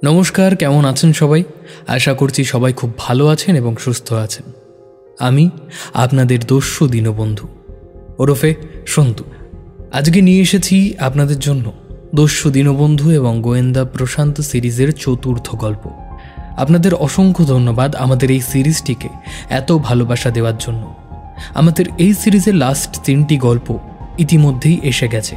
নমস্কার, কেমন আছেন সবাই? আশা করছি সবাই খুব ভালো আছেন এবং সুস্থ আছেন। আমি আপনাদের দস্যু দীনবন্ধু ওরফে সন্তু। আজকে নিয়ে এসেছি আপনাদের জন্য দস্যু দীনবন্ধু এবং গোয়েন্দা প্রশান্ত সিরিজের চতুর্থ গল্প। আপনাদের অসংখ্য ধন্যবাদ আমাদের এই সিরিজটিকে এত ভালোবাসা দেওয়ার জন্য। আমাদের এই সিরিজের লাস্ট 3টি গল্প ইতিমধ্যেই এসে গেছে।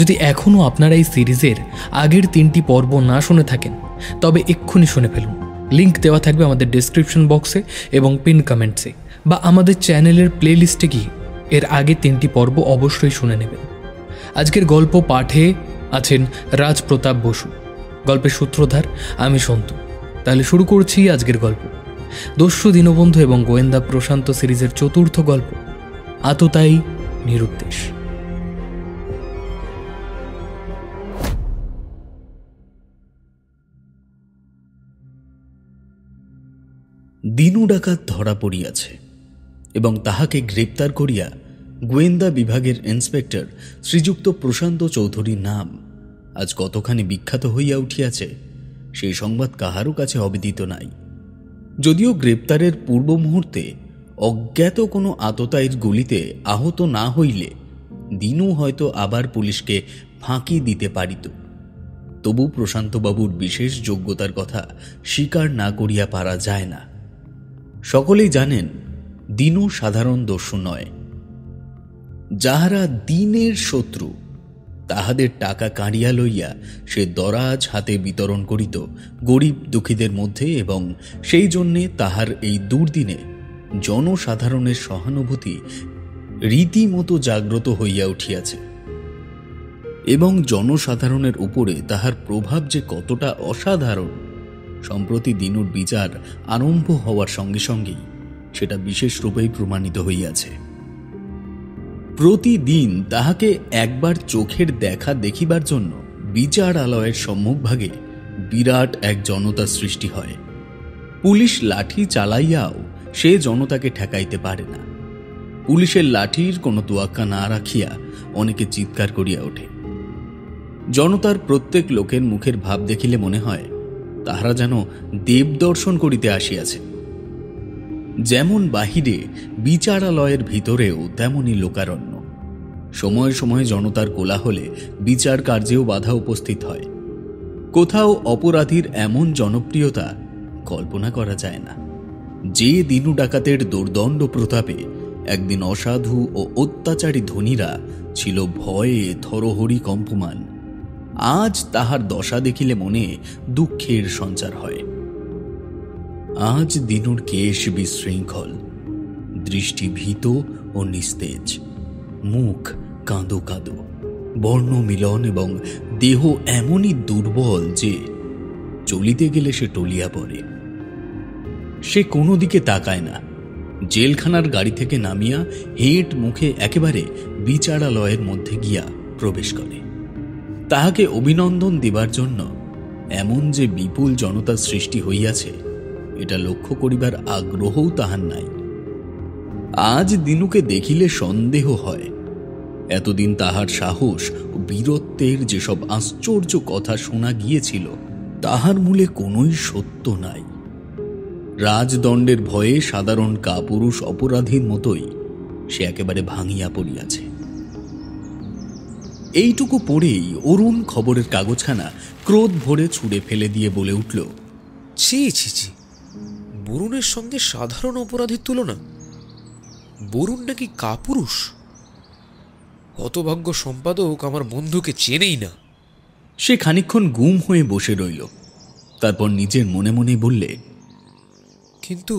যদি এখনও আপনারা এই সিরিজের আগের 3টি পর্ব না শুনে থাকেন তবে এক্ষুনি শুনে ফেলুন। লিঙ্ক দেওয়া থাকবে আমাদের ডেসক্রিপশন বক্সে এবং পিন কমেন্টসে, বা আমাদের চ্যানেলের প্লেলিস্টে গিয়ে এর আগে 3টি পর্ব অবশ্যই শুনে নেবেন। আজকের গল্প পাঠে আছেন রাজপ্রতাপ বসু, গল্পের সূত্রধার আমি সন্তু। তাহলে শুরু করছি আজকের গল্প, দস্যু দীনবন্ধু এবং গোয়েন্দা প্রশান্ত সিরিজের চতুর্থ গল্প, আততায়ী নিরুদ্দেশ। দিনু ডাকাত ধরা পড়িয়াছে এবং তাহাকে গ্রেপ্তার করিয়া গোয়েন্দা বিভাগের ইন্সপেক্টর শ্রীযুক্ত প্রশান্ত চৌধুরীর নাম আজ কতখানি বিখ্যাত হইয়া উঠিয়াছে সেই সংবাদ কাহারও কাছে অবিদিত নাই। যদিও গ্রেপ্তারের পূর্ব মুহূর্তে অজ্ঞাত কোনো আততায়ীর গুলিতে আহত না হইলে দিনু হয়তো আবার পুলিশকে ফাঁকি দিতে পারিত, তবু প্রশান্তবাবুর বিশেষ যোগ্যতার কথা স্বীকার না করিয়া পারা যায় না। সকলেই জানেন দিনু সাধারণ দস্যু নয়। যাহারা দিনের শত্রু তাহাদের টাকা কাঁড়িয়া লইয়া সে দরাজ হাতে বিতরণ করিত গরিব দুঃখীদের মধ্যে, এবং সেই জন্যে তাহার এই দুর্দিনে জনসাধারণের সহানুভূতি রীতিমতো জাগ্রত হইয়া উঠিয়াছে, এবং জনসাধারণের উপরে তাহার প্রভাব যে কতটা অসাধারণ সম্প্রতি দিনুর বিচার আরম্ভ হওয়ার সঙ্গে সঙ্গেই সেটা বিশেষ রূপেই প্রমাণিত হইয়াছে। প্রতিদিন তাহাকে একবার চোখের দেখা দেখিবার জন্য বিচারালয়ের সম্মুখভাগে বিরাট এক জনতা সৃষ্টি হয়। পুলিশ লাঠি চালাইয়াও সে জনতাকে ঠেকাইতে পারে না। পুলিশের লাঠির কোনো তোয়াক্কা না রাখিয়া অনেকে চিৎকার করিয়া ওঠে। জনতার প্রত্যেক লোকের মুখের ভাব দেখিলে মনে হয় তাহারা যেন দেব দর্শন করিতে আসিয়াছে। যেমন বাহিরে বিচারালয়ের ভিতরেও তেমনি লোকারণ্য। সময়ে সময়ে জনতার কোলাহলে বিচার কার্যেও বাধা উপস্থিত হয়। কোথাও অপরাধীর এমন জনপ্রিয়তা কল্পনা করা যায় না। যে দিনু ডাকাতের দুর্দণ্ড প্রতাপে একদিন অসাধু ও অত্যাচারী ধনীরা ছিল ভয়ে থরহরি কম্পমান, আজ তাহার দশা দেখিলে মনে দুঃখের সঞ্চার হয়। আজ দিনুর কেশ বিশৃঙ্খল, দৃষ্টি ভীত ও নিস্তেজ, মুখ কাঁদো কাঁদো, বর্ণ মিলন এবং দেহ এমনই দুর্বল যে চলিতে গেলে সে টলিয়া পড়ে। সে কোনো দিকে তাকায় না। জেলখানার গাড়ি থেকে নামিয়া হেঁট মুখে একেবারে বিচারালয়ের মধ্যে গিয়া প্রবেশ করে। তাহাকে অভিনন্দন দিবার জন্য এমন যে বিপুল জনতার সৃষ্টি হইয়াছে এটা লক্ষ্য করিবার আগ্রহও তাহার নাই। আজ দিনুকে দেখিলে সন্দেহ হয় এতদিন তাহার সাহস ও বীরত্বের যেসব আশ্চর্য কথা শোনা গিয়েছিল তাহার মূলে কোনোই সত্য নাই। রাজদণ্ডের ভয়ে সাধারণ কাপুরুষ অপরাধীর মতোই সে একেবারে ভাঙিয়া পড়িয়াছে। এইটুকু পড়েই অরুণ খবরের কাগজখানা ক্রোধ ভরে ছুঁড়ে ফেলে দিয়ে বলে উঠল, ছি ছি ছি, বরুণের সঙ্গে সাধারণ অপরাধীর তুলনা? বরুণ নাকি কাপুরুষ? হতভাগ্য সম্পাদক আমার বন্ধুকে চেনেই না। সে খানিকক্ষণ গুম হয়ে বসে রইল। তারপর নিজের মনে মনে বললে, কিন্তু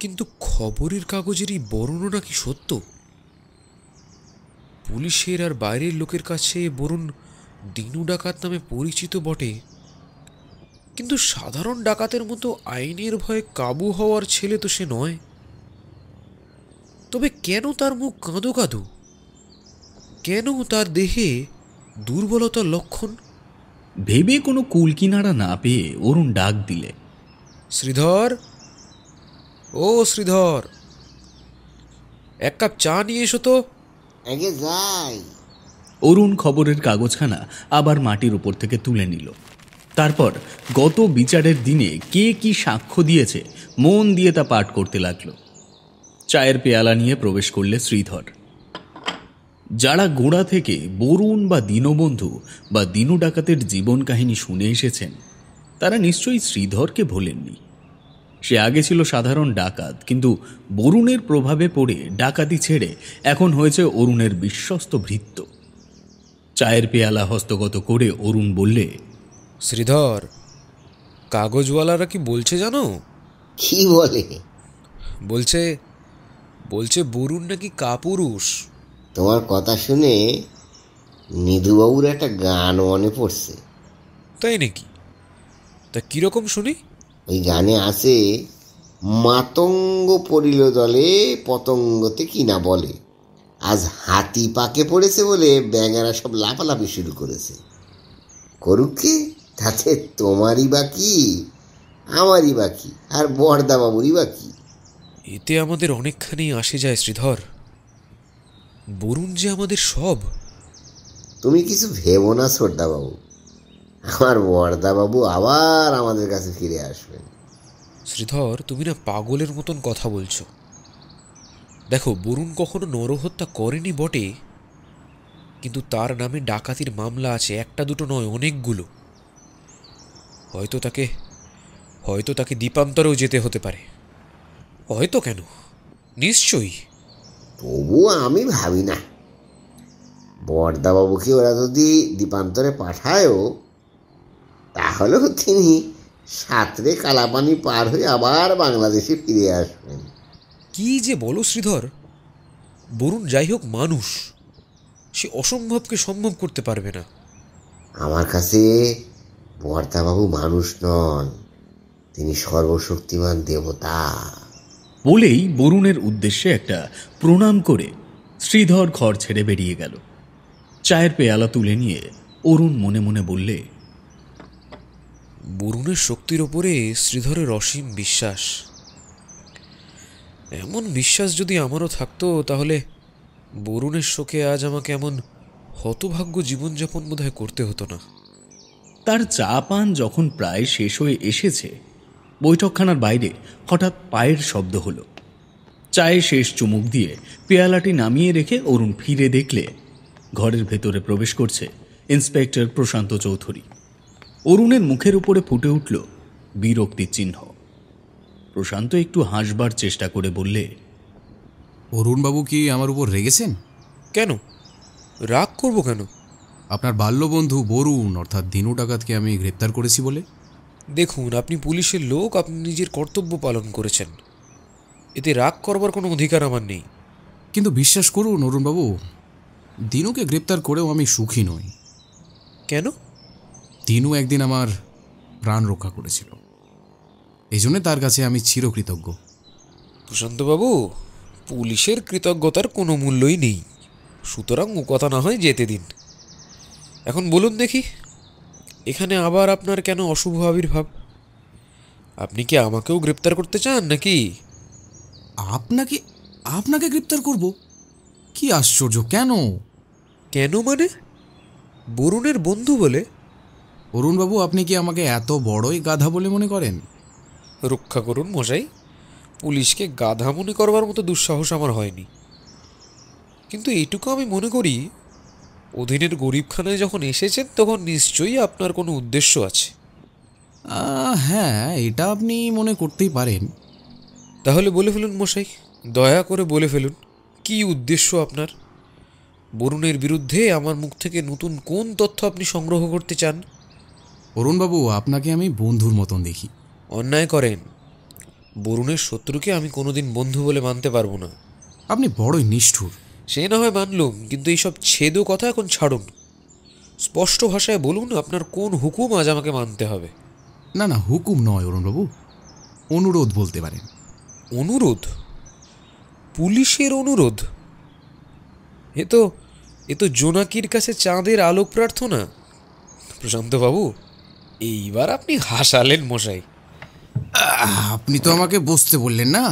কিন্তু খবরের কাগজেরই বরুণও নাকি সত্য। পুলিশের আর বাইরের লোকের কাছে বরুণ দিনু ডাকাত নামে পরিচিত বটে, কিন্তু সাধারণ ডাকাতের মতো আইনের ভয়ে কাবু হওয়ার ছেলে তো সে নয়। তবে কেন তার মুখ কাঁদো কাঁদো? কেন তার দেহে দুর্বলতার লক্ষণ? ভেবে কোনো কুল কিনারা না পেয়ে অরুণ ডাক দিলে, শ্রীধর, ও শ্রীধর, এক কাপ চা নিয়ে এসো তো। আগে যাই। অরুণ খবরের কাগজখানা আবার মাটির উপর থেকে তুলে নিল তারপর গত বিচারের দিনে কে কি সাক্ষ্য দিয়েছে মন দিয়ে তা পাঠ করতে লাগলো। চায়ের পেয়ালা নিয়ে প্রবেশ করলে শ্রীধর। যারা গোড়া থেকে বরুণ বা দীনবন্ধু বা দিনু ডাকাতের জীবন কাহিনী শুনে এসেছেন তারা নিশ্চয়ই শ্রীধরকে ভোলেননি। সে আগে ছিল সাধারণ ডাকাত, কিন্তু বরুণের প্রভাবে পড়ে ডাকাতি ছেড়ে এখন হয়েছে অরুণের বিশ্বস্ত ভৃত্য। চায়ের পেয়ালা হস্তগত করে অরুণ বললে, শ্রীধর, কাগজওয়ালারা কি বলছে জানো? কি বলে? বলছে বলছে বরুণ নাকি কাপুরুষ। তোমার কথা শুনে নিধুবাবুর একটা গান মনে পড়ছে। তাই নাকি? তা কিরকম শুনি? ওই গানে আছে, মাতঙ্গ পড়িল দলে পতঙ্গতে কিনা বলে, আজ হাতি পাকে পড়েছে বলে ব্যাঙেরা সব লাফালাফি শুরু করেছে। করুক কি, তাতে তোমারই বাকি, আমারই বাকি, আর বরদাবাবুরই বাকি। এতে আমাদের অনেকখানি আসে যায় শ্রীধর। বরুণ যে আমাদের সব। তুমি কিছু ভেবো না ছোটদাবাবু, আমার বরদাবাবু আবার আমাদের কাছে ফিরে আসবেন। শ্রীধর, তুমি না পাগলের মতন কথা বলছো। দেখো, বরুণ কখনো নরহত্যা করেনি বটে, কিন্তু তার নামে ডাকাতির মামলা আছে, একটা দুটো নয়, অনেকগুলো। হয়তো তাকে দ্বীপান্তরেও যেতে হতে পারে। হয়তো কেন, নিশ্চয়ই। তবুও আমি ভাবি না, বরদাবাবুকে ওরা যদি দ্বীপান্তরে পাঠায়ও তাহলেও তিনি সাঁতরে কালাপানি পার হয়ে আবার বাংলাদেশে ফিরে আসবেন। কি যে বলো শ্রীধর! বরুণ যাই হোক মানুষ, সে অসম্ভবকে সম্ভব করতে পারবে না। আমার কাছে বরদাবাবু মানুষ নন, তিনি সর্বশক্তিমান দেবতা। বলেই বরুণের উদ্দেশ্যে একটা প্রণাম করে শ্রীধর ঘর ছেড়ে বেরিয়ে গেল। চায়ের পেয়ালা তুলে নিয়ে অরুণ মনে মনে বললে, বরুণের শক্তির ওপরে শ্রীধরের অসীম বিশ্বাস। এমন বিশ্বাস যদি আমারও থাকতো, তাহলে বরুণের শোকে আজ আমাকে এমন হতভাগ্য জীবনযাপন বোধহয় করতে হতো না। তার চা পান যখন প্রায় শেষ হয়ে এসেছে, বৈঠকখানার বাইরে হঠাৎ পায়ের শব্দ হলো। চায়ে শেষ চুমুক দিয়ে পেয়ালাটি নামিয়ে রেখে অরুণ ফিরে দেখলে ঘরের ভেতরে প্রবেশ করছে ইন্সপেক্টর প্রশান্ত চৌধুরী। অরুণের মুখের উপরে ফুটে উঠল বিরক্তির চিহ্ন। প্রশান্ত একটু হাসবার চেষ্টা করে বললে, অরুণবাবু কি আমার উপর রেগেছেন? কেন রাগ করব কেন? আপনার বাল্যবন্ধু বরুণ অর্থাৎ দিনু ডাকাতকে আমি গ্রেপ্তার করেছি বলে। দেখুন, আপনি পুলিশের লোক, আপনি নিজের কর্তব্য পালন করেছেন, এতে রাগ করবার কোনো অধিকার আমার নেই। কিন্তু বিশ্বাস করুন অরুণবাবু, দিনুকে গ্রেপ্তার করেও আমি সুখী নই। কেন? দিনু একদিন আমার প্রাণ রক্ষা করেছিল, এই জন্যে তার কাছে আমি চিরকৃতজ্ঞ। প্রশান্তবাবু, পুলিশের কৃতজ্ঞতার কোনো মূল্যই নেই, সুতরাং ও কথা না হয় যেতে দিন। এখন বলুন দেখি, এখানে আবার আপনার কেন অশুভ আবির্ভাব? আপনি কি আমাকেও গ্রেপ্তার করতে চান নাকি? আপনাকে আপনাকে গ্রেপ্তার করব? কি আশ্চর্য! কেন? কেন মানে? বরুণের বন্ধু বলে? অরুণবাবু, আপনি কি আমাকে এত বড়ই গাধা বলে মনে করেন? রক্ষা করুন মশাই, পুলিশকে গাধা মনে করবার মতো দুঃসাহস আমার হয়নি। কিন্তু এইটুকু আমি মনে করি, অধীনের গরিবখানায় যখন এসেছেন তখন নিশ্চয়ই আপনার কোনো উদ্দেশ্য আছে। হ্যাঁ, এটা আপনি মনে করতেই পারেন। তাহলে বলে ফেলুন মশাই, দয়া করে বলে ফেলুন, কি উদ্দেশ্য আপনার? বরুণের বিরুদ্ধে আমার মুখ থেকে নতুন কোন তথ্য আপনি সংগ্রহ করতে চান? অরুণবাবু, আপনাকে আমি বন্ধুর মতন দেখি। অন্যায় করেন। বরুণের শত্রুকে আমি কোনোদিন বন্ধু বলে মানতে পারবো না। আপনি বড়ই নিষ্ঠুর। সে না হয় মানলুম, কিন্তু এইসব ছেদো কথা এখন ছাড়ুন। স্পষ্ট ভাষায় বলুন, আপনার কোন হুকুম আজ আমাকে মানতে হবে? না না, হুকুম নয় অরুণবাবু, অনুরোধ বলতে পারেন। অনুরোধ? পুলিশের অনুরোধ? এ তো জোনাকির কাছে চাঁদের আলোক প্রার্থনা। প্রশান্তবাবু, এইবার আপনি হাসালেন মশাই। আপনি তো আমাকে বসতে বললেন না,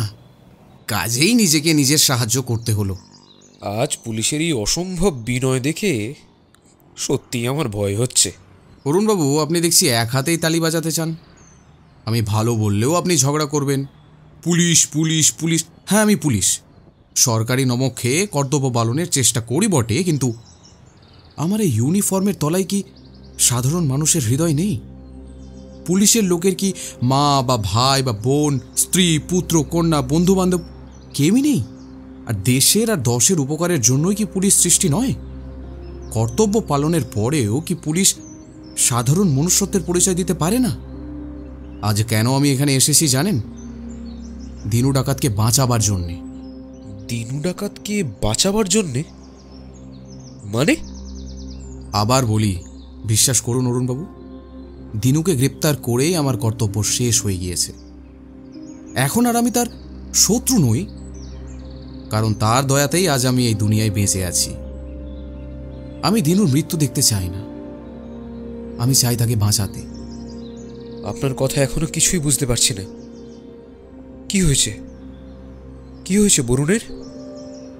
কাজেই নিজেকে নিজের সাহায্য করতে হলো। আজ পুলিশের এই অসম্ভব বিনয় দেখে সত্যিই আমার ভয় হচ্ছে। অরুণবাবু, আপনি দেখছি এক হাতেই তালি বাজাতে চান। আমি ভালো বললেও আপনি ঝগড়া করবেন। Police police police. হ্যাঁ, আমি পুলিশ, সরকারি নমক খেয়ে কর্তব্য পালনের চেষ্টা করি বটে, কিন্তু আমার এই ইউনিফর্মের তলায় কি সাধারণ মানুষের হৃদয় নেই? পুলিশের লোকের কি মা বা ভাই বা বোন, স্ত্রী, পুত্র, কন্যা, বন্ধুবান্ধব কেউই নেই? আর দেশের আর দশের উপকারের জন্যই কি পুলিশ সৃষ্টি নয়? কর্তব্য পালনের পরেও কি পুলিশ সাধারণ মনুষ্যত্বের পরিচয় দিতে পারে না? আজ কেন আমি এখানে এসেছি জানেন? দিনু ডাকাতকে বাঁচাবার জন্যে। দিনু ডাকাতকে বাঁচাবার জন্যে? মানে? আবার বলি, বিশ্বাস করুন অরুণবাবু, দিনুকে গ্রেপ্তার করেই আমার কর্তব্য শেষ হয়ে গিয়েছে। এখন আর আমি তার শত্রু নই, কারণ তার দয়াতেই আজ আমি এই দুনিয়ায় বেঁচে আছি। আমি দিনুর মৃত্যু দেখতে চাই না, আমি চাই তাকে বাঁচাতে। আপনার কথা এখনো কিছুই বুঝতে পারছি না। কি হয়েছে? কি হয়েছে বরুণের?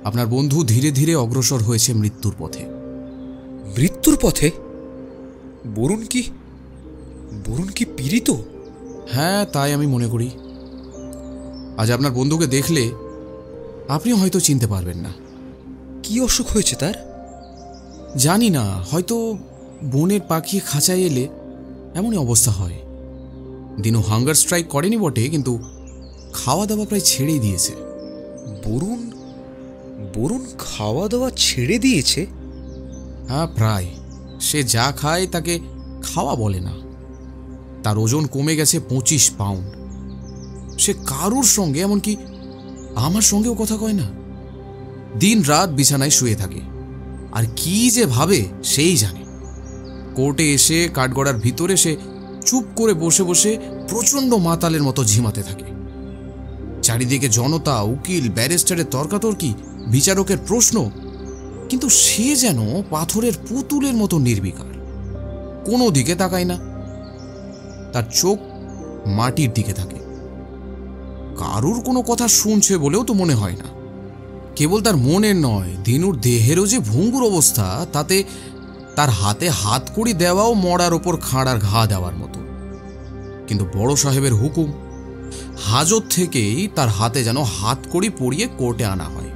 আপনার বন্ধু ধীরে ধীরে অগ্রসর হয়েছে মৃত্যুর পথে। মৃত্যুর পথে? বরুণ কি পীড়িত? হ্যাঁ, তাই আমি মনে করি। আজ আপনার বন্ধুকে দেখলে আপনিও হয়তো চিনতে পারবেন না। কি অসুখ হয়েছে তার? জানি না, হয়তো বনের পাখি খাঁচায় এলে এমনই অবস্থা হয়। দিনু হাঙ্গার স্ট্রাইক করেনি বটে, কিন্তু খাওয়া দাওয়া প্রায় ছেড়েই দিয়েছে। বরুণ খাওয়া দাওয়া ছেড়ে দিয়েছে? হ্যাঁ, প্রায়। সে যা খায় তাকে খাওয়া বলে না। তার ওজন কমে গেছে 25 পাউন্ড। সে কারুর সঙ্গে, এমনকি আমার সঙ্গেও কথা কয় না। দিন রাত বিছানায় শুয়ে থাকে, আর কি যে ভাবে সেই জানে। কোর্টে এসে কাঠগড়ার ভিতরে সে চুপ করে বসে বসে প্রচণ্ড মাতালের মতো ঝিমাতে থাকে। চারিদিকে জনতা, উকিল, ব্যারিস্টারের তর্কাতর্কি, বিচারকের প্রশ্ন, কিন্তু সে যেন পাথরের পুতুলের মতো নির্বিকার, কোনো দিকে তাকায় না। তার চোখ মাটির দিকে থাকে। কারুর কোনো কথা শুনছে বলেও তো মনে হয় না। কেবল তার মনের নয়, দিনুর দেহেরও যে ভঙ্গুর অবস্থা, তাতে তার হাতে হাত কড়ি দেওয়াও মরার ওপর খাঁড়ার ঘা দেওয়ার মতো। কিন্তু বড় সাহেবের হুকুম, হাজত থেকেই তার হাতে যেন হাত কড়ি পরিয়ে কোর্টে আনা হয়,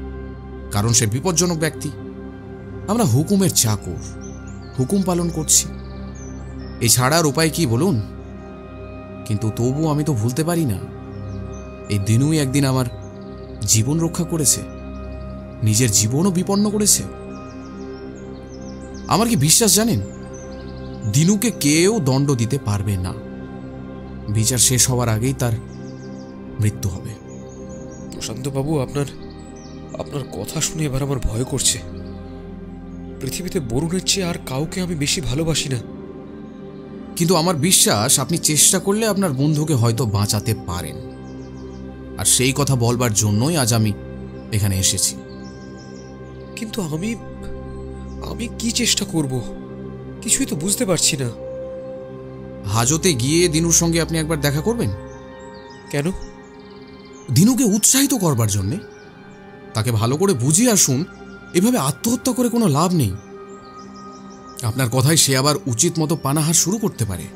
কারণ সে বিপজ্জনক ব্যক্তি। আমরা হুকুমের চাকর, হুকুম পালন করছি, এছাড়ার উপায় কি বলুন? কিন্তু তবু আমি তো ভুলতে পারি না, এই দিনুই একদিন আমার জীবন রক্ষা করেছে, নিজের জীবনও বিপন্ন করেছে। আমার কি বিশ্বাস জানেন, দিনুকে কেউ দণ্ড দিতে পারবে না। বিচার শেষ হওয়ার আগেই তার মৃত্যু হবে। প্রশান্তবাবু, আপনার কথা শুনে এবার আমার ভয় করছে। পৃথিবীতে বরুণের চেয়ে আর কাউকে আমি বেশি ভালোবাসি না। কিন্তু আমার বিশ্বাস, আপনি চেষ্টা করলে আপনার বন্ধুকে হয়তো বাঁচাতে পারেন। আর সেই কথা বলবার জন্যই আজ আমি এখানে এসেছি। কিন্তু আমি কি চেষ্টা করব? কিছুই তো বুঝতে পারছি না। হাজতে গিয়ে দিনুর সঙ্গে আপনি একবার দেখা করবেন। কেন? দিনুকে উৎসাহিত করবার জন্যে। তাকে ভালো করে বুঝিয়ে আসুন, এভাবে আত্মহত্যা করে কোনো লাভ নেই। আপনার কথায় সে আবার উচিত মতো পানাহার শুরু করতে পারে।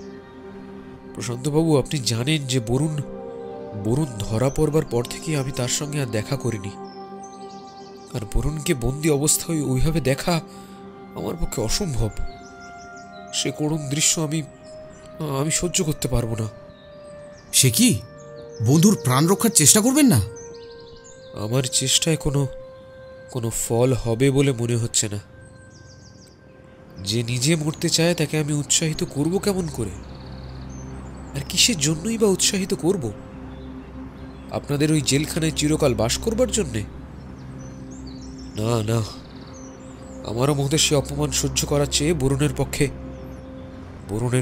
প্রশান্তবাবু, আপনি জানেন যে বরুণ ধরা পড়বার পর থেকে আমি তার সঙ্গে আর দেখা করিনি। আর বরুণকে বন্দি অবস্থায় ওইভাবে দেখা আমার পক্ষে অসম্ভব। সে করুণ দৃশ্য আমি সহ্য করতে পারবো না। সে কি, বন্ধুর প্রাণ রক্ষার চেষ্টা করবেন না? আমার চেষ্টায় কোনো ফল হবে বলে মনে হচ্ছে না। যে নিজে মরতে চায় তাকে আমি উৎসাহিত করব কেমন করে? আর কিসের জন্যই বা উৎসাহিত করব? আপনাদের ওই জেলখানায় চিরকাল বাস করবার জন্যে? না না, আমারও মধ্যে সে অপমান সহ্য করার চেয়ে বরুণের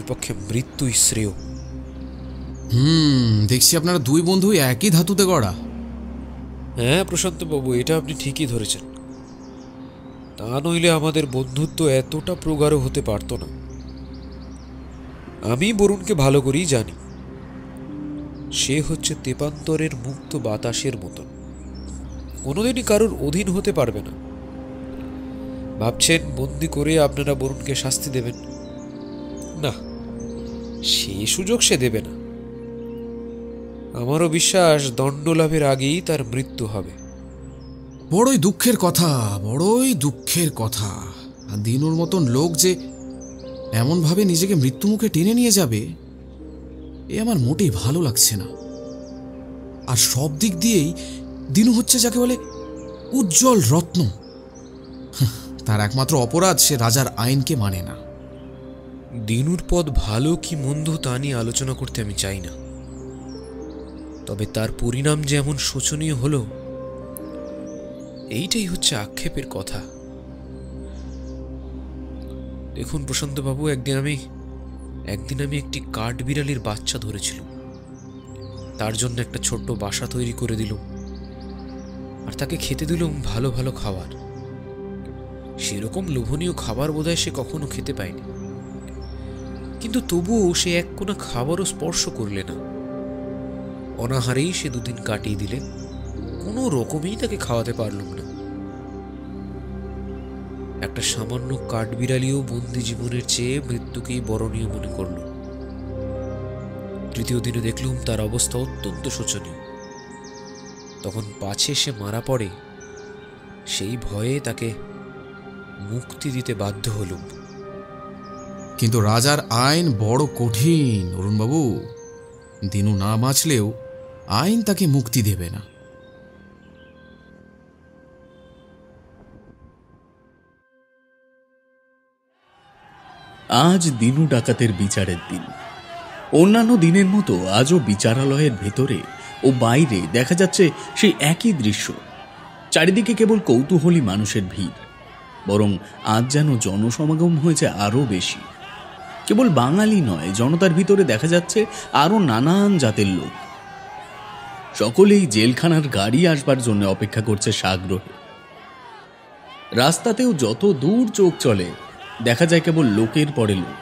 পক্ষে মৃত্যুই শ্রেয়। দেখছি আপনারা দুই বন্ধু একই ধাতুতে গড়া। হ্যাঁ প্রশান্তবাবু, এটা আপনি ঠিকই ধরেছেন। তা নইলে আমাদের বন্ধুত্ব এতটা প্রগাঢ় হতে পারত না। আমি বরুণকে ভালো করেই জানি। সে হচ্ছে তেপান্তরের মুক্ত বাতাসের মতন, কোনোদিনই কারোর অধীন হতে পারবে না। ভাবছেন বন্দি করে আপনারা বরুণকে শাস্তি দেবেন? না, সে সুযোগ সে দেবে না। আমারও বিশ্বাস দণ্ড লাভের আগেই তার মৃত্যু হবে। বড়ই দুঃখের কথা, বড়ই দুঃখের কথা। আর দিনুর মতন লোক যে এমনভাবে নিজেকে মৃত্যুমুখে টেনে নিয়ে যাবে, এ আমার মোটেই ভালো লাগছে না। আর সব দিক দিয়েই দিনু হচ্ছে যাকে বলে উজ্জ্বল রত্ন। তার একমাত্র অপরাধ সে রাজার আইনকে মানে না। দিনুর পথ ভালো কি মন্দ তা নিয়ে আলোচনা করতে আমি চাই না, তবে তার পরিণাম যে এমন শোচনীয় হলো, এইটাই হচ্ছে আক্ষেপের কথা। দেখুন প্রশান্তবাবু, একদিন আমি একটি কাঠবিড়ালির বাচ্চা ধরেছিলাম। তার জন্য একটা ছোট্ট বাসা তৈরি করে দিলাম, আর তাকে খেতে দিলাম ভালো ভালো খাবার। সেরকম লোভনীয় খাবার বোধহয় সে কখনো খেতে পায়নি, কিন্তু তবুও সে এক কোনা খাবারও স্পর্শ করলে না। অনাহারেই সে দুদিন কাটিয়ে দিলে, কোনো রকমেই তাকে খাওয়াতে পারলাম না। একটা সামান্য কাঠবিড়ালিও বন্দি জীবনের চেয়ে মৃত্যুকেই বরণীয় মনে করল। তৃতীয় দিনে দেখলুম তার অবস্থা অত্যন্ত শোচনীয়। তখন পাছে সে মারা পড়ে, সেই ভয়ে তাকে মুক্তি দিতে বাধ্য হলুম। কিন্তু রাজার আইন বড় কঠিন অরুণবাবু। দিনু না বাঁচলেও আইন তাকে মুক্তি দেবে না। আজ দিনু ডাকাতের বিচারের দিন। অন্যান্য দিনের মতো আজও বিচারালয়ের ভেতরে ও বাইরে দেখা যাচ্ছে সেই একই দৃশ্য। চারিদিকে কেবল কৌতূহলী মানুষের ভিড়, বরং আজ যেন জনসমাগম হয়েছে আরও বেশি। কেবল বাঙালি নয়, জনতার ভিতরে দেখা যাচ্ছে আরও নানান জাতের লোক। সকলেই জেলখানার গাড়ি আসবার জন্য অপেক্ষা করছে সাগ্রহে। রাস্তাতেও যত দূর চোখ চলে দেখা যায় কেবল লোকের পরে লোক।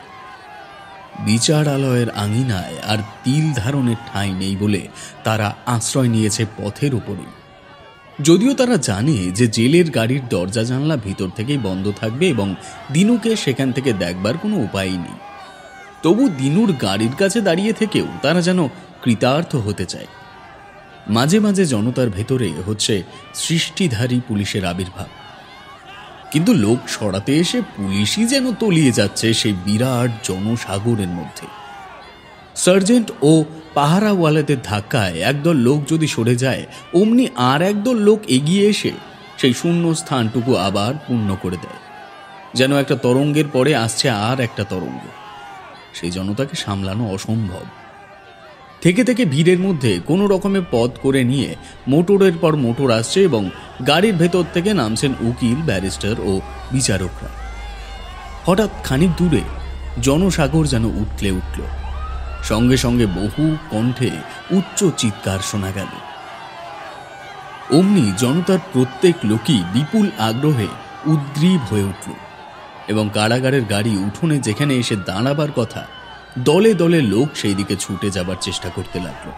বিচারালয়ের আঙিনায় আর তিল ধারণের ঠাঁই নেই বলে তারা আশ্রয় নিয়েছে পথের উপরেই। যদিও তারা জানে যে জেলের গাড়ির দরজা জানলা ভিতর থেকেই বন্ধ থাকবে এবং দিনুকে সেখান থেকে দেখবার কোনো উপায়ই নেই, তবু দিনুর গাড়ির কাছে দাঁড়িয়ে থেকেও তারা যেন কৃতার্থ হতে চায়। মাঝে মাঝে জনতার ভেতরে হচ্ছে সৃষ্টিধারী পুলিশের আবির্ভাব, কিন্তু লোক সরাতে এসে পুলিশই যেন তলিয়ে যাচ্ছে সেই বিরাট জনসাগরের মধ্যে। সার্জেন্ট ও পাহারাওয়ালাদের ধাক্কায় একদল লোক যদি সরে যায়, অমনি আর একদল লোক এগিয়ে এসে সেই শূন্য স্থানটুকু আবার পূর্ণ করে দেয়, যেন একটা তরঙ্গের পরে আসছে আর একটা তরঙ্গ। সেই জনতাকে সামলানো অসম্ভব। থেকে থেকে ভিড়ের মধ্যে কোনো রকমে পথ করে নিয়ে মোটরের পর মোটর আসছে এবং গাড়ির ভেতর থেকে নামছেন উকিল, ব্যারিস্টার ও বিচারকরা। হঠাৎ খানিক দূরে জনসাগর যেন উঠলে উঠল, সঙ্গে সঙ্গে বহু কণ্ঠে উচ্চ চিৎকার শোনা গেল। অমনি জনতার প্রত্যেক লোকই বিপুল আগ্রহে উদ্গ্রীব হয়ে উঠল এবং কারাগারের গাড়ি উঠোনে যেখানে এসে দাঁড়াবার কথা, দলে দলে লোক সেই দিকে ছুটে যাবার চেষ্টা করতে লাগলো।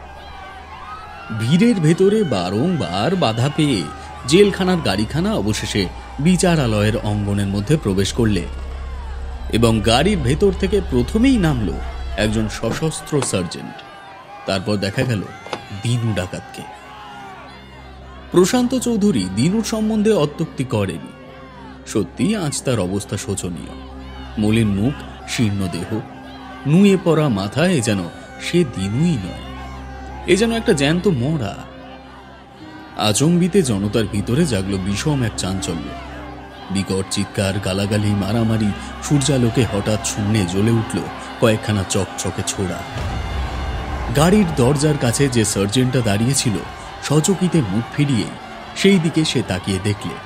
ভিড়ের ভেতরে বারংবার বাধা পেয়ে জেলখানার গাড়িখানা অবশেষে বিচারালয়ের অঙ্গনের মধ্যে প্রবেশ করলে এবং গাড়ির ভেতর থেকে প্রথমেই নামলো একজন সশস্ত্র সার্জেন্ট। তারপর দেখা গেল দিনু ডাকাতকে। প্রশান্ত চৌধুরী দিনুর সম্বন্ধে অত্যুক্তি করেনি। সত্যি আজ তার অবস্থা শোচনীয়। মলিন মুখ, শীর্ণ দেহ, নুয়ে পড়া মাথায় যেন সে দিনুই নয়, এ যেন একটা জ্যান্ত মরা। আচম্বিতে জনতার ভিতরে জাগলো বিষম এক চাঞ্চল্য। বিকট চিৎকার, গালাগালি, মারামারি, সূর্যালোকে হঠাৎ শূন্যে জ্বলে উঠল কয়েকখানা চকচকে ছোড়া। গাড়ির দরজার কাছে যে সার্জেন্টটা দাঁড়িয়েছিল সচকিতে মুখ ফিরিয়ে সেই দিকে সে তাকিয়ে দেখলে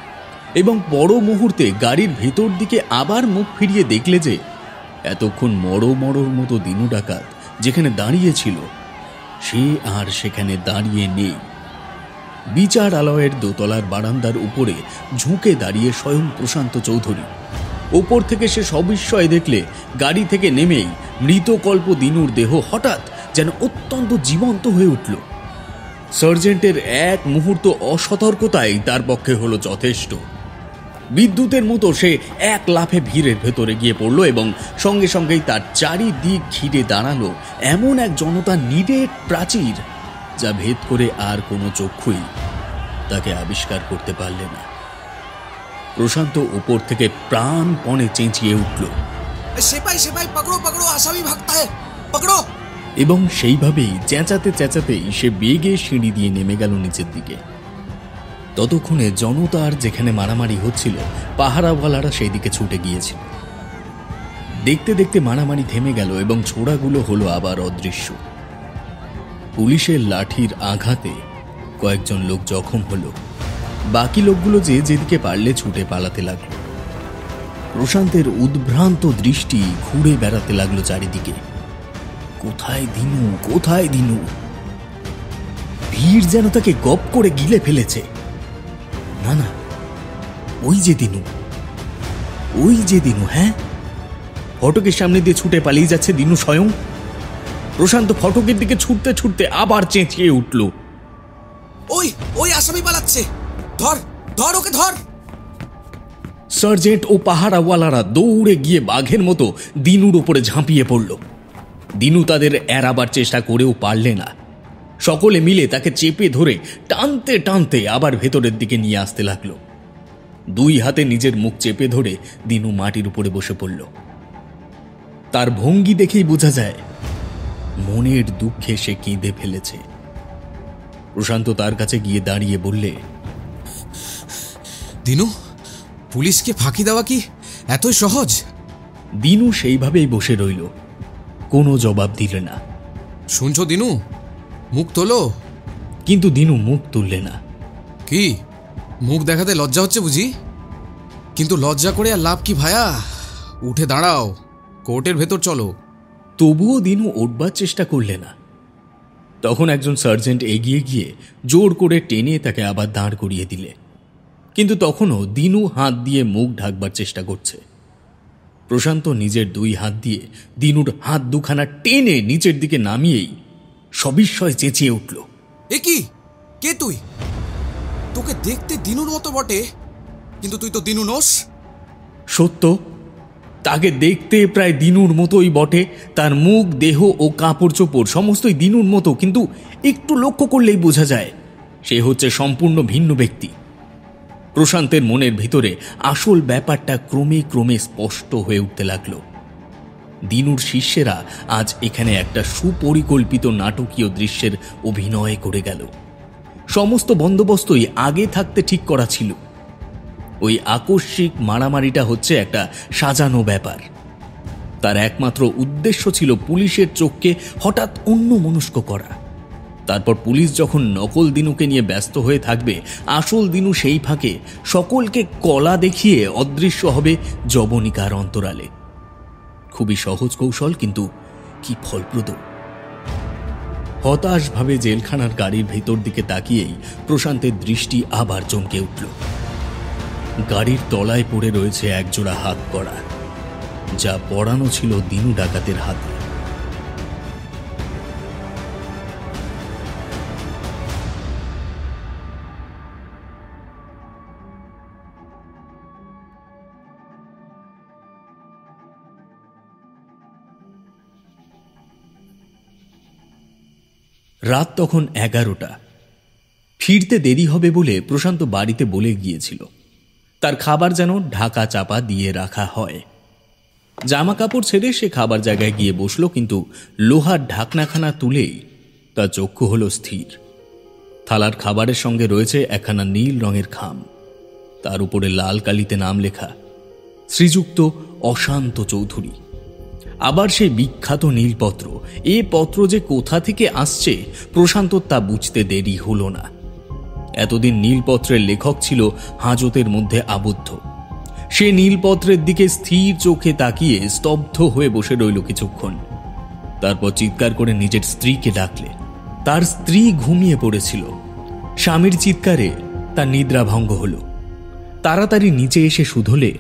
এবং বড় মুহূর্তে গাড়ির ভেতর দিকে আবার মুখ ফিরিয়ে দেখলে যে এতক্ষণ মরোর মতো দিনু ডাকাত যেখানে দাঁড়িয়েছিল সে আর সেখানে দাঁড়িয়ে নেই। বিচারালয়ের দোতলার বারান্দার উপরে ঝুঁকে দাঁড়িয়ে স্বয়ং প্রশান্ত চৌধুরী। ওপর থেকে সে সবিস্ময়ে দেখলে গাড়ি থেকে নেমেই মৃতকল্প দিনুর দেহ হঠাৎ যেন অত্যন্ত জীবন্ত হয়ে উঠল। সার্জেন্টের এক মুহূর্ত অসতর্কতাই তার পক্ষে হলো যথেষ্ট। বিদ্যুতের মতো সে এক লাফে ভিড়ের ভেতরে গিয়ে পড়ল এবং সঙ্গে সঙ্গেই তার চারিদিক ঘিরে দাঁড়ালো এমন এক জনতা নিরেট প্রাচীর, যা ভেদ করে আর কোনো চক্ষুই তাকে আবিষ্কার করতে পারলে না। প্রশান্ত উপর থেকে প্রাণপণে চেঁচিয়ে উঠল, সেপাই সেপাই পকড়ো পকড়ো, আসামি ভাগতা হ্যায়, পকড়ো। এবং সেইভাবেই চেঁচাতে চেঁচাতেই সে বেগে সিঁড়ি দিয়ে নেমে গেল নিচের দিকে। ততক্ষণে জনতার যেখানে মারামারি হচ্ছিল, পাহারাওয়ালারা সেই দিকে ছুটে গিয়েছিল। দেখতে দেখতে মারামারি থেমে গেল এবং ছোড়াগুলো হলো আবার অদৃশ্য। পুলিশের লাঠির আঘাতে কয়েকজন লোক জখম হলো, বাকি লোকগুলো যেদিকে পারলে ছুটে পালাতে লাগলো। প্রশান্তের উদ্ভ্রান্ত দৃষ্টি ঘুরে বেড়াতে লাগলো চারিদিকে। কোথায় দিনু, কোথায় দিনু? ভিড় যেন তাকে গপ করে গিলে ফেলেছে। না না, ওই যে দিনু, ওই যে দিনু। হ্যাঁ, ফটকের সামনে দিয়ে ছুটে পালিয়ে যাচ্ছে দিনু স্বয়ং। প্রশান্ত ফটকের দিকে ছুটতে ছুটতে আবার চেঁচিয়ে উঠল, ওই ওই আসামি পালাচ্ছে, ধর ধর ওকে ধর। সার্জেন্ট ও পাহারাওয়ালারা দৌড়ে গিয়ে বাঘের মতো দিনুর উপরে ঝাঁপিয়ে পড়ল। দিনু তাদের এড়াবার চেষ্টা করেও পারলে না। সকলে মিলে তাকে চেপে ধরে টানতে টানতে আবার ভেতরের দিকে নিয়ে আসতে লাগলো। দুই হাতে নিজের মুখ চেপে ধরে দিনু মাটির উপরে বসে পড়ল। তার ভঙ্গি দেখেই বোঝা যায় মনের দুঃখে সে কেঁদে ফেলেছে। প্রশান্ত তার কাছে গিয়ে দাঁড়িয়ে বললে, দিনু, পুলিশকে ফাঁকি দেওয়া কি এতই সহজ? দিনু সেইভাবেই বসে রইল, কোনো জবাব দিলে না। শুনছো দিনু, মুখ তোলো। কিন্তু দিনু মুখ তুললে না। কি, মুখ দেখাতে লজ্জা হচ্ছে বুঝি? কিন্তু লজ্জা করে আর লাভ কি ভায়া? উঠে দাঁড়াও, কোর্টের ভেতর চলো। তবুও দিনু উঠবার চেষ্টা করলে না। তখন একজন সার্জেন্ট এগিয়ে গিয়ে জোর করে টেনে তাকে আবার দাঁড় করিয়ে দিলে। কিন্তু তখনও দিনু হাত দিয়ে মুখ ঢাকবার চেষ্টা করছে। প্রশান্ত নিজের দুই হাত দিয়ে দিনুর হাত দুখানা টেনে নিচের দিকে নামিয়েই সবিস্ময়ে চেঁচিয়ে উঠল, এ কি, কে তুই? তোকে দেখতে দিনুর মতো বটে, কিন্তু তুই তো দিনু নোস। সত্য, তাকে দেখতে প্রায় দিনুর মতোই বটে। তার মুখ, দেহ ও কাপড় চোপড় সমস্তই দিনুর মতো, কিন্তু একটু লক্ষ্য করলেই বোঝা যায় সে হচ্ছে সম্পূর্ণ ভিন্ন ব্যক্তি। প্রশান্তের মনের ভিতরে আসল ব্যাপারটা ক্রমে ক্রমে স্পষ্ট হয়ে উঠতে লাগলো। দিনুর শিষ্যেরা আজ এখানে একটা সুপরিকল্পিত নাটকীয় দৃশ্যের অভিনয় করে গেল। সমস্ত বন্দোবস্তই আগে থাকতে ঠিক করা ছিল। ওই আকস্মিক মারামারিটা হচ্ছে একটা সাজানো ব্যাপার। তার একমাত্র উদ্দেশ্য ছিল পুলিশের চোখকে হঠাৎ অন্যমনস্ক করা। তারপর পুলিশ যখন নকল দিনুকে নিয়ে ব্যস্ত হয়ে থাকবে, আসল দিনু সেই ফাঁকে সকলকে কলা দেখিয়ে অদৃশ্য হবে যবনিকার অন্তরালে। খুবই সহজ কৌশল, কিন্তু কি ফলপ্রদ। হতাশভাবে জেলখানার গাড়ির ভেতর দিকে তাকিয়েই প্রশান্তের দৃষ্টি আবার চমকে উঠল। গাড়ির তলায় পড়ে রয়েছে একজোড়া হাত কড়া, যা পরানো ছিল দিনু ডাকাতের হাতে। রাত তখন 11টা। ফিরতে দেরি হবে বলে প্রশান্ত বাড়িতে বলে গিয়েছিল তার খাবার যেন ঢাকা চাপা দিয়ে রাখা হয়। জামা কাপড় ছেড়ে সে খাবার জায়গায় গিয়ে বসল, কিন্তু লোহার ঢাকনাখানা তুলেই তার চক্ষু হলো স্থির। থালার খাবারের সঙ্গে রয়েছে একখানা নীল রঙের খাম, তার উপরে লাল কালিতে নাম লেখা, শ্রীযুক্ত অশান্ত চৌধুরী। আবার সেই বিখ্যাত নীলপত্র। এ পত্র যে কোথা থেকে আসছে প্রশান্ত তা বুঝতে দেরি হলো না। এতদিন নীলপত্রের লেখক ছিল হাজতের মধ্যে আবদ্ধ। সে নীলপত্রের দিকে স্থির চোখে তাকিয়ে স্তব্ধ হয়ে বসে রইল কিছুক্ষণ। তারপর চিৎকার করে নিজের স্ত্রীকে ডাকলে। তার স্ত্রী ঘুমিয়ে পড়েছিল। স্বামীর চিৎকারে তার নিদ্রা ভঙ্গ হল। তাড়াতাড়ি নিচে এসে শুধলে,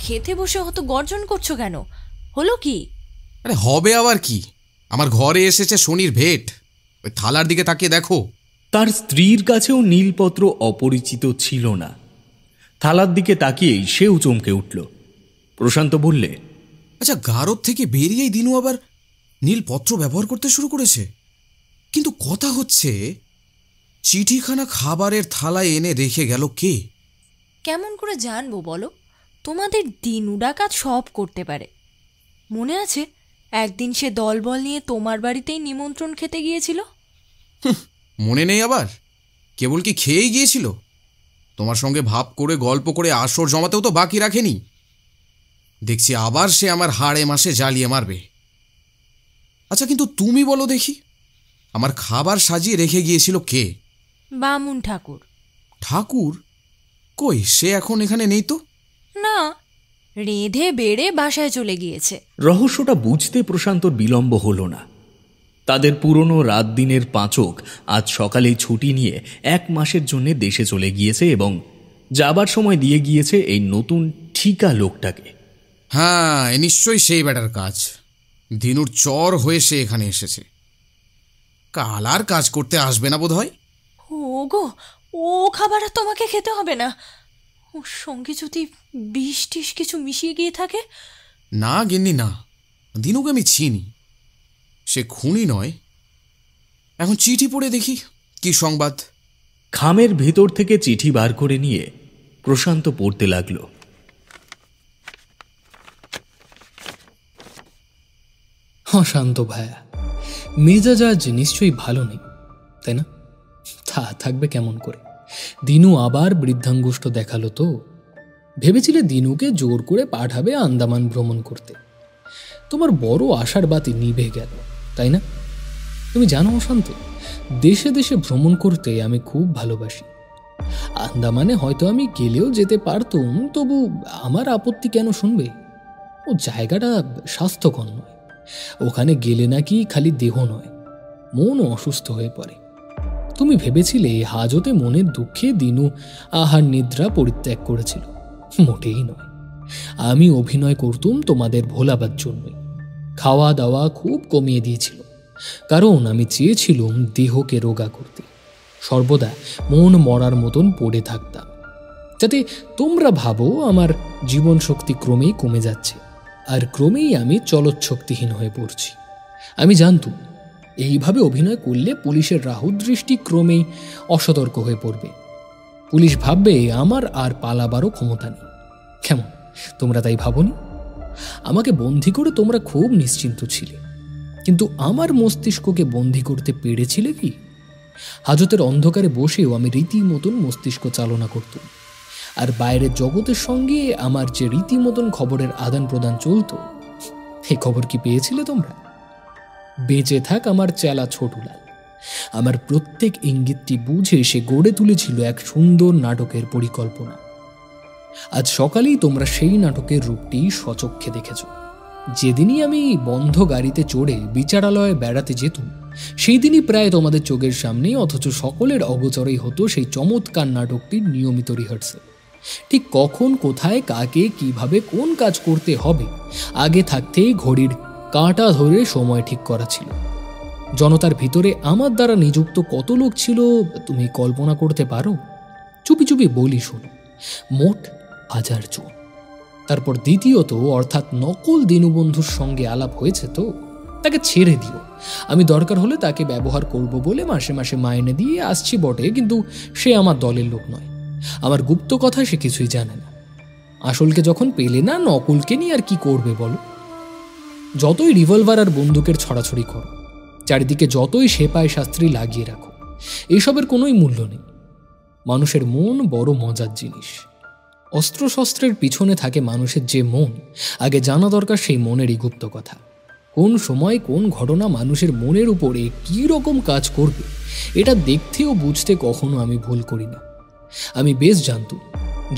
খেতে বসে অত গর্জন করছো কেন? হলো কি? আরে হবে আবার কি, আমার ঘরে এসেছে শনির ভেট। ওই থালার দিকে তাকিয়ে দেখো। তার স্ত্রীর কাছেও নীলপত্র অপরিচিত ছিল না। থালার দিকে তাকিয়েই সেও চমকে উঠল। প্রশান্ত বললে, আচ্ছা, গারদ থেকে বেরিয়েই দিনু আবার নীলপত্র ব্যবহার করতে শুরু করেছে। কিন্তু কথা হচ্ছে, চিঠিখানা খাবারের থালায় এনে রেখে গেল কে? কেমন করে জানবো বলো? তোমাদের দিনু ডাকাত সব করতে পারে। মনে আছে একদিন সে দলবল নিয়ে তোমার বাড়িতেই নিমন্ত্রণ খেতে গিয়েছিল? মনে নেই আবার? কেবল কি খেয়েই গিয়েছিল? তোমার সঙ্গে ভাব করে গল্প করে আসর জমাতেও তো বাকি রাখেনি। দেখছি আবার সে আমার হাড়ে মাসে জ্বালিয়ে মারবে। আচ্ছা, কিন্তু তুমি বলো দেখি, আমার খাবার সাজিয়ে রেখে গিয়েছিল কে? বামুন ঠাকুর। ঠাকুর? কই, সে এখন এখানে নেই তো। না, রেঁধে বেড়ে বাসায় চলে গিয়েছে। রহস্যটা বুঝতে প্রশান্তর বিলম্ব হলো না। তাদের পুরনো রাত দিনের পাঁচক আজ সকালেই ছুটি নিয়ে 1 মাসের জন্য দেশে চলে গিয়েছে এবং যাবার সময় দিয়ে গিয়েছে এই নতুন ঠিকা লোকটাকে। হ্যাঁ, এ নিশ্চয়ই সেই বেটার কাজ। দিনুর চর হয়ে সে এখানে এসেছে। কাল আর কাজ করতে আসবে না বোধ হয়। ও গো, ও খাবার আর তোমাকে খেতে হবে না। ওর সঙ্গে যদি বিষ টিস কিছু মিশিয়ে গিয়ে থাকে। না গিন্নি না, দিনুকে আমি চিনি। সে খুনি নয়। এখন চিঠি পড়ে দেখি কি সংবাদ। খামের ভেতর থেকে চিঠি বার করে নিয়ে প্রশান্ত পড়তে লাগল। শান্ত ভাইয়া, মেজাজ আজ নিশ্চয়ই ভালো নেই, তাই না? তা থাকবে কেমন করে? দিনু আবার বৃদ্ধাঙ্গুষ্ঠ দেখালো তো। ভেবেছিলে দিনুকে জোর করে পাঠাবে আন্দামান ভ্রমণ করতে। তোমার বড় আশার বাতি নিভে গেল, তাই না? তুমি জানো শান্ত, দেশে দেশে ভ্রমণ করতে আমি খুব ভালোবাসি। আন্দামানে হয়তো আমি গেলেও যেতে পারতুম, তবু আমার আপত্তি কেন শুনবে? ও জায়গাটা স্বাস্থ্যকর নয়। ওখানে গেলে নাকি খালি দেহ নয়, মনও অসুস্থ হয়ে পড়ে। তুমি ভেবেছিলে হাজতে মনের দুঃখে দিনু আহার নিদ্রা পরিত্যাগ করেছিল। মোটেই নয়। আমি অভিনয় করতুম তোমাদের ভোলাবার জন্যই। খাওয়া দাওয়া খুব কমিয়ে দিয়েছিল, কারণ আমি চেয়েছিলুম দেহকে রোগা করতে। সর্বদা মন মরার মতন পড়ে থাকতাম, যাতে তোমরা ভাবো আমার জীবন শক্তি ক্রমেই কমে যাচ্ছে, আর ক্রমেই আমি চলৎশক্তিহীন হয়ে পড়ছি। আমি জানতুম এইভাবে অভিনয় করলে পুলিশের রাহু দৃষ্টি ক্রমেই অসতর্ক হয়ে পড়বে। পুলিশ ভাববে আমার আর পালাবারও ক্ষমতা নেই। কেমন, তোমরা তাই ভাবনি? আমাকে বন্দী করে তোমরা খুব নিশ্চিন্ত ছিলে, কিন্তু আমার মস্তিষ্ককে বন্দী করতে পেরেছিলে কি? হাজতের অন্ধকারে বসেও আমি রীতিমতন মস্তিষ্ক চালনা করতুম, আর বাইরের জগতের সঙ্গে আমার যে রীতিমতন খবরের আদান প্রদান চলত, এই খবর কি পেয়েছিলে তোমরা? বেঁচে থাক আমার চেলা ছোটুলাল। আমার প্রত্যেক ইঙ্গিতটি বুঝে সে গড়ে তুলেছিল এক সুন্দর নাটকের পরিকল্পনা। আজ সকালেই তোমরা সেই নাটকের রূপটি স্বচক্ষে দেখেছ। যেদিনই আমি বন্ধ গাড়িতে চড়ে বিচারালয়ে বেড়াতে যেতুম, সেই দিনই প্রায় তোমাদের চোখের সামনেই, অথচ সকলের অগোচরেই হতো সেই চমৎকার নাটকটির নিয়মিত রিহার্সাল। ঠিক কখন, কোথায়, কাকে, কিভাবে কোন কাজ করতে হবে আগে থাকতেই ঘড়ির কাঁটা ধরে সময় ঠিক করা ছিল। জনতার ভিতরে আমার দ্বারা নিযুক্ত কত লোক ছিল তুমি কল্পনা করতে পারো? চুপি চুপি বলি শোনো, মোট 1000 জন। তারপর দ্বিতীয়ত, অর্থাৎ নকল দীনবন্ধুর সঙ্গে আলাপ হয়েছে তো, তাকে ছেড়ে দিও। আমি দরকার হলে তাকে ব্যবহার করব বলে মাসে মাসে মাইনে দিয়ে আসছি বটে, কিন্তু সে আমার দলের লোক নয়। আমার গুপ্ত কথা সে কিছুই জানে না। আসলকে যখন পেলে না, নকলকে নিয়ে আর কি করবে বলো? যতই রিভলভার আর বন্দুকের ছড়াছড়ি করো, চারিদিকে যতই সেপাই শাস্ত্রী লাগিয়ে রাখো, এসবের কোনোই মূল্য নেই। মানুষের মন বড় মজার জিনিস। অস্ত্রশস্ত্রের পিছনে থাকে মানুষের যে মন, আগে জানা দরকার সেই মনেরই গুপ্ত কথা। কোন সময় কোন ঘটনা মানুষের মনের উপরে কী রকম কাজ করবে, এটা দেখতে ও বুঝতে কখনো আমি ভুল করি না। আমি বেশ জানতুম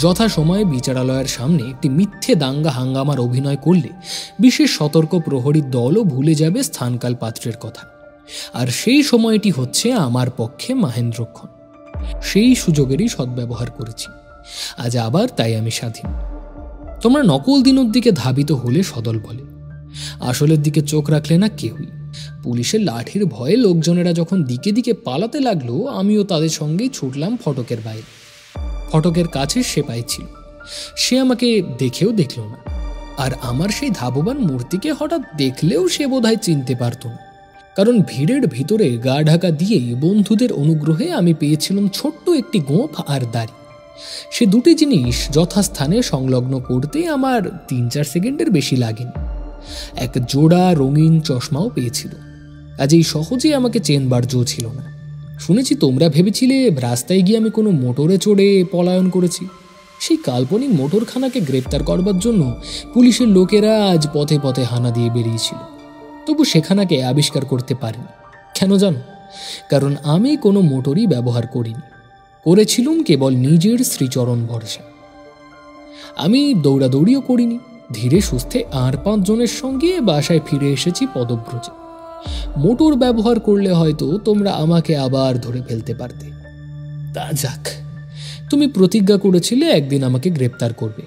যথা সময়ে বিচারালয়ের সামনে একটি মিথ্যে দাঙ্গা হাঙ্গামার অভিনয় করলে বিশেষ সতর্ক প্রহরীর দলও ভুলে যাবে স্থানকাল পাত্রের কথা, আর সেই সময়টি হচ্ছে আমার পক্ষে মাহেন্দ্রক্ষণ। সেই সুযোগেরই সদ্ব্যবহার করেছি। আজ আবার তাই আমি স্বাধীন। তোমরা নকল দিনুর দিকে ধাবিত হলে সদল বলে, আসলের দিকে চোখ রাখলে না কেউই। পুলিশের লাঠির ভয়ে লোকজনেরা যখন দিকে দিকে পালাতে লাগলো, আমিও তাদের সঙ্গেই ছুটলাম ফটকের বাইরে। ফটকের কাছে সেপাই ছিল। সে আমাকে দেখেও দেখল না, আর আমার সেই ধাবমান মূর্তিকে হঠাৎ দেখলেও সে বোধহয় চিনতে পারত না, কারণ ভিড়ের ভিতরে গা ঢাকা দিয়েই বন্ধুদের অনুগ্রহে আমি পেয়েছিলাম ছোট্ট একটি গোঁফ আর দাড়ি। সে দুটি জিনিস যথাস্থানে সংলগ্ন করতে আমার 3-4 সেকেন্ডের বেশি লাগেনি। এক জোড়া রঙিন চশমাও পেয়েছিল, কাজেই সহজেই আমাকে চেনবার জো ছিল না। শুনেছি তোমরা ভেবেছিলে রাস্তায় গিয়ে আমি কোনো মোটরে চড়ে পলায়ন করেছি। সেই কাল্পনিক মোটরখানাকে গ্রেপ্তার করবার জন্য পুলিশের লোকেরা আজ পথে পথে হানা দিয়ে বেরিয়েছিল, তবু সেখানাকে আবিষ্কার করতে পারিনি। কেন জানো? কারণ আমি কোনো মোটরই ব্যবহার করিনি, করেছিলুম কেবল নিজের শ্রীচরণ ভরসা। আমি দৌড়াদৌড়িও করিনি, ধীরে সুস্থে আর 5 জনের সঙ্গে বাসায় ফিরে এসেছি পদব্রজে। মোটর ব্যবহার করলে হয়তো তোমরা আমাকে আবার ধরে ফেলতে পারতে। তা যাক, তুমি প্রতিজ্ঞা করেছিলে একদিন আমাকে গ্রেপ্তার করবে,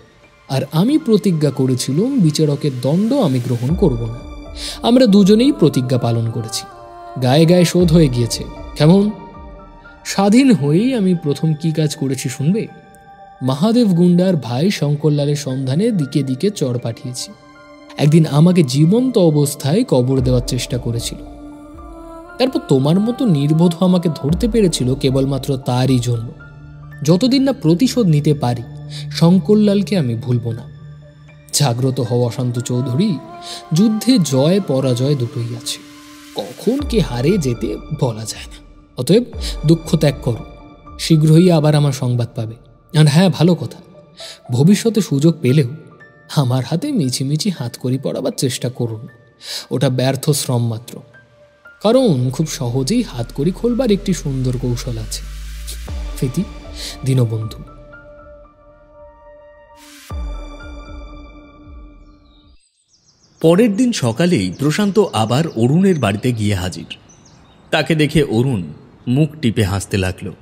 আর আমি প্রতিজ্ঞা করেছিলাম বিচারকের দণ্ড আমি গ্রহণ করব না। আমরা দুজনেই প্রতিজ্ঞা পালন করেছি। গায়ে গায়ে শোধ হয়ে গিয়েছে। কেমন? স্বাধীন হয়েই আমি প্রথম কি কাজ করেছি শুনবে? মহাদেব গুন্ডার ভাই শঙ্করলালের সন্ধানে দিকে দিকে চড় পাঠিয়েছি। একদিন আমাকে জীবন্ত অবস্থায় কবর দেওয়ার চেষ্টা করেছিল। তারপর তোমার মতো নির্বোধ আমাকে ধরতে পেরেছিল কেবলমাত্র তারই জন্য। যতদিন না প্রতিশোধ নিতে পারি, শঙ্করলালকে আমি ভুলব না। জাগ্রত হও অশান্ত চৌধুরী, যুদ্ধে জয় পরাজয় দুটোই আছে, কখন কে হারে যেতে বলা যায় না। অতএব দুঃখ ত্যাগ করো, শীঘ্রই আবার আমার সংবাদ পাবে। আর হ্যাঁ, ভালো কথা, ভবিষ্যতে সুযোগ পেলেও আমার হাতে মিছিমিছি হাতকড়ি পড়াবার চেষ্টা করুন। ওটা ব্যর্থ শ্রম মাত্র, কারণ খুব সহজেই হাতকড়ি খোলবার একটি সুন্দর কৌশল আছে। ফিতি, দীনবন্ধু। পরের দিন সকালেই প্রশান্ত আবার অরুণের বাড়িতে গিয়ে হাজির। তাকে দেখে অরুণ মুখ টিপে হাসতে লাগলো।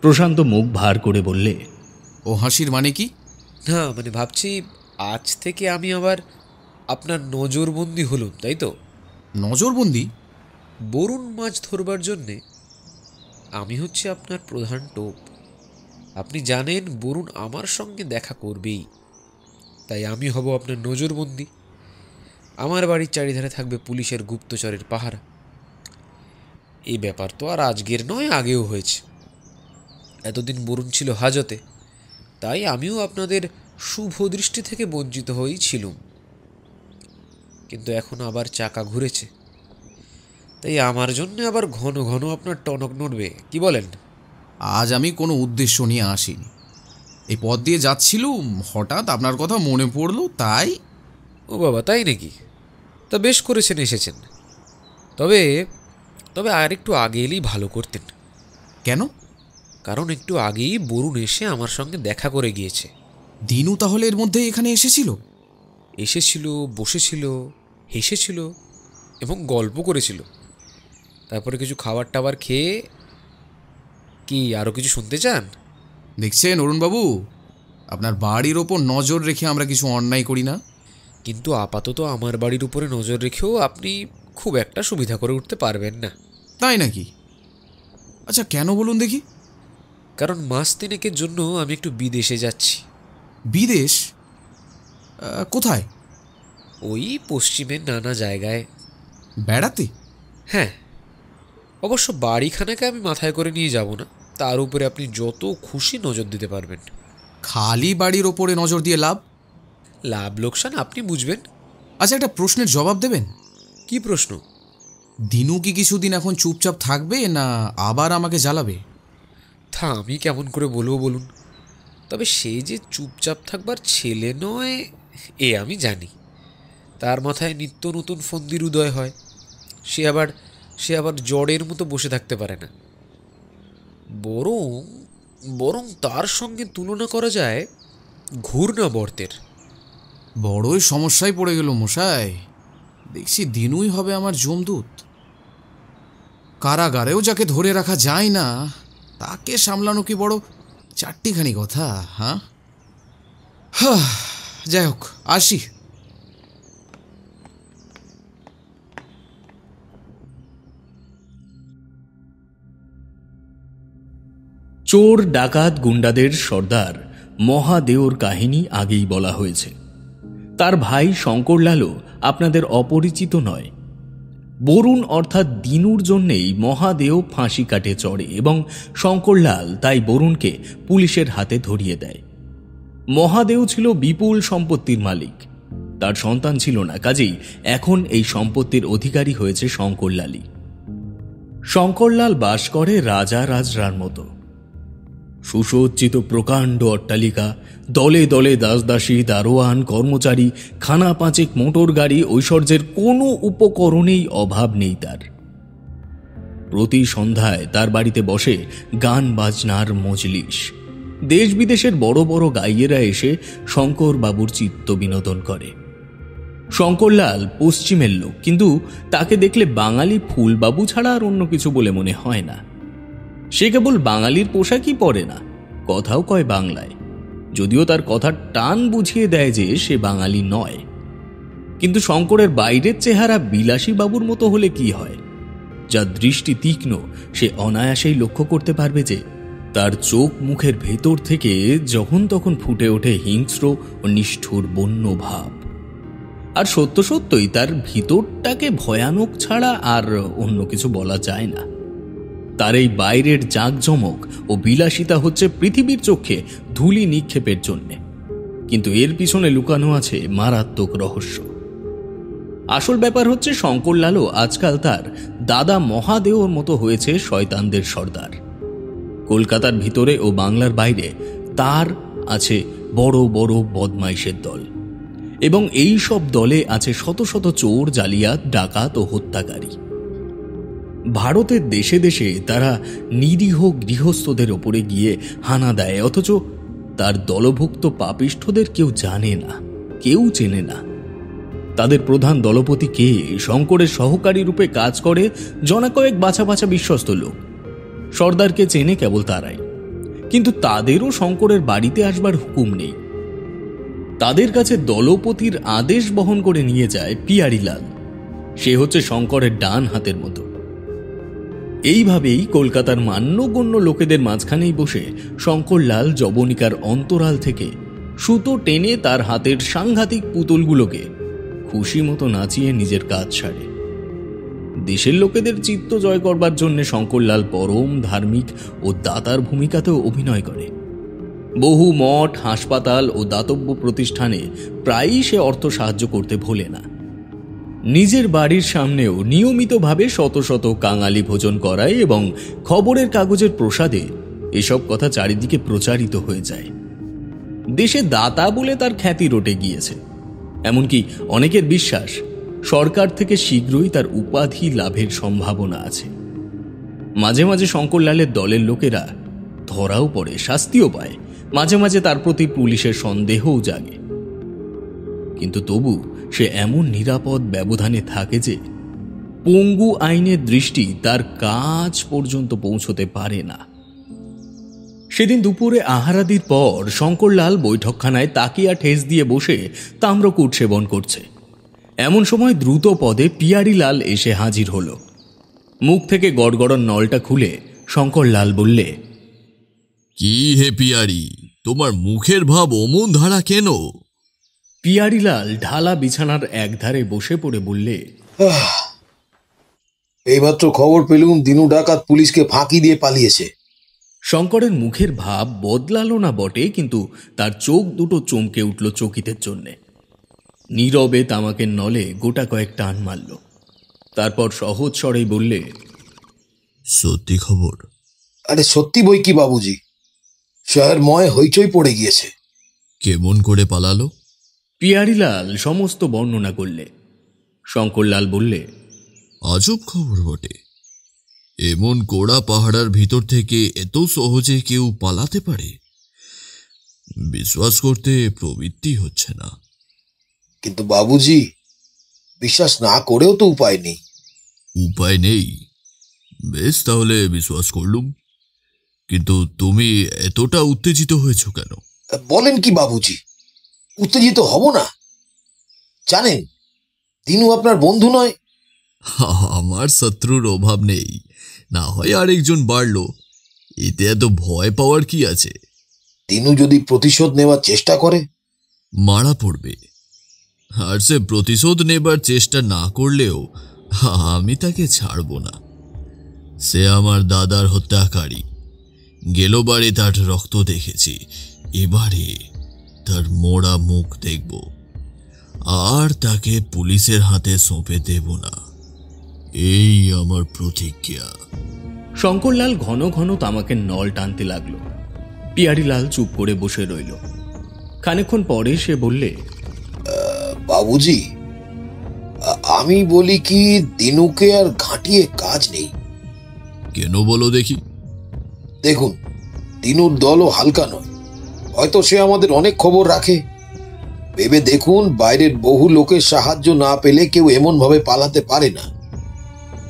প্রশান্ত মুখ ভার করে বললে, ও হাসির মানে কি? না, মানে ভাবছি আজ থেকে আমি আবার আপনার নজরবন্দি হলুম, তাই তো? নজরবন্দি? বরুণ মাছ ধরবার জন্যে আমি হচ্ছে আপনার প্রধান টোপ। আপনি জানেন বরুণ আমার সঙ্গে দেখা করবেই, তাই আমি হব আপনার নজরবন্দি। আমার বাড়ির চারিধারে থাকবে পুলিশের গুপ্তচরের পাহারা। এই ব্যাপার তো আর আজকের নয়, আগেও হয়েছে। এতদিন বরুণ ছিল হাজতে, তাই আমিও আপনাদের শুভ দৃষ্টি থেকে বঞ্চিত হয়েই ছিলুম। কিন্তু এখন আবার চাকা ঘুরেছে, তাই আমার জন্য আবার ঘন ঘন আপনার টনক নড়বে, কি বলেন? আজ আমি কোনো উদ্দেশ্য নিয়ে আসিনি। এই পথ দিয়ে যাচ্ছিলুম, হঠাৎ আপনার কথা মনে পড়লো, তাই। ও বাবা, তাই নাকি? তা বেশ করেছেন এসেছেন। তবে তবে আর একটু আগে এলেই ভালো করতেন। কেন? কারণ একটু আগেই বরুণ এসে আমার সঙ্গে দেখা করে গিয়েছে। দিনু তাহলে এর মধ্যে এখানে এসেছিল? এসেছিল, বসেছিল, হেসেছিল এবং গল্প করেছিল। তারপরে কিছু খাবার টাবার খেয়ে। কি আরও কিছু শুনতে চান? দেখছেন অরুণবাবু, আপনার বাড়ির ওপর নজর রেখে আমরা কিছু অন্যায় করি না। কিন্তু আপাতত আমার বাড়ির উপরে নজর রেখেও আপনি খুব একটা সুবিধা করে উঠতে পারবেন না। তাই নাকি? আচ্ছা, কেন বলুন দেখি। কারণ মাস তিনেকের জন্য আমি একটু বিদেশে যাচ্ছি। বিদেশ? কোথায়? ওই পশ্চিমের নানা জায়গায় বেড়াতে? হ্যাঁ, অবশ্য বাড়িখানাকে আমি মাথায় করে নিয়ে যাব না, তার উপরে আপনি যত খুশি নজর দিতে পারবেন। খালি বাড়ির ওপরে নজর দিয়ে লাভ? লাভ লোকসান আপনি বুঝবেন। আচ্ছা, একটা প্রশ্নের জবাব দেবেন? কি প্রশ্ন? দিনু কি কিছুদিন এখন চুপচাপ থাকবে, না আবার আমাকে জ্বালাবে? তা আমি কেমন করে বলবো বলুন? তবে সে যে চুপচাপ থাকবার ছেলে নয় এ আমি জানি। তার মাথায় নিত্য নতুন ফন্দির উদয় হয়। সে আবার জড়ের মতো বসে থাকতে পারে না। বরং তার সঙ্গে তুলনা করা যায় ঘূর্ণাবর্তের। বড়ই সমস্যায় পড়ে গেল মশাই। দেখছি দিনুই হবে আমার যমদূত। কারাগারেও যাকে ধরে রাখা যায় না, তাকে সামলানো কি বড় চারটিখানি কথা? হ্যাঁ, যাই হোক, আসি। চোর ডাকাত গুন্ডাদের সর্দার মহাদেওর কাহিনী আগেই বলা হয়েছে। তার ভাই শঙ্করলালও আপনাদের অপরিচিত নয়। বরুণ অর্থাৎ দিনুর জন্যেই মহাদেও ফাঁসি কাটে চড়ে এবং শঙ্করলাল তাই বরুণকে পুলিশের হাতে ধরিয়ে দেয়। মহাদেও ছিল বিপুল সম্পত্তির মালিক, তার সন্তান ছিল না, কাজেই এখন এই সম্পত্তির অধিকারী হয়েছে শঙ্করলালই। শঙ্করলাল বাস করে রাজা রাজরার মতো। সুসজ্জিত প্রকাণ্ড অট্টালিকা, দলে দলে দাসদাসী, দারোয়ান, কর্মচারী, খানা পাঁচেক মোটর গাড়ি, ঐশ্বর্যের কোনো উপকরণেই অভাব নেই তার। প্রতি সন্ধ্যায় তার বাড়িতে বসে গান বাজনার মজলিস। দেশ বিদেশের বড় বড় গাইয়েরা এসে শঙ্কর বাবুর চিত্ত বিনোদন করে। শঙ্করলাল পশ্চিমের লোক, কিন্তু তাকে দেখলে বাঙালি ফুলবাবু ছাড়া আর অন্য কিছু বলে মনে হয় না। সে কেবল বাঙালির পোশাকই পরে না, কথাও কয় বাংলায়, যদিও তার কথার টান বুঝিয়ে দেয় যে সে বাঙালি নয়। কিন্তু শঙ্করের বাইরের চেহারা বিলাসী বাবুর মতো হলে কি হয়? যার দৃষ্টি তীক্ষ্ণ সে অনায়াসেই লক্ষ্য করতে পারবে যে তার চোখ মুখের ভেতর থেকে যখন তখন ফুটে ওঠে হিংস্র ও নিষ্ঠুর বন্য ভাব। আর সত্য সত্যই তার ভিতরটাকে ভয়ানক ছাড়া আর অন্য কিছু বলা যায় না। তার এই বাইরের জাঁকজমক ও বিলাসিতা হচ্ছে পৃথিবীর চোখে ধুলি নিক্ষেপের জন্যে, কিন্তু এর পিছনে লুকানো আছে মারাত্মক রহস্য। আসল ব্যাপার হচ্ছে শঙ্করলালও আজকাল তার দাদা মহাদেওর মতো হয়েছে শয়তানদের সর্দার। কলকাতার ভিতরে ও বাংলার বাইরে তার আছে বড় বড় বদমাইশের দল, এবং এই সব দলে আছে শত শত চোর, জালিয়াত, ডাকাত ও হত্যাকারী। ভারতের দেশে দেশে তারা নিরীহ গৃহস্থদের ওপরে গিয়ে হানা দেয়, অথচ তার দলভুক্ত পাপিষ্ঠদের কেউ জানে না, কেউ চেনে না। তাদের প্রধান দলপতি কে, শঙ্করের সহকারী রূপে কাজ করে জনা কয়েক বাছা বাছা বিশ্বস্ত লোক। সর্দারকে চেনে কেবল তারাই, কিন্তু তাদেরও শঙ্করের বাড়িতে আসবার হুকুম নেই। তাদের কাছে দলপতির আদেশ বহন করে নিয়ে যায় পিয়ারিলাল। সে হচ্ছে শঙ্করের ডান হাতের মতো। এইভাবেই কলকাতার মান্যগণ্য লোকেদের মাঝখানেই বসে শঙ্করলাল জবনিকার অন্তরাল থেকে সুতো টেনে তার হাতের সাংঘাতিক পুতুলগুলোকে খুশি মতো নাচিয়ে নিজের কাজ সারে। দেশের লোকেদের চিত্ত জয় করবার জন্য শঙ্করলাল পরম ধার্মিক ও দাতার ভূমিকাতেও অভিনয় করে। বহু মঠ, হাসপাতাল ও দাতব্য প্রতিষ্ঠানে প্রায়ই সে অর্থ সাহায্য করতে ভোলে না। নিজের বাড়ির সামনেও নিয়মিতভাবে শত শত কাঙালি ভোজন করায় এবং খবরের কাগজের প্রসাদে এসব কথা চারিদিকে প্রচারিত হয়ে যায়। দেশে দাতা বলে তার খ্যাতি রটে গিয়েছে। এমনকি অনেকের বিশ্বাস সরকার থেকে শীঘ্রই তার উপাধি লাভের সম্ভাবনা আছে। মাঝে মাঝে শঙ্করলালের দলের লোকেরা ধরাও পড়ে, শাস্তিও পায়, মাঝে মাঝে তার প্রতি পুলিশের সন্দেহও জাগে। কিন্তু তবু সে এমন নিরাপদ ব্যবধানে থাকে যে পঙ্গু আইনের দৃষ্টি তার কাজ পর্যন্ত পৌঁছতে পারে না। সেদিন দুপুরে আহারাদির পর শঙ্করলাল বৈঠকখানায় তাকিয়া ঠেস দিয়ে বসে তাম্রকূট সেবন করছে। এমন সময় দ্রুত পদে পিয়ারিলাল এসে হাজির হল। মুখ থেকে গড়গড়ন নলটা খুলে শঙ্করলাল বললে, কি হে পিয়ারি, তোমার মুখের ভাব অমন ধারা কেন? পিয়ারিলাল ঢালা বিছানার একধারে বসে পড়ে বললে, এইমাত্র খবর পেলুম দিনু ডাকাত পুলিশকে ফাঁকি দিয়ে পালিয়েছে। শঙ্করের মুখের ভাব বদলালো না বটে, কিন্তু তার চোখ দুটো চমকে উঠল চকিতের জন্যে। নীরবে তামাকের নলে গোটা কয়েক টান মারল, তারপর সহজ স্বরেই বললে, সত্যি খবর? আরে সত্যি বই কি বাবুজি, শহর ময় হইচই পড়ে গিয়েছে। কেমন করে পালালো? পিয়ারিলাল সমস্ত বর্ণনা করলে। শঙ্করলাল বললে, আজব খবর বটে। এমন কোড়া পাহাড়ার ভিতর থেকে এত সহজে কেউ পালাতে পারে? বিশ্বাস করতে প্রবৃত্তি হচ্ছে না। কিন্তু বাবুজি, বিশ্বাস না করেও তো উপায় নেই। উপায় নেই? বেশ, তাহলে বিশ্বাস করলুম। কিন্তু তুমি এতটা উত্তেজিত হয়েছ কেন? বলেন কি বাবুজি, উত্তেজিত হব না? জানেন দিনু আপনার বন্ধু নয়। আমার শত্রুর অভাব নেই, না হয় আরেকজন বাড়ল, এতে এত ভয় পাওয়ার কি আছে? দিনু যদি প্রতিশোধ নেওয়ার চেষ্টা করে? মারা পড়বে। আর সে প্রতিশোধ নেবার চেষ্টা না করলেও আমি তাকে ছাড়ব না। সে আমার দাদার হত্যাকারী। গেলবারে তার রক্ত দেখেছি, এবারে তার মোড়া মুখ দেখব, আর তাকে পুলিশের হাতে সঁপে দেব না। এই আমার প্রতিজ্ঞা। শঙ্করলাল ঘন ঘন তামাকের নল টানতে লাগলো। পিয়ারিলাল চুপ করে বসে রইল। খানিকক্ষণ পরে সে বললে, বাবুজি, আমি বলি কি, দিনুকে আর ঘাঁটিয়ে কাজ নেই। কেন বলো দেখি? দেখুন, দিনুর দলও হালকা নয়। হয়তো সে আমাদের অনেক খবর রাখে। ভেবে দেখুন, বাইরের বহু লোকের সাহায্য না পেলে কেউ এমন ভাবে পালাতে পারে না।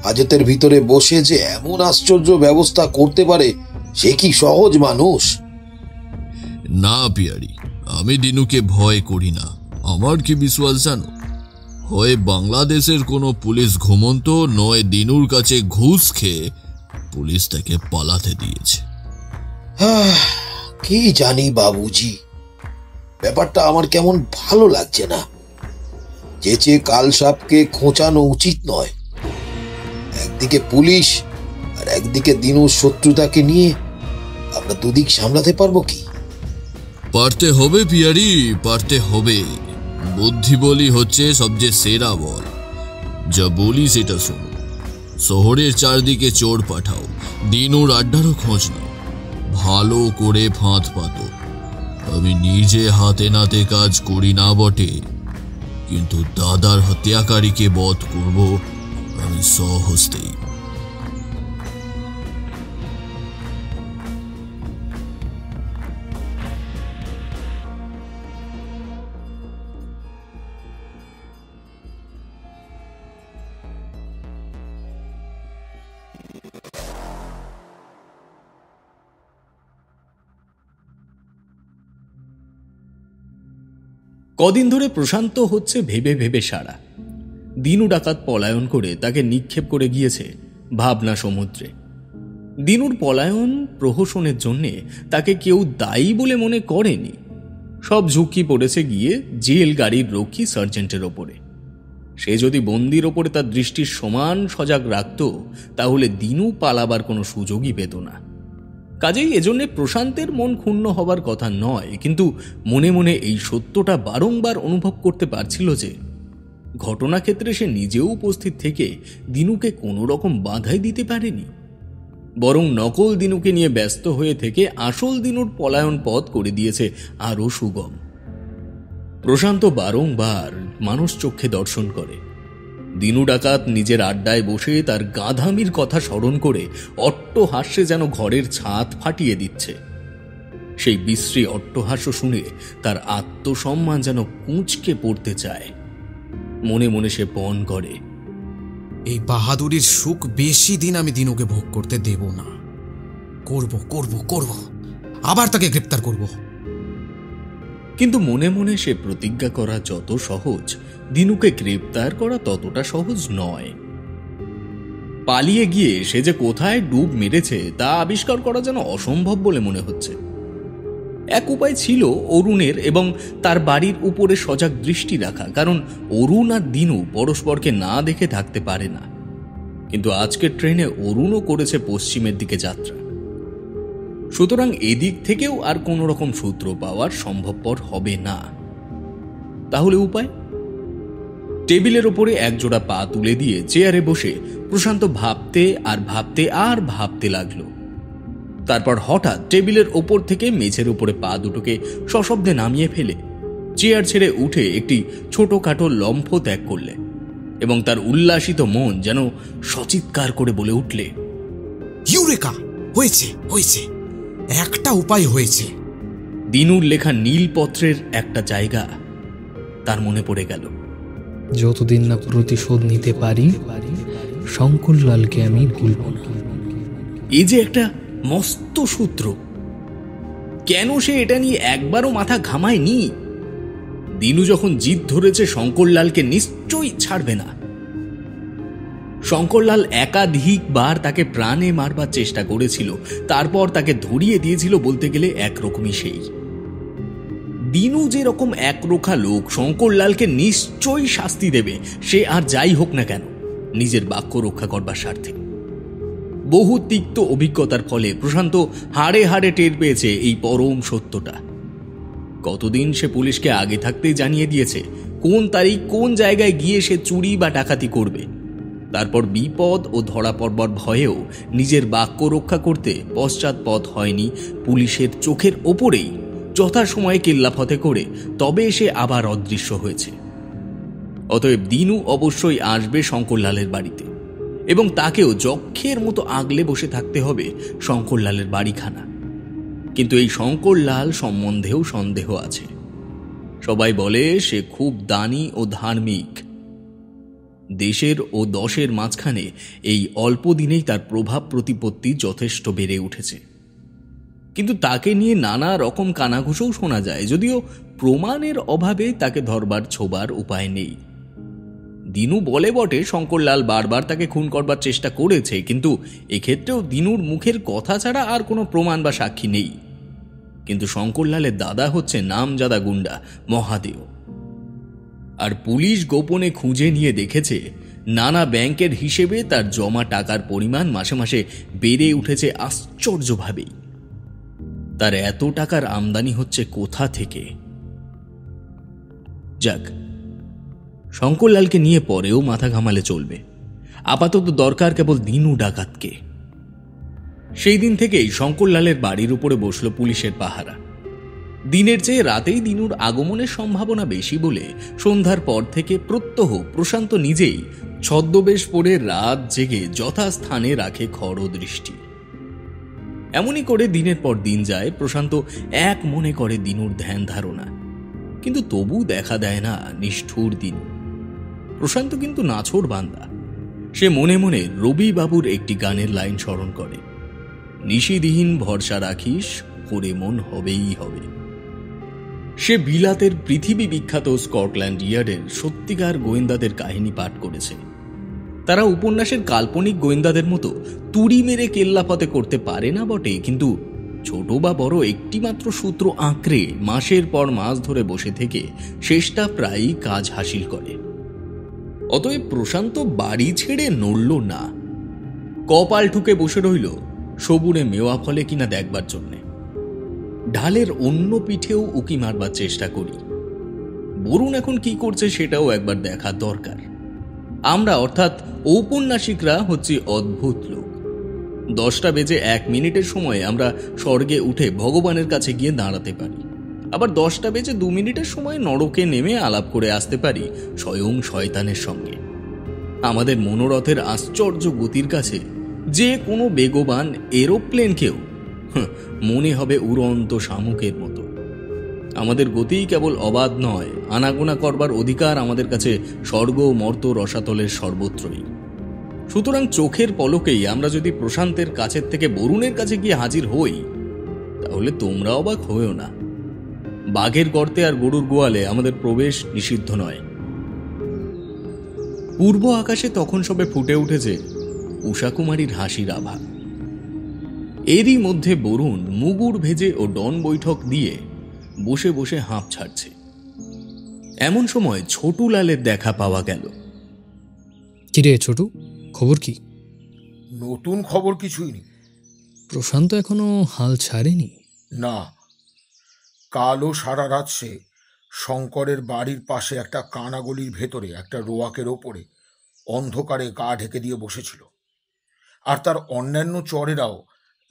হাজতের ভিতরে বসে যে এমন আশ্চর্য ব্যবস্থা করতে পারে, সে কি সহজ মানুষ? না পিয়ারি, আমি দিনুকে ভয় করি না। আমার কি বিশ্বাস জানো? হয় বাংলাদেশের কোনো পুলিশ ঘুমন্ত, নয় দিনুর কাছে ঘুষ খেয়ে পুলিশ তাকে পালাতে দিয়েছে। কি জানি বাবুজি, ব্যাপারটা আমার কেমন ভালো লাগছে না। যেচে কাল সাপকে খোঁচানো উচিত নয়। একদিকে পুলিশ আর একদিকে দিনুর শত্রুতাকে নিয়ে আমরা দুদিক সামলাতে পারবো কি? পারতে হবে পিয়ারি, পারতে হবে। বুদ্ধি বলি হচ্ছে সবচেয়ে সেরা বল। যা বলি সেটা শোনো। শহরের চারদিকে চোর পাঠাও, দিনুর আড্ডারও খোঁজ নাও, ভালো করে ফাঁদ পাতো। আমি নিজে হাতে নাতে কাজ করি না বটে, কিন্তু দাদার হত্যাকারীকে বধ করব আমি সহজেই। কদিন ধরে প্রশান্ত হচ্ছে ভেবে ভেবে সারা। দিনু ডাকাত পলায়ন করে তাকে নিক্ষেপ করে গিয়েছে ভাবনা সমুদ্রে। দিনুর পলায়ন প্রহসনের জন্যে তাকে কেউ দায়ী বলে মনে করেনি। সব ঝুঁকি পড়েছে গিয়ে জেল গাড়ির রক্ষী সার্জেন্টের ওপরে। সে যদি বন্দির ওপরে তার দৃষ্টির সমান সজাগ রাখত, তাহলে দিনু পালাবার কোনো সুযোগই পেত না। কাজেই এজন্যে প্রশান্তের মন ক্ষুণ্ণ হবার কথা নয়, কিন্তু মনে মনে এই সত্যটা বারংবার অনুভব করতে পারছিল যে ঘটনাক্ষেত্রে সে নিজেও উপস্থিত থেকে দিনুকে কোনো রকম বাধাই দিতে পারেনি, বরং নকল দিনুকে নিয়ে ব্যস্ত হয়ে থেকে আসল দিনুর পলায়ন পথ করে দিয়েছে আরও সুগম। প্রশান্ত বারংবার মানুষ চক্ষে দর্শন করে। দিনু ডাকাত নিজের আড্ডায় বসে তার গাধামির কথা স্মরণ করে অট্টহাস্যে যেন ঘরের ছাদ ফাটিয়ে দিচ্ছে। সেই বিশ্রী অট্টহাস্য শুনে তার আত্মসম্মান যেন কুঁচকে পড়তে চায়। মনে মনে সে পণ করে, এই বাহাদুরির সুখ বেশি দিন আমি দিনুকে ভোগ করতে দেব না। করব করব করব, আবার তাকে গ্রেপ্তার করব। কিন্তু মনে মনে সে প্রতিজ্ঞা করা যত সহজ, দিনুকে গ্রেপ্তার করা ততটা সহজ নয়। পালিয়ে গিয়ে সে যে কোথায় ডুব মেরেছে তা আবিষ্কার করা যেন অসম্ভব বলে মনে হচ্ছে। এক উপায় ছিল অরুণের এবং তার বাড়ির উপরে সজাগ দৃষ্টি রাখা, কারণ অরুণ আর দিনু পরস্পরকে না দেখে থাকতে পারে না। কিন্তু আজকের ট্রেনে অরুণও করেছে পশ্চিমের দিকে যাত্রা, সুতরাং এদিক থেকেও আর কোনো রকম সূত্র পাওয়ার সম্ভবপর হবে না। তাহলে উপায়? টেবিলের ওপরে একজোড়া পা তুলে দিয়ে চেয়ারে বসে প্রশান্ত ভাবতে আর ভাবতে আর ভাবতে লাগলো। তারপর হঠাৎ টেবিলের ওপর থেকে মেঝের উপরে পা দুটোকে সশব্দে নামিয়ে ফেলে চেয়ার ছেড়ে উঠে একটি ছোটখাটো লম্ফ ত্যাগ করলে এবং তার উল্লাসিত মন যেন সচিৎকার করে বলে উঠলে, ইউরেকা! হয়েছে হয়েছে, একটা উপায় হয়েছে। দিনুর লেখা নীলপত্রের একটা জায়গা তার মনে পড়ে গেল। যতদিন না প্রতিশোধ নিতে পারি, শঙ্করলালকে আমি ভুলব না। এই যে একটা মস্ত সূত্র, কেন সে এটা নিয়ে একবারও মাথা ঘামায়নি? দিনু যখন জিদ ধরেছে শঙ্করলালকে নিশ্চয়ই ছাড়বে না। শঙ্করলাল একাধিকবার তাকে প্রাণে মারবার চেষ্টা করেছিল, তারপর তাকে ধরিয়ে দিয়েছিল বলতে গেলে একরকমই সেই। দিনু যেরকম একরোখা লোক, শঙ্করলালকে নিশ্চয়ই শাস্তি দেবে, সে আর যাই হোক না কেন, নিজের বাক্য রক্ষা করবার স্বার্থে। বহু তিক্ত অভিজ্ঞতার ফলে প্রশান্ত হাড়ে হাড়ে টের পেয়েছে এই পরম সত্যটা। কতদিন সে পুলিশকে আগে থাকতেই জানিয়ে দিয়েছে কোন তারিখ কোন জায়গায় গিয়ে সে চুরি বা ডাকাতি করবে। তারপর বিপদ ও ধরা পড়বার ভয়েও নিজের বাক্য রক্ষা করতে পশ্চাৎপদ হয়নি, পুলিশের চোখের ওপরেই যথাসময়ে কেল্লাফতে করে তবে সে আবার অদৃশ্য হয়েছে। অতএব দিনু অবশ্যই আসবে শঙ্করলালের বাড়িতে, এবং তাকেও যক্ষের মতো আগলে বসে থাকতে হবে শঙ্করলালের বাড়িখানা। কিন্তু এই শঙ্করলাল সম্বন্ধেও সন্দেহ আছে। সবাই বলে সে খুব দানি ও ধার্মিক। দেশের ও দশের মাঝখানে এই অল্প দিনেই তার প্রভাব প্রতিপত্তি যথেষ্ট বেড়ে উঠেছে। কিন্তু তাকে নিয়ে নানা রকম কানাঘুষোও শোনা যায়, যদিও প্রমাণের অভাবে তাকে ধরবার ছোবার উপায় নেই। দিনু বলে বটে শঙ্করলাল বারবার তাকে খুন করবার চেষ্টা করেছে, কিন্তু এক্ষেত্রেও দিনুর মুখের কথা ছাড়া আর কোনো প্রমাণ বা সাক্ষী নেই। কিন্তু শঙ্করলালের দাদা হচ্ছে নামজাদা গুন্ডা মহাদেও, আর পুলিশ গোপনে খুঁজে নিয়ে দেখেছে নানা ব্যাংকের হিসেবে তার জমা টাকার পরিমাণ মাসে মাসে বেড়ে উঠেছে আশ্চর্যভাবেই। তার এত টাকার আমদানি হচ্ছে কোথা থেকে? যাক, শঙ্করলালকে নিয়ে পরেও মাথা ঘামালে চলবে। আপাতত দরকার কেবল দিনু ডাকাতকে। সেই দিন থেকেই শঙ্করলালের বাড়ির উপরে বসল পুলিশের পাহারা। দিনের চেয়ে রাতেই দিনুর আগমনের সম্ভাবনা বেশি বলে সন্ধ্যার পর থেকে প্রত্যহ প্রশান্ত নিজেই ছদ্মবেশ পরে রাত জেগে যথাস্থানে রাখে খড়দৃষ্টি। এমনই করে দিনের পর দিন যায়। প্রশান্ত এক মনে করে দিনুর ধ্যান ধারণা, কিন্তু তবু দেখা দেয় না নিষ্ঠুর দিনু। প্রশান্ত কিন্তু নাছোড় বান্দা। সে মনে মনে রবি বাবুর একটি গানের লাইন স্মরণ করে, নিশিদিহীন ভরসা রাখিস, করে মন হবেই হবে। সে বিলাতের পৃথিবী বিখ্যাত স্কটল্যান্ড ইয়ার্ডের সত্যিকার গোয়েন্দাদের কাহিনী পাঠ করেছে। তারা উপন্যাসের কাল্পনিক গোয়েন্দাদের মতো তুড়ি মেরে কেল্লাফতে করতে পারে না বটে, কিন্তু ছোট বা বড় একটি মাত্র সূত্র আঁকড়ে মাসের পর মাস ধরে বসে থেকে শেষটা প্রায়ই কাজ হাসিল করে। অতএব প্রশান্ত বাড়ি ছেড়ে নড়ল না, কপাল ঠুকে বসে রইল সবুরে মেওয়া ফলে কিনা দেখবার জন্যে। ঢালের অন্য পিঠেও উকি মারবার চেষ্টা করি। বরুণ এখন কি করছে সেটাও একবার দেখা দরকার। আমরা অর্থাৎ ঔপন্যাসিকরা হচ্ছে অদ্ভুত লোক। 10:01 সময়ে আমরা স্বর্গে উঠে ভগবানের কাছে গিয়ে দাঁড়াতে পারি, আবার 10:02 সময় নরকে নেমে আলাপ করে আসতে পারি স্বয়ং শয়তানের সঙ্গে। আমাদের মনোরথের আশ্চর্য গতির কাছে যে কোনো বেগবান এরোপ্লেনকেও মনে হবে উড়ন্ত শামুকের মতো। আমাদের গতিই কেবল অবাধ নয়, আনাগোনা করবার অধিকার আমাদের কাছে স্বর্গ মর্ত রসাতলের সর্বত্রই। সুতরাং চোখের পলকেই আমরা যদি প্রশান্তের কাছের থেকে বরুণের কাছে গিয়ে হাজির হই, তাহলে তোমরা অবাক হয়েও না। বাঘের গর্তে আর গরুর গোয়ালে আমাদের প্রবেশ নিষিদ্ধ নয়। পূর্ব আকাশে তখন সবে ফুটে উঠেছে উষাকুমারীর হাসির আভা। এরই মধ্যে বরুণ মুগুর ভেজে ও ডন বৈঠক দিয়ে বসে বসে হাঁপ ছাড়ছে। এমন সময় ছোটুলালের দেখা পাওয়া গেল। কিরে ছোটু, খবর কি? নতুন খবর কিছুই নেই। প্রশান্ত এখনো হাল ছাড়েনি? না, কালও সারা রাত সে শঙ্করের বাড়ির পাশে একটা কানাগলির ভেতরে একটা রোয়াকের ওপরে অন্ধকারে গা ঢেকে দিয়ে বসেছিল। আর তার অন্যান্য চরেরাও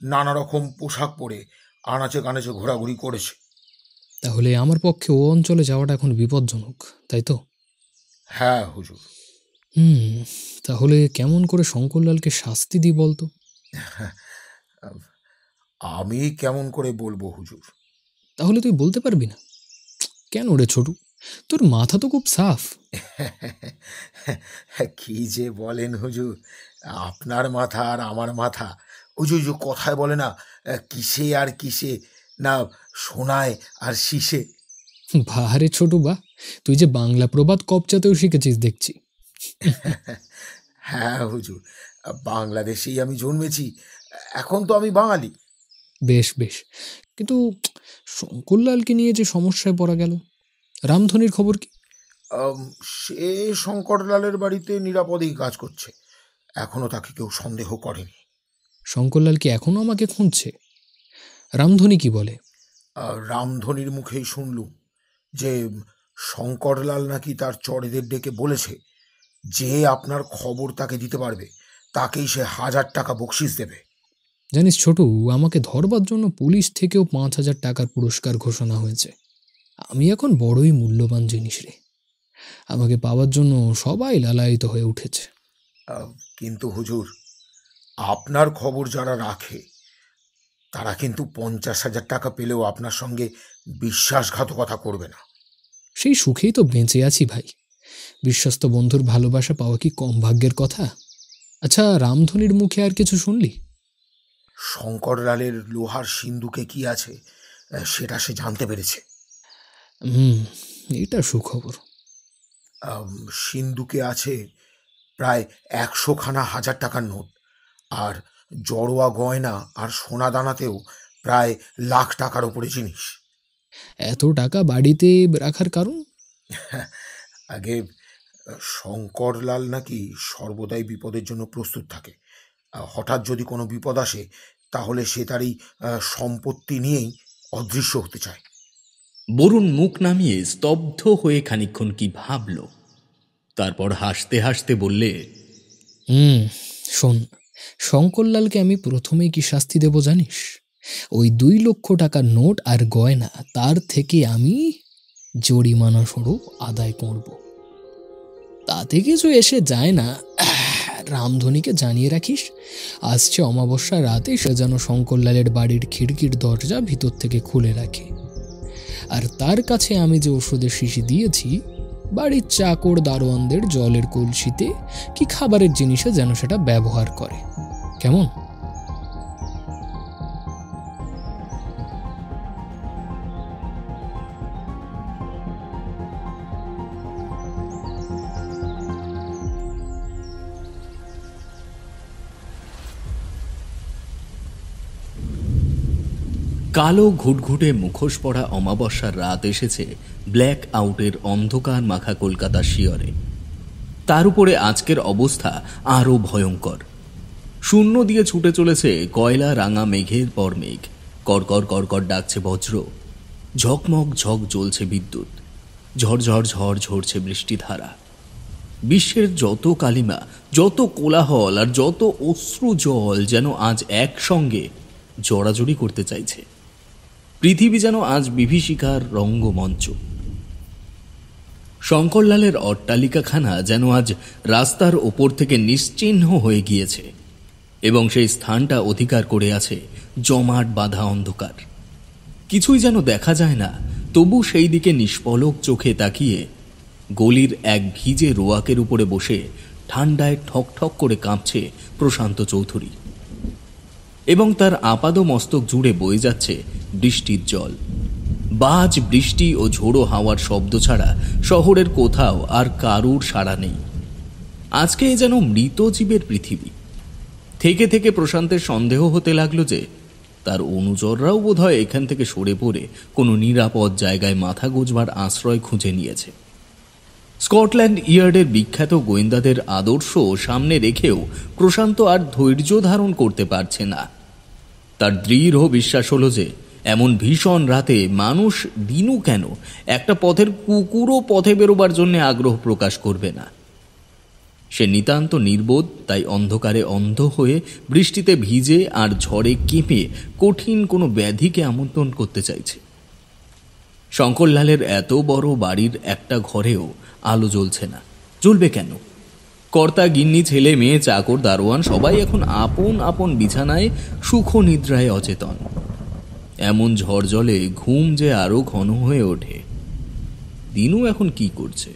নানা রকম পোশাক পরে আনাচে কানাচে ঘোরাঘুরি করেছে। তাহলে আমার পক্ষে ও অঞ্চলে যাওয়াটা এখন বিপজ্জনক, তাই তো? হ্যাঁ হুজুর। তাহলে কেমন করে শঙ্করলালকে শাস্তি দিই বলতো? আমি কেমন করে বলবো হুজুর? তাহলে তুই বলতে পারবি না কেন রে ছোটু? তোর মাথা তো খুব সাফ। কি যে বলেন হুজুর, আপনার মাথা আর আমার মাথা ওই যে কথায় বলে না, কিসে আর কিসে না, সোনায় আর শিশে। বাহারে ছোটু বা, তুই যে বাংলা প্রবাদ কবচাতেও শিখেছিস দেখছি। হ্যাঁ হুজুর, বাংলাদেশেই আমি জন্মেছি, এখন তো আমি বাঙালি। বেশ বেশ, কিন্তু শঙ্করলালকে নিয়ে যে সমস্যায় পড়া গেল, রামধনির খবর কি? সে শঙ্করলালের বাড়িতে নিরাপদেই কাজ করছে, এখনো তাকে কেউ সন্দেহ করেনি। শঙ্করলাল কি এখনো আমাকে খুঁজছে? রামধনি কি বলে? রামধনির মুখেই শুনলুম যে শঙ্করলাল নাকি তার চড়েদের ডেকে বলেছে যে আপনার খবর তাকে দিতে পারবে তাকেই সে 1000 টাকা বকশিস দেবে। জানিস ছোটু, আমাকে ধরবার জন্য পুলিশ থেকেও 5000 টাকার পুরস্কার ঘোষণা হয়েছে। আমি এখন বড়ই মূল্যবান জিনিস রে, আমাকে পাওয়ার জন্য সবাই লালায়িত হয়ে উঠেছে। কিন্তু হুজুর, আপনার খবর যারা রাখে তারা কিন্তু 50,000 টাকা পেলেও আপনার সঙ্গে বিশ্বাসঘাতকতা করবে না। সেই সুখেই তো বেঁচে আছি ভাই। বিশ্বস্ত বন্ধুর ভালোবাসা পাওয়া কি কম ভাগ্যের কথা? আচ্ছা, রামধনির মুখে আর কিছু শুনলি? শঙ্করলালের লোহার সিন্ধুকে কি আছে সেটা সে জানতে পেরেছে। এটা সুখবর। সিন্ধুকে আছে প্রায় 100 খানা 1000 টাকার নোট, আর জড়োয়া গয়না আর সোনা দানাতেও প্রায় 1,00,000 টাকার ওপরে জিনিস। এত টাকা বাড়িতে রাখার কারণ? আগে শঙ্করলাল নাকি সর্বদাই বিপদের জন্য প্রস্তুত থাকে। হঠাৎ যদি কোনো বিপদ আসে তাহলে সে তার এই সম্পত্তি নিয়েই অদৃশ্য হতে চায়। বরুণ মুখ নামিয়ে স্তব্ধ হয়ে খানিকক্ষণ কি ভাবল, তারপর হাসতে হাসতে বললে, শোন, শঙ্করলালকে আমি প্রথমেই কি শাস্তি দেব জানিস? ওই 2 লক্ষ টাকার নোট আর গয়না তার থেকে আমি জরিমানা স্বরূপ আদায় করব। তাতে কিছু এসে যায় না। রামধনিকে জানিয়ে রাখিস, আসছে অমাবস্যা রাতে সে যেন শঙ্করলালের বাড়ির খিড়কির দরজা ভিতর থেকে খুলে রাখে। আর তার কাছে আমি যে ওষুধের শিশি দিয়েছি, বাড়ির চাকর দারোয়ানদের জলের কলসিতে কি খাবারের জিনিসে যেন সেটা ব্যবহার করে। কেমন? কালো ঘুটঘুটে মুখোশ পড়া অমাবস্যার রাত এসেছে ব্ল্যাক আউটের অন্ধকার মাখা কলকাতার শিয়রে। তার উপরে আজকের অবস্থা আরও ভয়ঙ্কর। শূন্য দিয়ে ছুটে চলেছে কয়লা রাঙা মেঘের পর মেঘ। কড়কড় কড়কড় ডাকছে বজ্র, ঝকমক ঝক জ্বলছে বিদ্যুৎ, ঝড়ঝড় ঝড় ঝরছে বৃষ্টিধারা। বিশ্বের যত কালিমা, যত কোলাহল আর যত অশ্রু জল যেন আজ একসঙ্গে জড়াজড়ি করতে চাইছে। পৃথিবী যেন আজ বিভীষিকার রঙ্গমঞ্চ। শঙ্করলালের অট্টালিকাখানা যেন আজ রাস্তার ওপর থেকে নিশ্চিহ্ন হয়ে গিয়েছে এবং সেই স্থানটা অধিকার করে আছে জমাট বাঁধা অন্ধকার। কিছুই যেন দেখা যায় না, তবু সেই দিকে নিষ্পলক চোখে তাকিয়ে গলির এক ভিজে রোয়াকের উপরে বসে ঠান্ডায় ঠক ঠক করে কাঁপছে প্রশান্ত চৌধুরী, এবং তার আপাদ মস্তক জুড়ে বয়ে যাচ্ছে বৃষ্টির জল। বাজ বৃষ্টি ও ঝোড়ো হাওয়ার শব্দ ছাড়া শহরের কোথাও আর কারুর সাড়া নেই। আজকে যেন মৃত জীবের পৃথিবী। থেকে থেকে প্রশান্তের সন্দেহ হতে লাগলো যে তার অনুচররাও বোধহয় এখান থেকে সরে পড়ে কোনো নিরাপদ জায়গায় মাথা গোজবার আশ্রয় খুঁজে নিয়েছে। স্কটল্যান্ড ইয়ার্ডের বিখ্যাত গোয়েন্দাদের আদর্শ সামনে রেখেও প্রশান্ত আর ধৈর্য ধারণ করতে পারছে না। তার দৃঢ় বিশ্বাস হলো যে এমন ভীষণ রাতে মানুষ দিনু কেন একটা পথের কুকুরও পথে বেরোবার জন্য আগ্রহ প্রকাশ করবে না। সে নিতান্ত নির্বোধ, তাই অন্ধকারে অন্ধ হয়ে বৃষ্টিতে ভিজে আর ঝড়ে কেঁপে কঠিন কোনো ব্যাধিকে আমন্ত্রণ করতে চাইছে। শঙ্করলালের এত বড় বাড়ির একটা ঘরেও আলো জ্বলছে না। জ্বলবে কেন? কর্তা গিন্নি, ছেলে মেয়ে, চাকর দারোয়ান সবাই এখন আপন আপন বিছানায় সুখ নিদ্রায় অচেতন। এমন ঝড় জলে ঘুম যে আরো ঘন হয়ে ওঠে। দিনু এখন কি করছে?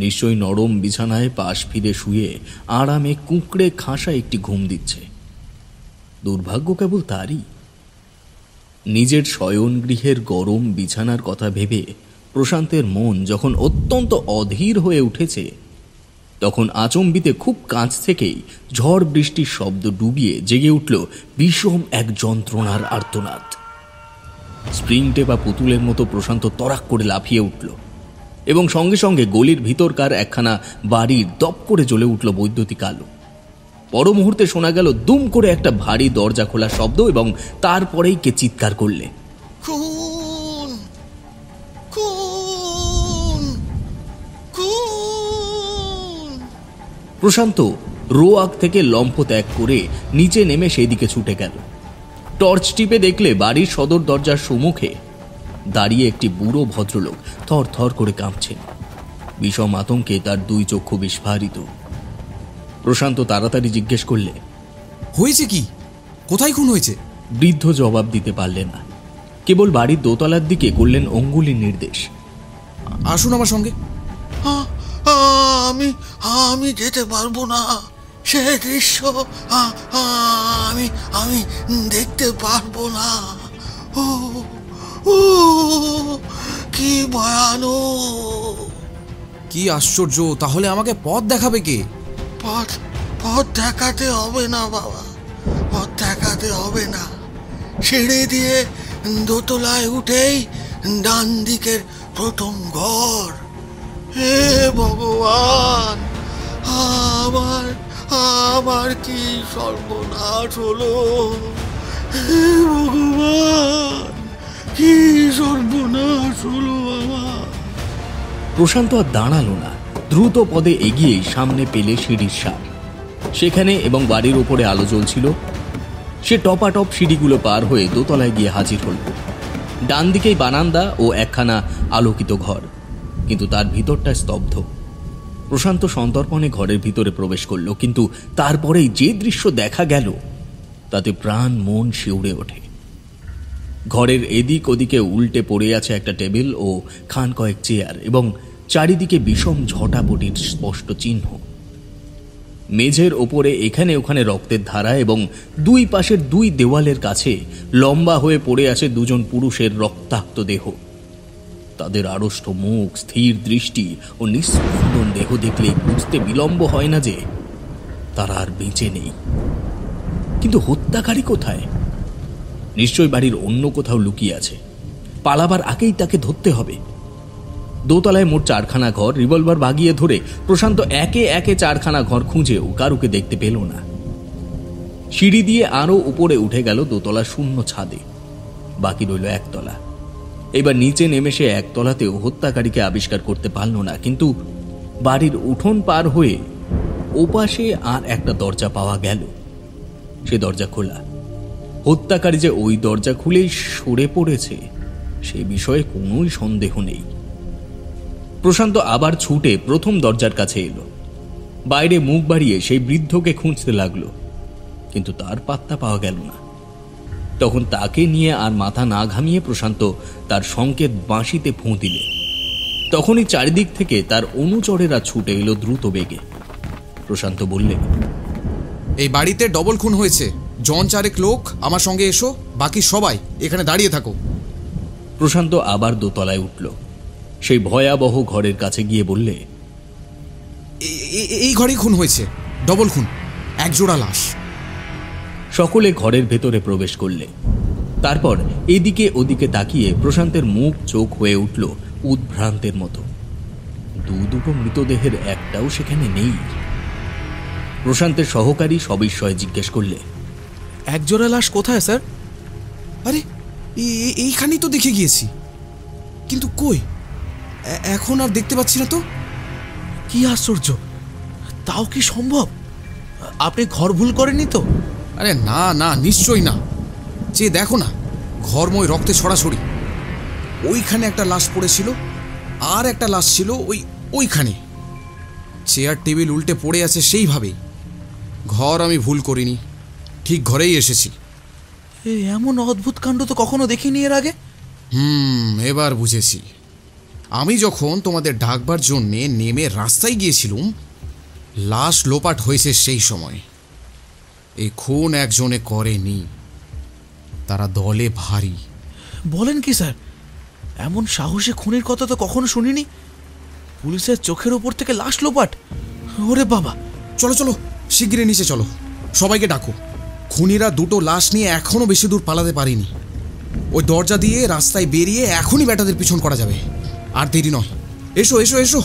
নিশ্চয়ই নরম বিছানায় পাশ ফিরে শুয়ে আরামে কুঁকড়ে খাসা একটি ঘুম দিচ্ছে। দুর্ভাগ্য কেবল তারই। নিজের শয়নগৃহের গরম বিছানার কথা ভেবে প্রশান্তের মন যখন অত্যন্ত অধীর হয়ে উঠেছে, তখন আচম্বিতে খুব কাছ থেকেই ঝড় বৃষ্টির শব্দ ডুবিয়ে জেগে উঠল বিষম এক যন্ত্রণার আর্তনাদ। স্প্রিং টেপা পুতুলের মতো প্রশান্ত তরাক করে লাফিয়ে উঠল এবং সঙ্গে সঙ্গে গলির ভিতরকার একখানা বাড়ির দপ করে জ্বলে উঠল বৈদ্যুতিক আলো। পর মুহূর্তে শোনা গেল দুম করে একটা ভারী দরজা খোলা শব্দ এবং তারপরেই কে চিৎকার করলে, খুন! খুন! খুন! প্রশান্ত রোয়াক থেকে লম্ফ ত্যাগ করে নিচে নেমে সেদিকে ছুটে গেল। টর্চ টিপে দেখলে বাড়ির সদর দরজার সম্মুখে দাঁড়িয়ে একটি বুড়ো ভদ্রলোক থর থর করে কাঁপছেন। বিষম আতঙ্কে তার দুই চক্ষু বিস্ফারিত। প্রশান্ত তাড়াতাড়ি জিজ্ঞেস করলে, হয়েছে কি? কোথায় খুন হয়েছে? বৃদ্ধ জবাব দিতে পারলেন না, কেবল বাড়ির দোতলার দিকে করলেন অঙ্গুলির নির্দেশ। আসুন আমার সঙ্গে। আমি আমি যেতে পারবো না, সে দৃশ্য আমি আমি দেখতে পারবো না। ও ও কি ভয়ানক! কি আশ্চর্য! তাহলে আমাকে পথ দেখাবে কে? পথ পথ দেখাতে হবে না বাবা, পথ দেখাতে হবে না। সিঁড়ি দিয়ে দোতলায় উঠেই ডান দিকের প্রথম ঘর। হে ভগবান, আমার আমার কি সর্বনাশ হলো! হে ভগবান, কি সর্বনাশ হলো আমার! প্রশান্ত আর দাঁড়ালো না, দ্রুত পদে এগিয়ে সামনে পেলে সিঁড়ির সার। সেখানে এবং বাড়ির উপরে আলো জ্বলছিল। সে টপাটপ সিঁড়িগুলো পার হয়ে দোতলায় গিয়ে হাজির হল। ডান দিকেই বারান্দা ও একখানা আলোকিত ঘর, কিন্তু তার ভিতরটা স্তব্ধ। প্রশান্ত সন্তর্পণে ঘরের ভিতরে প্রবেশ করল, কিন্তু তারপরেই যে দৃশ্য দেখা গেল তাতে প্রাণ মন শিউরে ওঠে। ঘরের এদিক ওদিকে উল্টে পড়ে আছে একটা টেবিল ও খান কয়েক চেয়ার এবং চারিদিকে বিষম ঝটাপটির স্পষ্ট চিহ্ন। মেঝের ওপরে এখানে ওখানে রক্তের ধারা এবং দুই পাশের দুই দেওয়ালের কাছে লম্বা হয়ে পড়ে আছে দুজন পুরুষের রক্তাক্ত দেহ। তাদের আড়ষ্ট মুখ, স্থির দৃষ্টি ও নিস্পন্দন দেহ দেখলেই বুঝতে বিলম্ব হয় না যে তারা আর বেঁচে নেই। কিন্তু হত্যাকারী কোথায়? নিশ্চয় বাড়ির অন্য কোথাও লুকিয়ে আছে। পালাবার আগেই তাকে ধরতে হবে। দোতলায় মোট 4খানা ঘর। রিভলভার বাগিয়ে ধরে প্রশান্ত একে একে 4খানা ঘর খুঁজেও কারুকে দেখতে পেল না। সিঁড়ি দিয়ে আরো উপরে উঠে গেল দোতলা শূন্য ছাদে। বাকি রইল একতলা। এবার নিচে নেমে সে একতলাতেও হত্যাকারীকে আবিষ্কার করতে পারল না, কিন্তু বাড়ির উঠোন পার হয়ে ওপাশে আর একটা দরজা পাওয়া গেল। সে দরজা খোলা। হত্যাকারী যে ওই দরজা খুলেই সরে পড়েছে সে বিষয়ে কোনোই সন্দেহ নেই। প্রশান্ত আবার ছুটে প্রথম দরজার কাছে এলো। বাইরে মুখ বাড়িয়ে সেই বৃদ্ধকে খুঁজতে লাগলো, কিন্তু তার পাত্তা পাওয়া গেল না। তখন তাকে নিয়ে আর মাথা না ঘামিয়ে প্রশান্ত তার সংকেত বাঁশিতে ফুঁ দিলে। তখনই চারিদিক থেকে তার অনুচরেরা ছুটে এলো দ্রুত বেগে। প্রশান্ত বললে, এই বাড়িতে ডবল খুন হয়েছে। জন 4 লোক আমার সঙ্গে এসো, বাকি সবাই এখানে দাঁড়িয়ে থাকো। প্রশান্ত আবার দোতলায় উঠল। সেই ভয়াবহ ঘরের কাছে গিয়ে বললে, এই ঘরেই খুন হয়েছে, ডবল খুন, এক জোড়া লাশ। সকলে ঘরের ভেতরে প্রবেশ করলে। তারপর এদিকে ওদিকে তাকিয়ে প্রশান্তের মুখ চোখ হয়ে উঠল উদ্ভ্রান্তের মতো। দুটো মৃতদেহের একটাও সেখানে নেই। প্রশান্তের সহকারী সবিস্ময়ে জিজ্ঞেস করলে, একজোড়া লাশ কোথায় স্যার? আরে এইখানেই তো দেখে গিয়েছি, কিন্তু কই এখন আর দেখতে পাচ্ছি না তো। কি আশ্চর্য! তাও কি সম্ভব? আপনি ঘর ভুল করেননি তো? আরে না না, নিশ্চয়ই না। যে দেখো না, ঘরময় রক্তে ছড়াছড়ি। ওইখানে একটা লাশ পড়েছিল, আর একটা লাশ ছিল ওইখানে। চেয়ার টেবিল উল্টে পড়ে আছে সেইভাবেই। ঘর আমি ভুল করিনি, ঠিক ঘরেই এসেছি। এমন অদ্ভুত কাণ্ড তো কখনো দেখিনি এর আগে। এবার বুঝেছি। আমি যখন তোমাদের ডাকবার জন্যে নেমে রাস্তায় গিয়েছিলুম, লাশ লোপাট হয়েছে সেই সময়। এই খুন একজনে করেনি, তারা দলে ভারী। বলেন কি স্যার? এমন সাহসী খুনের কথা তো কখনো শুনিনি। পুলিশের চোখের উপর থেকে লাশ লোপাট! ওরে বাবা! চলো চলো, শিগগিরই নিচে চলো, সবাইকে ডাকো। খুনিরা দুটো লাশ নিয়ে এখনো বেশি দূর পালাতে পারেনি। ওই দরজা দিয়ে রাস্তায় বেরিয়ে এখনই ব্যাটাদের পিছন করা যাবে, আর দেরি নয়। এসো এসো এসো।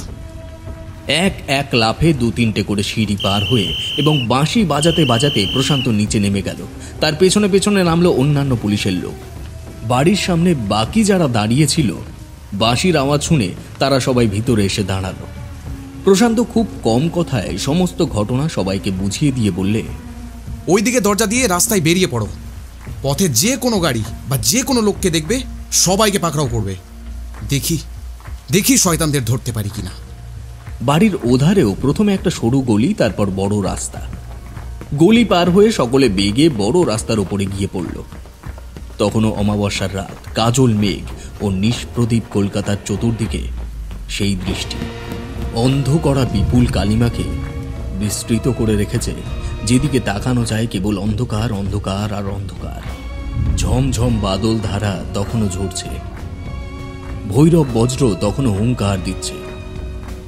এক এক লাফে 2-3টে করে সিঁড়ি পার হয়ে এবং বাঁশি বাজাতে বাজাতে প্রশান্ত নিচে নেমে গেল। তার পেছনে পেছনে নামলো অন্যান্য পুলিশের লোক। বাড়ির সামনে বাকি যারা দাঁড়িয়ে ছিল, বাঁশির আওয়াজ শুনে তারা সবাই ভিতরে এসে দাঁড়ালো। প্রশান্ত খুব কম কথায় সমস্ত ঘটনা সবাইকে বুঝিয়ে দিয়ে বললে, ওইদিকে দরজা দিয়ে রাস্তায় বেরিয়ে পড়ো। পথে যে কোনো গাড়ি বা যে কোনো লোককে দেখবে সবাইকে পাকড়াও করবে। দেখি দেখি শয়তানদের ধরতে পারি কিনা। বাড়ির ওধারেও প্রথমে একটা সরু গলি, তারপর বড় রাস্তা। গলি পার হয়ে সকলে বেগে বড় রাস্তার উপরে গিয়ে পড়ল। তখনও অমাবস্যার রাত, কাজল মেঘ ও নিষ্প্রদীপ কলকাতার চতুর্দিকে সেই দৃষ্টি অন্ধ করা বিপুল কালিমাকে বিস্তৃত করে রেখেছে। যেদিকে তাকানো যায় কেবল অন্ধকার, অন্ধকার আর অন্ধকার। ঝমঝম বাদল ধারা তখনও ঝরছে, ভৈরব বজ্র তখনও হুঙ্কার দিচ্ছে,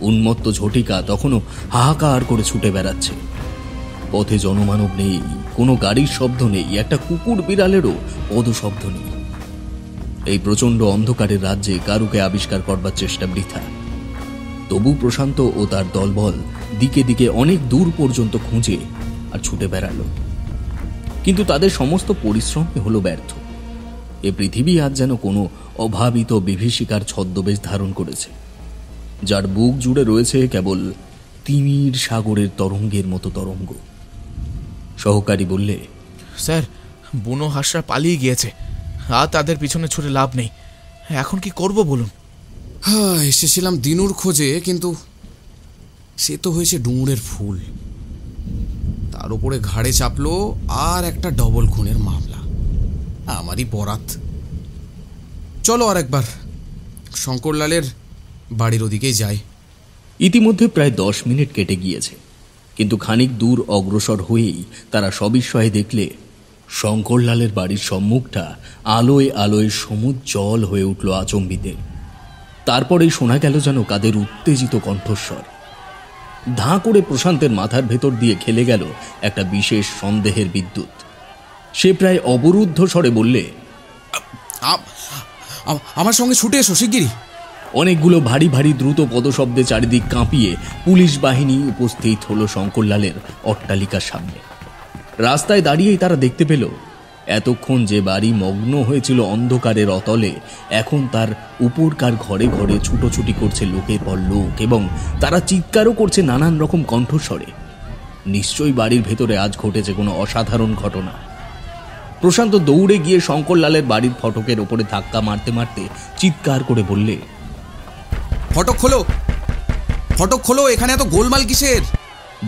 উন্মত্ত ঝটিকা তখনও হাহাকার করে ছুটে বেড়াচ্ছে। পথে জনমানব নেই, কোনো গাড়ির শব্দ নেই, একটা কুকুর বিড়ালেরও পদশব্দ নেই। এই প্রচণ্ড অন্ধকারের রাজ্যে কারুকে আবিষ্কার করবার চেষ্টা বৃথা। তবু প্রশান্ত ও তার দলবল দিকে দিকে অনেক দূর পর্যন্ত খুঁজে আর ছুটে বেড়ালো, কিন্তু তাদের সমস্ত পরিশ্রমই হলো ব্যর্থ। এ পৃথিবী আজ যেন কোনো অভাবিত বিভীষিকার ছদ্মবেশ ধারণ করেছে, যার বুক জুড়ে রয়েছে কেবল তিমির সাগরের তরঙ্গের মতো তরঙ্গ। সহকারী বললে, স্যার, বুনো হাঁসরা পালিয়ে গিয়েছে, আর তাদের পিছনে ছুটে লাভ নেই। এখন কি করব বলুন? হ্যাঁ, এসেছিলাম দিনুর খোঁজে, কিন্তু সে তো হয়েছে ডুমুরের ফুল। তার উপরে ঘাড়ে চাপলো আর একটা ডবল খুনের মামলা, আমারই বরাত। চলো আর একবার শঙ্করলালের বাড়ির ওদিকেই যাই। ইতিমধ্যে প্রায় 10 মিনিট কেটে গিয়েছে, কিন্তু খানিক দূর অগ্রসর হয়েই তারা সবিস্ময়ে দেখলে শঙ্করলালের বাড়ির সম্মুখটা আলোয় আলোয় সমুজ্জ্বল হয়ে উঠল আচম্বিতে। তারপরেই শোনা গেল যেন কাদের উত্তেজিত কণ্ঠস্বর। ধাঁ করে প্রশান্তের মাথার ভেতর দিয়ে খেলে গেল একটা বিশেষ সন্দেহের বিদ্যুৎ। সে প্রায় অবরুদ্ধ স্বরে বললে, আমার সঙ্গে ছুটে এসো শিগগিরই। অনেকগুলো ভারী ভারী দ্রুত পদশব্দে চারিদিক কাঁপিয়ে পুলিশ বাহিনী উপস্থিত হলো শঙ্করলালের অট্টালিকার সামনে। রাস্তায় দাঁড়িয়েই তারা দেখতে পেল এতক্ষণ যে বাড়ি মগ্ন হয়েছিল অন্ধকারের অতলে, এখন তার উপরকার ঘরে ঘরে ছুটোছুটি করছে লোকের পর লোক, এবং তারা চিৎকারও করছে নানান রকম কণ্ঠস্বরে। নিশ্চয়ই বাড়ির ভেতরে আজ ঘটেছে কোনো অসাধারণ ঘটনা। প্রশান্ত দৌড়ে গিয়ে শঙ্করলালের বাড়ির ফটকের ওপরে ধাক্কা মারতে মারতে চিৎকার করে বললে, ফটক খোলো, ফটক খোলো, এখানে এত গোলমাল কিসের?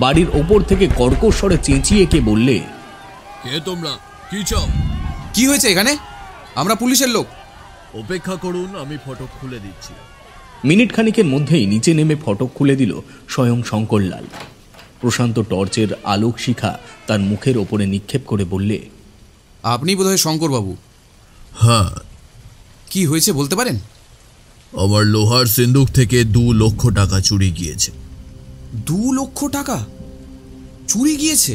বাড়ির ওপর থেকে কর্কশ্বরে চেঁচিয়ে কে বললে, কে তোমরা, কি চাও? কি হয়েছে এখানে? আমরা পুলিশের লোক। অপেক্ষা করুন, আমি ফটক খুলে দিচ্ছি। মিনিট খানিকের মধ্যেই নিচে নেমে ফটক খুলে দিল স্বয়ং শঙ্করলাল। প্রশান্ত টর্চের আলোক শিখা তার মুখের ওপরে নিক্ষেপ করে বললে, আপনি বোধহয় শঙ্করবাবু? হ্যাঁ। কি হয়েছে বলতে পারেন? আমার লোহার সিন্দুক থেকে 2 লক্ষ টাকা চুরি গিয়েছে। 2 লক্ষ টাকা চুরি গিয়েছে?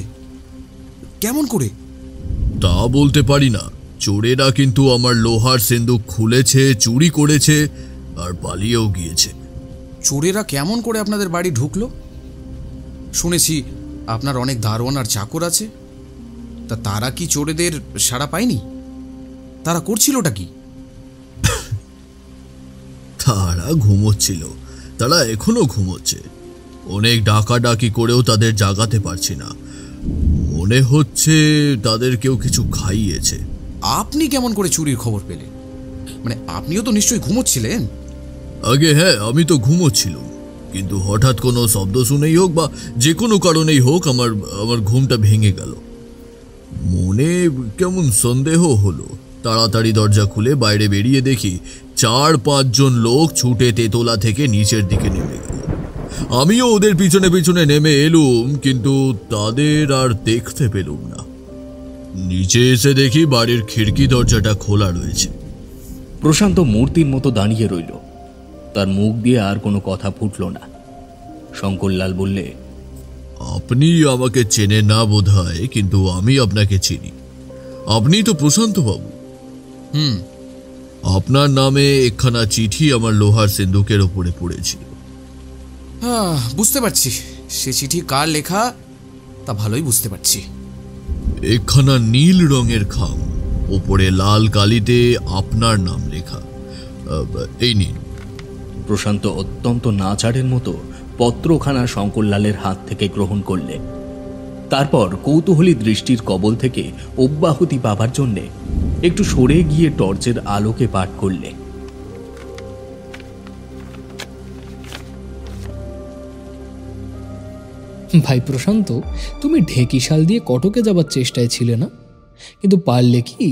কেমন করে? তা বলতে পারি না। চোরেরা কিন্তু আমার লোহার সিন্দুক খুলেছে, চুরি করেছে আর পালিয়েও গিয়েছে। চোরেরা কেমন করে আপনাদের বাড়ি ঢুকলো? শুনেছি আপনার অনেক দারোয়ান আর চাকর আছে, তা তারা কি চোরেদের সাড়া পায়নি? তারা করছিলটা কি? তারা ঘুমোচ্ছিল, তারা এখনো ঘুমোচ্ছে। অনেক ডাকাডাকি করেও তাদের জাগাতে পারছি না। মনে হচ্ছে তাদের কেউ কিছু খাইয়েছে। আপনি কেমন করে চুরির খবর পেলেন? মানে আপনিও তো নিশ্চয়ই ঘুমোচ্ছিলেন। আগে হ্যাঁ, আমি তো ঘুমোচ্ছিলাম, কিন্তু হঠাৎ কোনো শব্দ শুনেই হোক বা যে কোনো কারণেই হোক আমার ঘুমটা ভেঙে গেল। মনে কেমন সন্দেহ হলো। তাড়াতাড়ি দরজা খুলে বাইরে বেরিয়ে দেখি 4-5 জন লোক ছুটে তেতলা থেকে নিচের দিকে নেমে গেল। আমিও ওদের পিছনে পিছনে নেমে এলুম, কিন্তু তাদের আর দেখতে পেলুম না। নিচে এসে দেখি বাড়ির খিড়কি দরজাটা খোলা রয়েছে। প্রশান্ত মূর্তির মতো দাঁড়িয়ে রইল, তার মুখ দিয়ে আর কোনো কথা ফুটল না। শঙ্করলাল বললে, আপনি আমাকে চেনে না বোধহয়, কিন্তু আমি আপনাকে চিনি। আপনি তো প্রশান্ত বাবু। আপনার নামে একখানা চিঠি আমার লোহার সিন্ধুকের উপরে পড়েছিল। বুঝতে পারছি সে চিঠি কার লেখা, তা ভালোই বুঝতে পারছি। একখানা নীল রঙের খাম, ওপরে লাল কালিতে আপনার নাম লেখা। এই নিন। প্রশান্ত অত্যন্ত নাচারের মতো পত্রখানা শঙ্করলালের হাত থেকে গ্রহণ করলে। তারপর কৌতূহলী দৃষ্টির কবল থেকে অব্যাহতি পাবার জন্যে একটু সরে গিয়ে টর্চের আলোকে পাঠ করলে। ভাই প্রশান্ত, তুমি ঢেকিশাল দিয়ে কটকে যাবার চেষ্টায় ছিলে না, কিন্তু পারলে কি?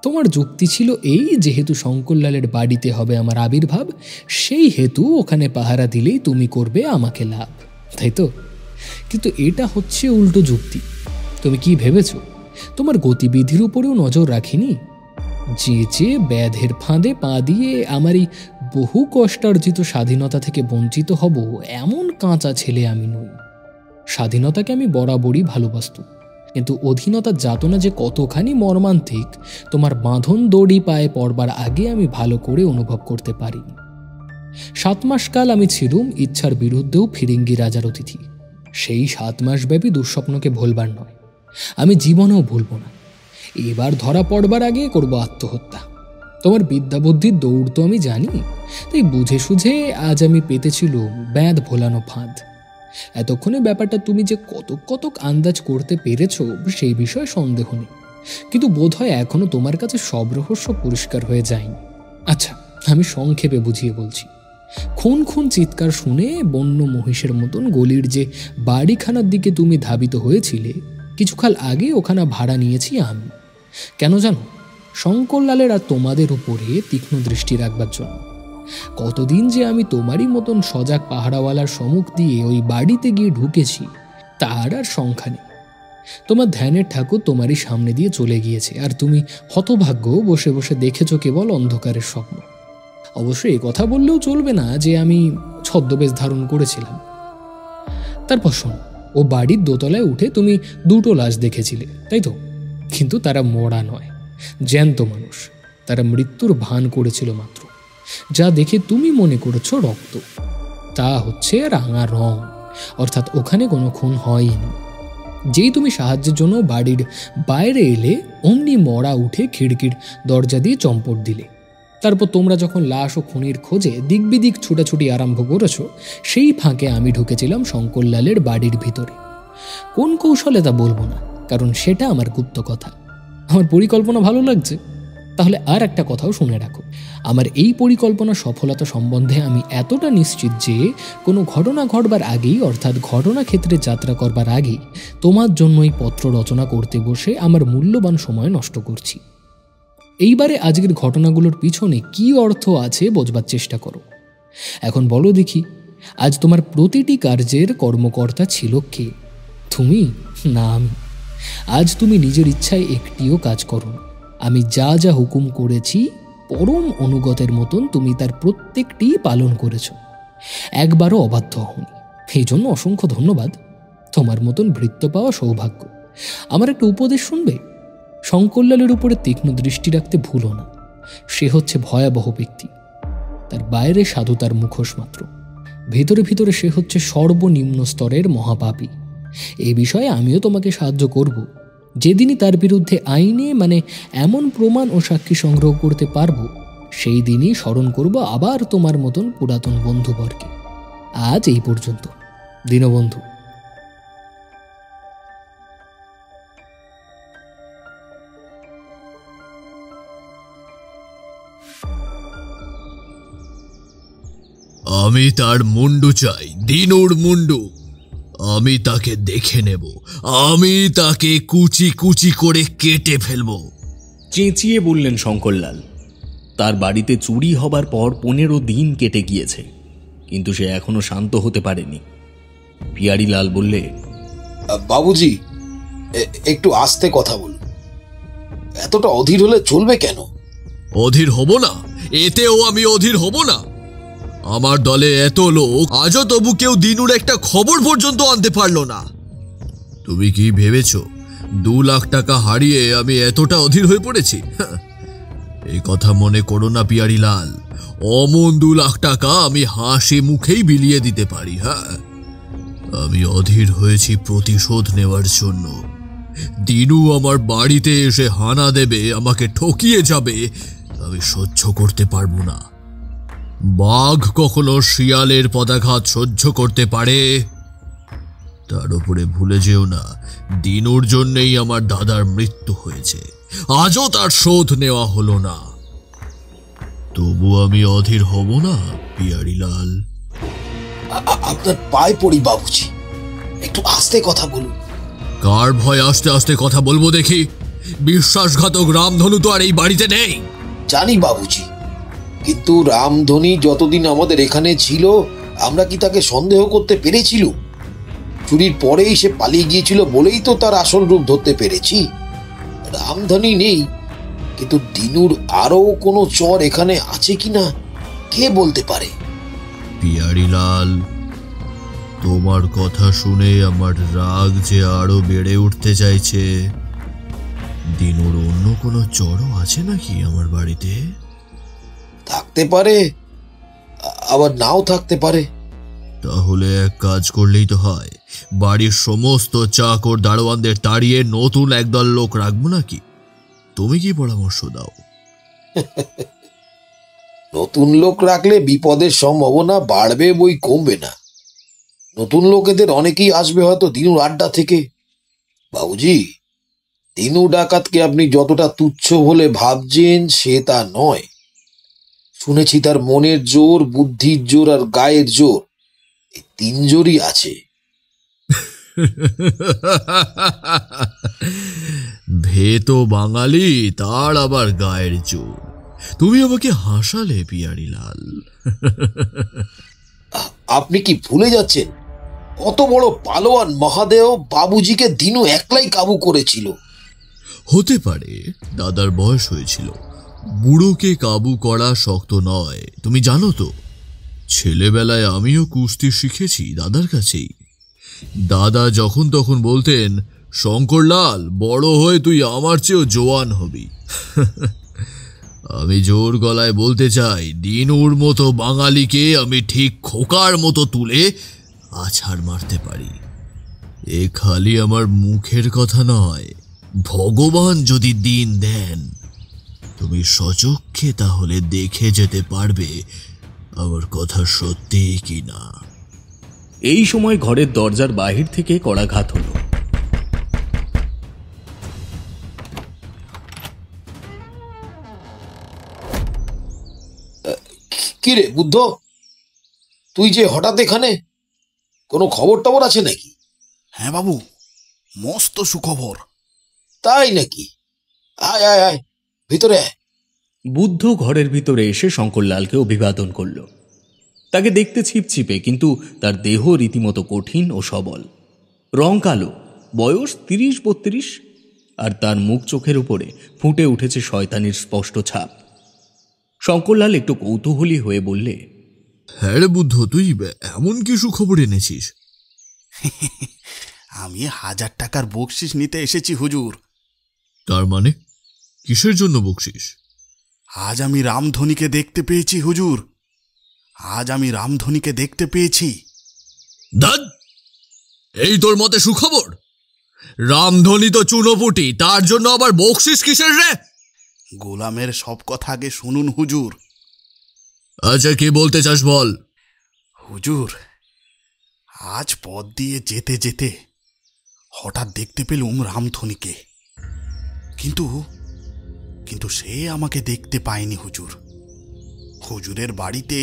তোমার যুক্তি ছিল এই, যেহেতু শঙ্করলালের বাড়িতে হবে আমার আবির্ভাব, সেই হেতু ওখানে পাহারা দিলেই তুমি করবে আমাকে লাভ, তাই তো? কিন্তু এটা হচ্ছে উল্টো যুক্তি। তুমি কি ভেবেছো তোমার গতিবিধির উপরেও নজর রাখিনি? যে ব্যাধের ফাঁদে পা দিয়ে আমার এই বহু কষ্টার্জিত স্বাধীনতা থেকে বঞ্চিত হব, এমন কাঁচা ছেলে আমি নই। স্বাধীনতাকে আমি বরাবরই ভালোবাসতাম, কিন্তু অধীনতার যাতনা যে কতখানি মর্মান্তিক তোমার বাঁধন দড়ি পায়ে পড়বার আগে আমি ভালো করে অনুভব করতে পারিনি। 7 মাস কাল আমি ছিলুম ইচ্ছার বিরুদ্ধেও ফিরিঙ্গি রাজার অতিথি। সেই 7 মাস ব্যাপী দুঃস্বপ্নকে ভুলবার নয়, আমি জীবনেও ভুলব না। এবার ধরা পড়বার আগে করব আত্মহত্যা। তোমার বিদ্যা বুদ্ধির দৌড় তো আমি জানি, তাই বুঝে সুঝে আজ আমি পেতেছিল ব্যাধ ভোলানো ফাঁদ। এতক্ষণে ব্যাপারটা তুমি যে কতক আন্দাজ করতে পেরেছ সেই বিষয়ে সন্দেহ নেই, কিন্তু বোধহয় এখনো তোমার কাছে সব রহস্য পরিষ্কার হয়ে যায়নি। আচ্ছা, আমি সংক্ষেপে বুঝিয়ে বলছি। খুন খুন চিৎকার শুনে বন্য মহিষের মতন গলির যে বাড়িখানার দিকে তুমি ধাবিত হয়েছিলে, কিছুকাল আগে ওখানে ভাড়া নিয়েছি আমি। কেন জানো? শঙ্করলালের আর তোমাদের উপরে তীক্ষ্ণ দৃষ্টি রাখবার জন্য। কতদিন যে আমি তোমারই মতন সজাগ পাহারাওয়ালার সম্মুখ দিয়ে ওই বাড়িতে গিয়ে ঢুকেছি তার আর সংখ্যা নেই। তোমার ধ্যানের ঠাকুর তোমারই সামনে দিয়ে চলে গিয়েছে, আর তুমি হতভাগ্য বসে বসে দেখেছো কেবল অন্ধকারের স্বপ্ন। অবশ্যই এ কথা বললেও চলবে না যে আমি ছদ্মবেশ ধারণ করেছিলাম। তারপর শোনো, ও বাড়ির দোতলায় উঠে তুমি 2টো লাশ দেখেছিলে, তাই তো? কিন্তু তারা মরা নয়, জ্যান্ত মানুষ। তারা মৃত্যুর ভান করেছিল মাত্র। যা দেখে তুমি মনে করেছো রক্ত, তা হচ্ছে রাঙা রং, অর্থাৎ ওখানে কোনো খুন হয়নি। যেই তুমি সাহায্যের জন্য বাড়ির বাইরে এলে, অমনি মরা উঠে খিড়কির দরজা দিয়ে চম্পট দিলে। তারপর তোমরা যখন লাশ ও খুনির খোঁজে দিকবিদিক ছুটাছুটি আরম্ভ করেছ, সেই ফাঁকে আমি ঢুকেছিলাম শঙ্করলালের বাড়ির ভিতরে। কোন কৌশলে তা বলবো না, কারণ সেটা আমার গুপ্ত কথা। আমার পরিকল্পনা ভালো লাগছে? তাহলে আর একটা কথাও শুনে রাখো। আমার এই পরিকল্পনা সফলতা সম্বন্ধে আমি এতটা নিশ্চিত যে কোনো ঘটনা ঘটবার আগেই, অর্থাৎ ঘটনা ক্ষেত্রে যাত্রা করবার আগেই তোমার জন্যই পত্র রচনা করতে বসে আমার মূল্যবান সময় নষ্ট করছি। এইবারে আজকের ঘটনাগুলোর পিছনে কি অর্থ আছে বোঝবার চেষ্টা করো। এখন বলো দেখি, আজ তোমার প্রতিটি কার্যের কর্মকর্তা ছিল কে? তুমি না আমি? আজ তুমি নিজের ইচ্ছায় একটিও কাজ করো না। আমি যা যা হুকুম করেছি পরম অনুগতের মতন তুমি তার প্রত্যেকটি পালন করেছ, একবারও অবাধ্য হওনি। এই জন্য অসংখ্য ধন্যবাদ। তোমার মতন ভৃত্য পাওয়া সৌভাগ্য। আমার একটা উপদেশ শুনবে? শঙ্করলালের উপরে তীক্ষ্ণ দৃষ্টি রাখতে ভুলো না। সে হচ্ছে ভয়াবহ ব্যক্তি। তার বাইরে সাধুতার মুখোশ মাত্র, ভিতরে ভিতরে সে হচ্ছে সর্বনিম্ন স্তরের মহাপাপী। এই বিষয়ে আমিও তোমাকে সাহায্য করব। যেদিনই তার বিরুদ্ধে আইনে এমন প্রমাণ ও সাক্ষী সংগ্রহ করতে পারবো, সেই দিনই স্মরণ করব আবার তোমার মতন পুরাতন বন্ধুবর্গে। আজ এই পর্যন্ত, দীনবন্ধু। আমি তার মুন্ডু চাই, দিনুর মুন্ডু। আমি তাকে দেখে নেব, আমি তাকে কুচি কুচি করে কেটে ফেলব। চেঁচিয়ে বললেন শঙ্করলাল। তার বাড়িতে চুরি হবার পর 15 দিন কেটে গিয়েছে, কিন্তু সে এখনো শান্ত হতে পারেনি। পিয়ারিলাল বললে, বাবুজি, একটু আস্তে কথা বলুন। এতটা অধীর হলে চলবে কেন? অধীর হব না? এতেও আমি অধীর হব না? আমার দলে এত লোক, আজও তবু কেউ দিনুর একটা খবর পর্যন্ত আনতে পারলো না। তুমি কি ভেবেছো 2 লাখ টাকা হারিয়ে আমি এতটা অধীর হয়ে পড়েছি? এই কথা মনে করো না পিয়ারি লাল। অমন 2 লাখ টাকা আমি হাসি মুখেই বিলিয়ে দিতে পারি। হ্যাঁ, আমি অধীর হয়েছি প্রতিশোধ নেওয়ার জন্য। দিনু আমার বাড়িতে এসে হানা দেবে, আমাকে ঠকিয়ে যাবে, আমি সহ্য করতে পারবো না। বাঘ কখনো শিয়ালের পদাঘাত সহ্য করতে পারে? তার উপরে ভুলে যেও না, দিনুর জন্যই আমার দাদার মৃত্যু হয়েছে। আজও তার শোধ নেওয়া হলো না। তবু আমি অধীর হব না পিয়ারি লাল। আপনার পায়ে পড়ি বাবুজি, একটু আস্তে কথা বলুন। কার ভয় আস্তে আস্তে কথা বলবো দেখি? বিশ্বাসঘাতক রামধনু তো আর এই বাড়িতে নেই। জানি বাবুজি, কিন্তু রামধনী যতদিন আমাদের এখানে ছিল, আমরা কি তাকে সন্দেহ করতে পেরেছিল? চুরির পরেই সে পালিয়ে গিয়েছিল বলেই তো তার আসল রূপ ধরতে পেরেছি। রামধনী নেই, কিন্তু দিনুর আরো কোনো চর এখানে আছে কিনা কে বলতে পারে? পিয়ারি লাল, তোমার কথা শুনে আমার রাগ যে আরো বেড়ে উঠতে চাইছে। দিনুর অন্য কোনো চরও আছে নাকি আমার বাড়িতে? থাকতে পারে, আবার নাও থাকতে পারে। তাহলে এক কাজ করলেই তো হয়, বাড়ির সমস্ত চাকর দারোয়ানদের তাড়িয়ে নতুন একদল লোক রাখবো নাকি? তুমি কি পরামর্শ দাও? নতুন লোক রাখলে বিপদের সম্ভাবনা বাড়বে, বই কমবে না। নতুন লোকেদের অনেকেই আসবে হয়তো দিনুর আড্ডা থেকে। বাবুজি, দিনু ডাকাতকে আপনি যতটা তুচ্ছ বলে ভাবছেন সে তা নয়। শুনেছি তার মনের জোর, বুদ্ধির জোর আর গায়ের জোর, এই 3 জোরই আছে। ভেতো বাঙালি, তার আবার গায়ের জোর। তুমি আমাকে হাসালে পিয়ারি লাল। আপনি কি ভুলে যাচ্ছেন কত বড় পালোয়ান মহাদেও বাবুজিকে দিনু একলাই কাবু করেছিল? হতে পারে দাদার বয়স হয়েছিল, বুড়োকে কাবু করা শক্ত নয়। তুমি জানো তো, ছেলেবেলায় আমিও কুস্তি শিখেছি দাদার কাছেই। দাদা যখন তখন বলতেন, শঙ্করলাল, বড় হয়ে তুই আমার চেয়েও জোয়ান হবি। আমি জোর গলায় বলতে চাই, দিনুর মতো বাঙালিকে আমি ঠিক খোকার মতো তুলে আছাড় মারতে পারি। এ খালি আমার মুখের কথা নয়, ভগবান যদি দিন দেন, তুমি সচক্ষে তাহলে দেখে যেতে পারবে আমার কথা সত্যি কিনা। এই সময় ঘরের দরজার বাহির থেকে কড়াঘাত হলো। কিরে বুদ্ধ, তুই যে হঠাৎ এখানে, কোনো খবর টবর আছে নাকি? হ্যাঁ বাবু, মস্ত সুখবর। তাই নাকি? আয় আয় আয়, ভিতরে আয়। বুদ্ধ ঘরের ভিতরে এসে শঙ্করলালকে অভিবাদন করল। তাকে দেখতে ছিপছিপে, কিন্তু তার দেহ রীতিমতো কঠিন ও সবল। রং কালো, বয়স 30-32, আর তার মুখ চোখের উপরে ফুটে উঠেছে শয়তানির স্পষ্ট ছাপ। শঙ্করলাল একটু কৌতূহলী হয়ে বললে, হ্যাঁ রে বুদ্ধ, তুই এমন কি সুখবর এনেছিস? আমি 1000 টাকার বকশিস নিতে এসেছি হুজুর। তার মানে কিসের জন্য বকশিস? আজ আমি রামধনীকে দেখতে পেয়েছি হুজুর, আজ আমি রামধনীকে দেখতে পেয়েছি। দাদ, এই তোর মতে সুখবর? রামধনী তো চুনোপুটি, তার জন্য আবার বকশিস কিসের রে? গোলামের সব কথা আগে শুনুন হুজুর। আচ্ছা, কি বলতে চাস বল। হুজুর, আজ পথ দিয়ে যেতে যেতে হঠাৎ দেখতে পেলুম রামধনীকে, কিন্তু কিন্তু সে আমাকে দেখতে পায়নি হুজুর। হুজুরের বাড়িতে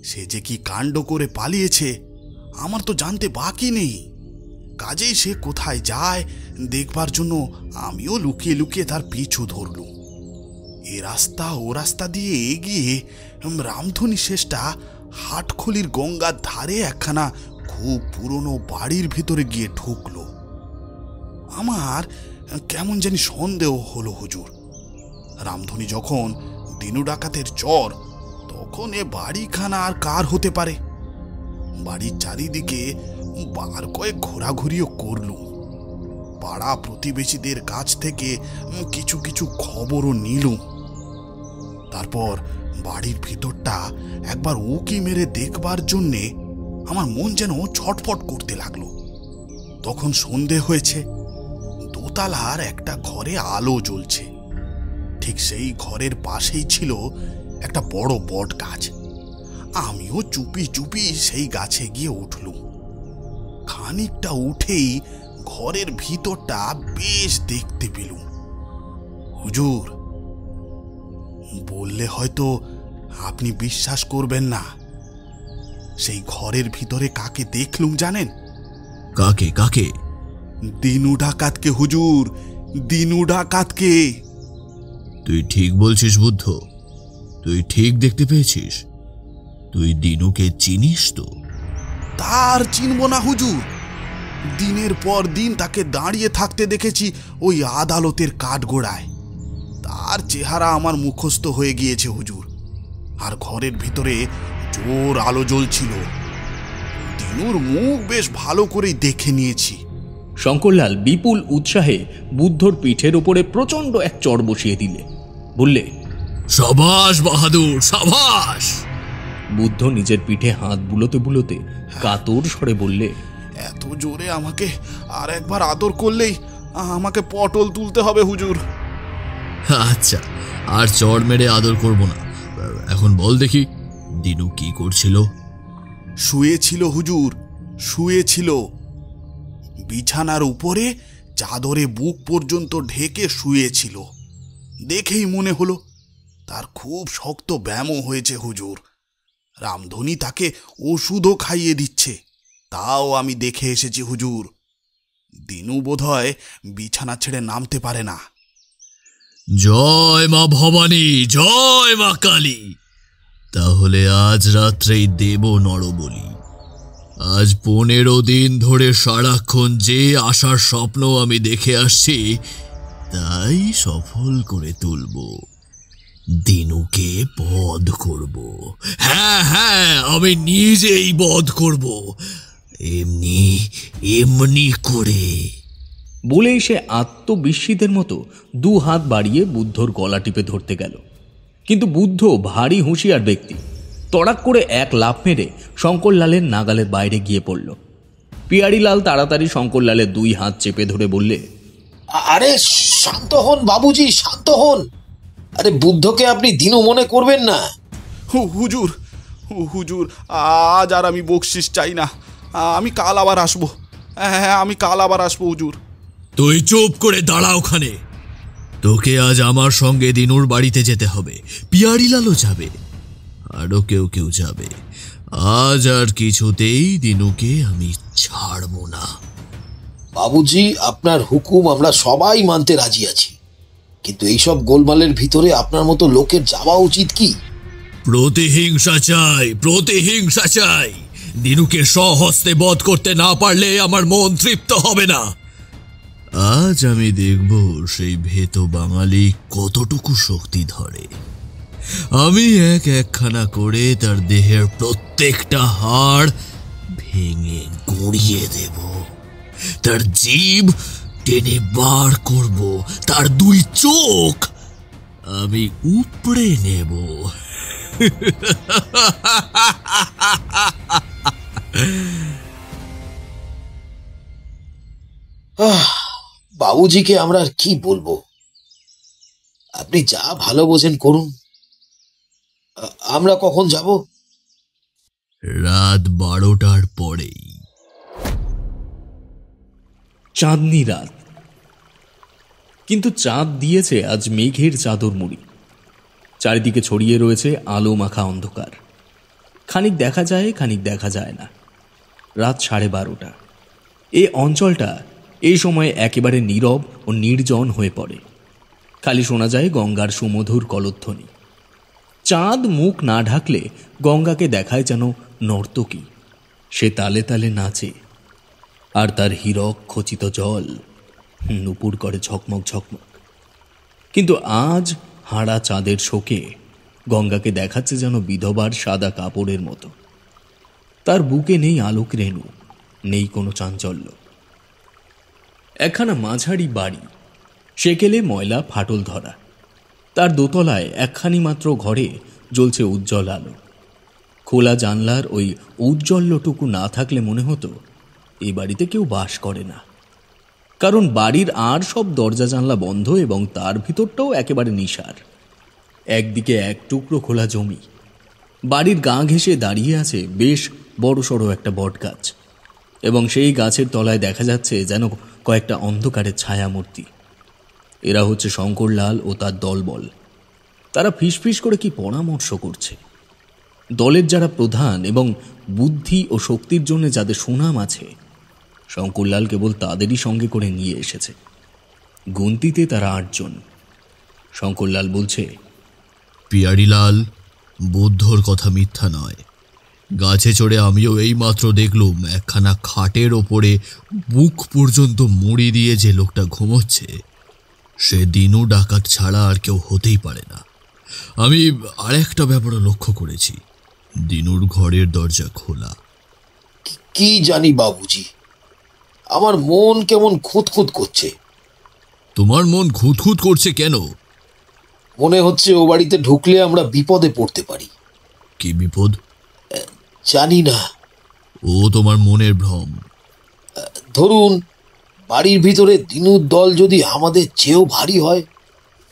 সে যে কি কাণ্ড করে পালিয়েছে আমার তো জানতে বাকি নেই। কাজেই সে কোথায় যায় দেখবার জন্য আমিও লুকিয়ে লুকিয়ে তার পিছু ধরলুম। এ রাস্তা ও রাস্তা দিয়ে এগিয়ে রামধনী শেষটা হাটখলির গঙ্গার ধারে একখানা খুব পুরনো বাড়ির ভিতরে গিয়ে ঢুকলো। আমার কেমন জানি সন্দেহ হলো হুজুর। রামধনী যখন দিনু ডাকাতের চর, তখন এখন এ বাড়িখানা আর কার হতে পারে? বাড়ির চারিদিকে বার কয়েক ঘোরাঘুরিও করলুম। পাড়া প্রতিবেশীদের কাছ থেকে কিছু কিছু খবরও নিলুম। তারপর বাড়ির ভিতরটা একবার উকি মেরে দেখবার জন্যে আমার মন যেন ছটফট করতে লাগলো। তখন সন্ধে হয়েছে, দোতলার একটা ঘরে আলো জ্বলছে। ঠিক সেই ঘরের পাশেই ছিল একটা বড় বট গাছ। আমিও চুপি চুপি সেই গাছে গিয়ে উঠলুম। খানিকটা উঠেই ঘরের ভিতরটা বেশ দেখতে পেলুম। হুজুর, বললে হয়তো আপনি বিশ্বাস করবেন না, সেই ঘরের ভিতরে কাকে দেখলুম জানেন? কাকে কাকে? দিনু ডাকাতকে হুজুর, দিনু ডাকাতকে। তুই ঠিক বলছিস বুদ্ধ, তুই ঠিক দেখতে পেয়েছিস? তুই দিনুকে চিনিস তো? তার চিনব না হুজুর? দিনের পর দিন তাকে দাঁড়িয়ে থাকতে দেখেছি ওই আদালতের কাঠগোড়ায়। তার চেহারা আমার মুখস্থ হয়ে গিয়েছে হুজুর। আর ঘরের ভিতরে জোর আলো জ্বলছিল। দিনুর মুখ বেশ ভালো করেই দেখে নিয়েছি। শঙ্করলাল বিপুল উৎসাহে বুদ্ধর পিঠের উপরে প্রচন্ড এক চড় বসিয়ে দিলে, বললে, সাবাস বাহাদুর, সাবাস। বুদ্ধ নিজের পিঠে হাত বুলোতে বুলোতে কাতর স্বরে বললে, এত জোরে আমাকে আর একবার আদর করলেই আমাকে পটল তুলতে হবে হুজুর। আচ্ছা, আর চড় মেরে আদর করব না। এখন বল দেখি, দিনু কি করছিল? শুয়েছিল হুজুর, শুয়েছিল। বিছানার উপরে চাদরে বুক পর্যন্ত ঢেকে শুয়েছিল। দেখেই মনে হলো তার খুব শক্ত ব্যায়ামও হয়েছে হুজুর। রামধনী তাকে ওষুধও খাইয়ে দিচ্ছে, তাও আমি দেখে এসেছি হুজুর। দিনু বোধহয় বিছানা ছেড়ে নামতে পারে না। জয় মা ভবানী, জয় মা কালী। তাহলে আজ রাত্রেই দেব নরবলি। আজ 15 দিন ধরে সারাক্ষণ যে আশার স্বপ্ন আমি দেখে আসছি, তাই সফল করে তুলব। দিনুকে বধ করব। হ্যাঁ হ্যাঁ, আমি নিজেই বধ করব, এমনি এমনি করে। বলেই সে আত্মবিস্মিতের মতো 2 হাত বাড়িয়ে বুদ্ধর গলা টিপে ধরতে গেল। কিন্তু বুদ্ধ ভারী হুঁশিয়ার ব্যক্তি, তড়াক করে এক লাফ মেরে শঙ্করলালের নাগালের বাইরে গিয়ে পড়ল। পিয়ারিলাল তাড়াতাড়ি শঙ্করলালের 2 হাত চেপে ধরে বললে, আরে শান্ত হন বাবুজি, শান্ত হন। আরে বুদ্ধকে আপনি দিনু মনে করবেন না। হুজুর, হুজুর, আজ আর আমি বকশিস চাই না। আমি কাল আবার আসবো। হ্যাঁ, আমি কাল আবার আসবো হুজুর। তুই চুপ করে দাঁড়া ওখানে। তোকে আজ আমার সঙ্গে দিনুর বাড়িতে যেতে হবে। পিয়ারিলালও যাবে, আরো কেউ কেউ যাবে। আজ আর কিছুতেই দিনুকে আমি ছাড়বো না। বাবুজি, আপনার হুকুম আমরা সবাই মানতে রাজি আছি, কিন্তু এইসব গোলমালের ভিতরে আপনার মতো লোকের যাওয়া উচিত কি? প্রতিহিংসা চাই, প্রতিহিংসা চাই। দিনুকে স্বহস্তে বধ করতে না পারলে আমার মন তৃপ্ত হবে না। আজ আমি দেখব সেই ভেতো বাঙালি কতটুকু শক্তি ধরে। আমি একখানা করে তার দেহের প্রত্যেকটা হাড় ভেঙে গুঁড়িয়ে দেব। তার জিভ টেনে বার করব, তার 2 চোখ আমি উপড়ে নেব। বাবুজিকে আমরা আর কি বলবো? আপনি যা ভালো বোঝেন করুন। আমরা কখন যাব? রাত 12টার পরেই। চাঁদনি রাত, কিন্তু চাঁদ দিয়েছে আজ মেঘের চাদর মুড়ি। চারিদিকে ছড়িয়ে রয়েছে আলো মাখা অন্ধকার। খানিক দেখা যায়, খানিক দেখা যায় না। রাত 12:30। এই অঞ্চলটা এই সময়ে একেবারে নীরব ও নির্জন হয়ে পড়ে। খালি শোনা যায় গঙ্গার সুমধুর কলধ্বনি। চাঁদ মুখ না ঢাকলে গঙ্গাকে দেখায় যেন নর্তকী। সে তালে তালে নাচে, আর তার হীরক খচিত জল নুপুর করে ঝকমক ঝকমক। কিন্তু আজ হাড়া চাঁদের শোকে গঙ্গাকে দেখাচ্ছে যেন বিধবার সাদা কাপড়ের মতো। তার বুকে নেই আলোক রেণু, নেই কোনো চাঞ্চল্য। একখানা মাঝারি বাড়ি, সেকেলে ময়লা ফাটল ধরা। তার দোতলায় একখানি মাত্র ঘরে জ্বলছে উজ্জ্বল আলো। খোলা জানলার ওই ঔজ্জ্বল্যটুকু না থাকলে মনে হতো এই বাড়িতে কেউ বাস করে না, কারণ বাড়ির আর সব দরজা জানলা বন্ধ এবং তার ভিতরটাও একেবারে নিসার। একদিকে এক টুকরো খোলা জমি, বাড়ির গা ঘেঁষে দাঁড়িয়ে আছে বেশ বড়সড় একটা বট গাছ, এবং সেই গাছের তলায় দেখা যাচ্ছে যেন কয়েকটা অন্ধকারের ছায়ামূর্তি। এরা হচ্ছে শঙ্করলাল ও তার দলবল। তারা ফিসফিস করে কি পরামর্শ করছে। দলের যারা প্রধান এবং বুদ্ধি ও শক্তির জন্য যাদের সুনাম আছে, শঙ্করলাল কেবল তাদেরই সঙ্গে করে নিয়ে এসেছে। গুনতিতে তারা 8 জন। শঙ্করলাল বলছে, পিয়ারিলাল, বুদ্ধর কথা মিথ্যা নয়। গাছে চড়ে আমিও এইমাত্র দেখলুম একখানা খাটের ওপরে বুক পর্যন্ত মুড়ি দিয়ে যে লোকটা ঘুমোচ্ছে সে দিনু ডাকাত ছাড়া আর কেউ হতেই পারে না। আমি আরেকটা ব্যাপারও লক্ষ্য করেছি, দিনুর ঘরের দরজা খোলা। কি জানি বাবুজি, আমার মন কেমন খুঁতখুত করছে। তোমার মন খুঁতখুত করছে কেন? মনে হচ্ছে ও বাড়িতে ঢুকলে আমরা বিপদে পড়তে পারি। কি বিপদ? জানি না। ও তোমার মনের ভ্রম। ধরুন বাড়ির ভিতরে দিনুর দল যদি আমাদের চেয়েও ভারী হয়।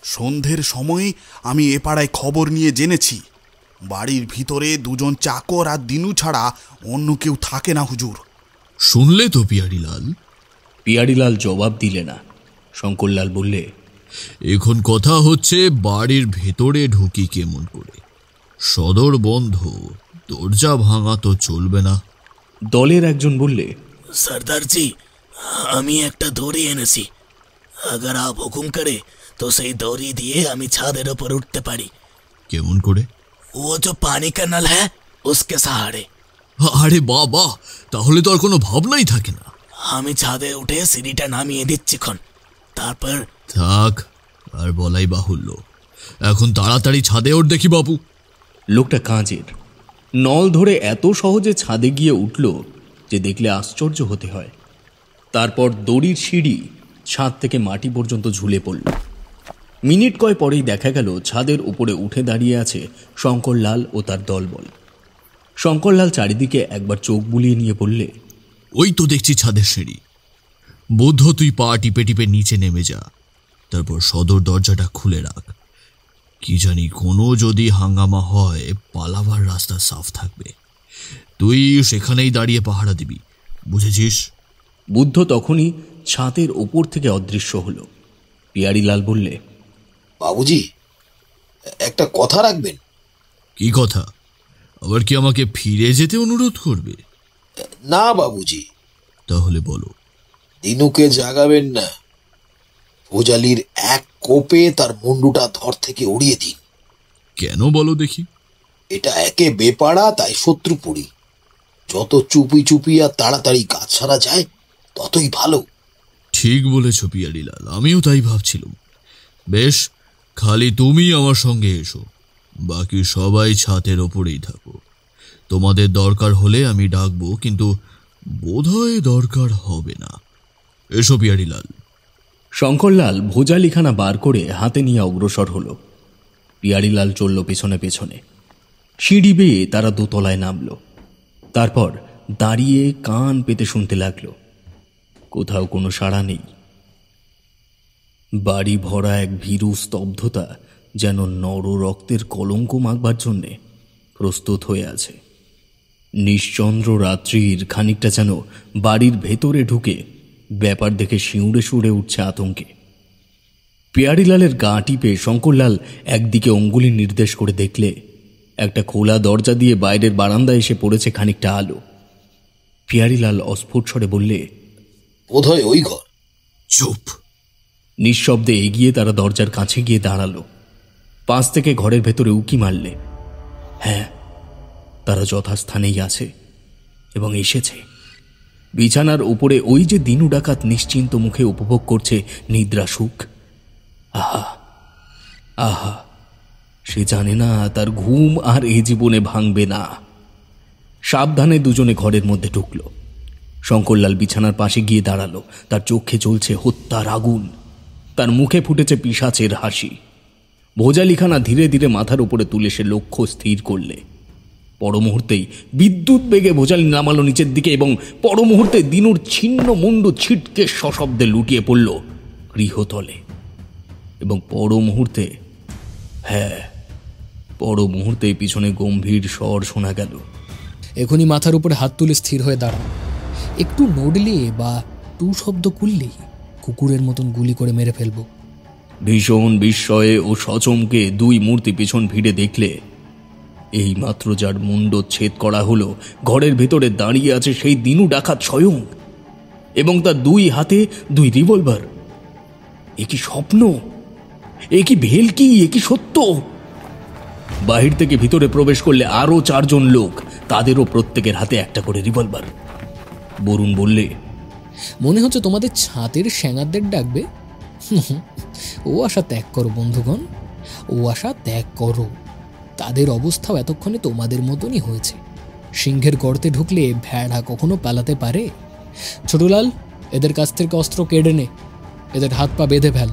সন্ধ্যের সময় আমি এ পাড়ায় খবর নিয়ে জেনেছি বাড়ির ভিতরে 2 জন চাকর আর দিনু ছাড়া অন্য কেউ থাকে না হুজুর। শুনলে তো পিয়ারিলাল? পিয়ারিলাল জবাব দিলে না। শঙ্করলাল বললে, এখন কথা হচ্ছে বাড়ির ভেতরে ঢুকি কেমন করে? সদর বন্ধ, দরজা ভাঙা তো চলবে না। দলের একজন বললে, সর্দারজি, আমি একটা দড়ি এনেছি। अगर आप हुकुम करे तो সেই দড়ি দিয়ে আমি ছাদের উপর উঠতে পারি। কেমন করে? वो जो पानी का नल है उसके सहारे। আরে বাবা, তাহলে তো আর কোনো ভাবনাই থাকে না। আমি ছাদে উঠে সিঁড়িটা নামিয়ে দিচ্ছি খন, তারপর। থাক, আর বলাই বাহুল্য। এখন তাড়াতাড়ি ছাদে ওঠ দেখি বাবু। লোকটা কাঁচের নল ধরে এত সহজে ছাদে গিয়ে উঠল যে দেখলে আশ্চর্য হতে হয়। তারপর দড়ির সিঁড়ি ছাদ থেকে মাটি পর্যন্ত ঝুলে পড়ল। মিনিট কয় পরেই দেখা গেল ছাদের উপরে উঠে দাঁড়িয়ে আছে শঙ্করলাল ও তার দলবল। শঙ্করলাল চারিদিকে একবার চোখ বুলিয়ে নিয়ে বললে, ওই তো দেখছি ছাদের সিঁড়ি। বুদ্ধ, তুই পা টিপে টিপে নিচে নেমে যা, তারপর সদর দরজাটা খুলে রাখ। কি জানি কোনো যদি হাঙ্গামা হয় পালাবার রাস্তা সাফ থাকবে। তুই সেখানেই দাঁড়িয়ে পাহারা দিবি, বুঝেছিস? বুদ্ধ তখনই ছাদের ওপর থেকে অদৃশ্য হল। পিয়ারিলাল বললে, বাবুজি, একটা কথা রাখবেন। কি কথা? আবার কি আমাকে ফিরে যেতে অনুরোধ করবে? না বাবুজি। তাহলে বলো। দিনুকে জাগাবেন না। ভোজালির এক কোপে তার মুন্ডুটা ধর থেকে উড়িয়ে দিন। কেন বলো দেখি? এটা একে বেপাড়া, তাই শত্রুপুরী। যত চুপি চুপি আর তাড়াতাড়ি গাছ ছাড়া যায় ততই ভালো। ঠিক বলেছ পিয়ারিলাল, আমিও তাই ভাবছিলাম। বেশ, খালি তুমি আমার সঙ্গে এসো, বাকি সবাই ছাদের ওপরেই থাকো। তোমাদের দরকার হলে আমি ডাকবো, কিন্তু বোধহয় দরকার হবে না। এসো পিয়ারিলাল। শঙ্করলাল ভোজালিখানা বার করে হাতে নিয়ে অগ্রসর হল। পিয়ারিলাল চলল পেছনে পেছনে। সিঁড়ি বেয়ে তারা দোতলায় নামল। তারপর দাঁড়িয়ে কান পেতে শুনতে লাগল। কোথাও কোনো সাড়া নেই। বাড়ি ভরা এক ভীরু স্তব্ধতা যেন নর রক্তের কলঙ্ক মাখবার জন্যে প্রস্তুত হয়ে আছে। নিশ্চন্দ্র রাত্রির খানিকটা যেন বাড়ির ভেতরে ঢুকে ব্যাপার দেখে শিউড়ে শিউড়ে উঠছে আতঙ্কে। পিয়ারিলালের গা টিপে শঙ্করলাল একদিকে অঙ্গুলি নির্দেশ করে দেখলে একটা খোলা দরজা দিয়ে বাইরের বারান্দায় এসে পড়েছে খানিকটা আলো। পিয়ারিলাল অস্ফুট স্বরে বললে, বোধহয় ওই ঘর। চুপ। নিঃশব্দে এগিয়ে তারা দরজার কাছে গিয়ে দাঁড়ালো। পাশ থেকে ঘরের ভেতরে উকি মারলে। হ্যাঁ, তারা যথাস্থানেই আছে এবং এসেছে। বিছানার উপরে ওই যে দিনু ডাকাত নিশ্চিন্ত মুখে উপভোগ করছে নিদ্রা সুখ। আহা আহা, সে জানে না তার ঘুম আর এই জীবনে ভাঙবে না। সাবধানে দুজনে ঘরের মধ্যে ঢুকল। শঙ্করলাল বিছানার পাশে গিয়ে দাঁড়ালো। তার চোখে জ্বলছে হত্যার আগুন, তার মুখে ফুটেছে পিশাচের হাসি। ভোজালিখানা ধীরে ধীরে মাথার উপরে তুলে সে লক্ষ্য স্থির করলে। পর মুহূর্তেই বিদ্যুৎ বেগে ভোজালি নামালো নিচের দিকে এবং পর মুহূর্তে দিনুর ছিন্ন মুন্ডু ছিটকে সশব্দে লুটিয়ে পড়ল গৃহতলে। এবং পর মুহূর্তেই পিছনে গম্ভীর স্বর শোনা গেল, এখনই মাথার উপরে হাত তুলে স্থির হয়ে দাঁড়াও। একটু নড়লে বা টু শব্দ করলেই কুকুরের মতন গুলি করে মেরে ফেলবো। ভীষণ বিস্ময়ে ও সচমকে দুই মূর্তি পিছন ফিরে দেখলে এই মাত্র যার মুন্ডচ্ছেদ করা হলো ঘরের ভেতরে দাঁড়িয়ে আছে সেই দিনু ডাকাত স্বয়ং, এবং তার দুই হাতে দুই রিভলভার। এ কি স্বপ্ন, এ কি ভেলকি, এ কি সত্য? বাহির থেকে ভিতরে প্রবেশ করলে আরো 4 জন লোক, তাদেরও প্রত্যেকের হাতে একটা করে রিভলভার। বরুণ বললে, মনে হচ্ছে তোমাদের ছাতের শ্যাঙারদের ডাকবে। ও আশা ত্যাগ করো বন্ধুগণ, ও আশা ত্যাগ করো। তাদের অবস্থাও এতক্ষণে তোমাদের মতনই হয়েছে। সিংহের গর্তে ঢুকলে ভেড়া কখনো পালাতে পারে? ছোটলাল, এদের কাছ থেকে অস্ত্র কেড়ে নে, এদের হাত পা বেঁধে ফেল।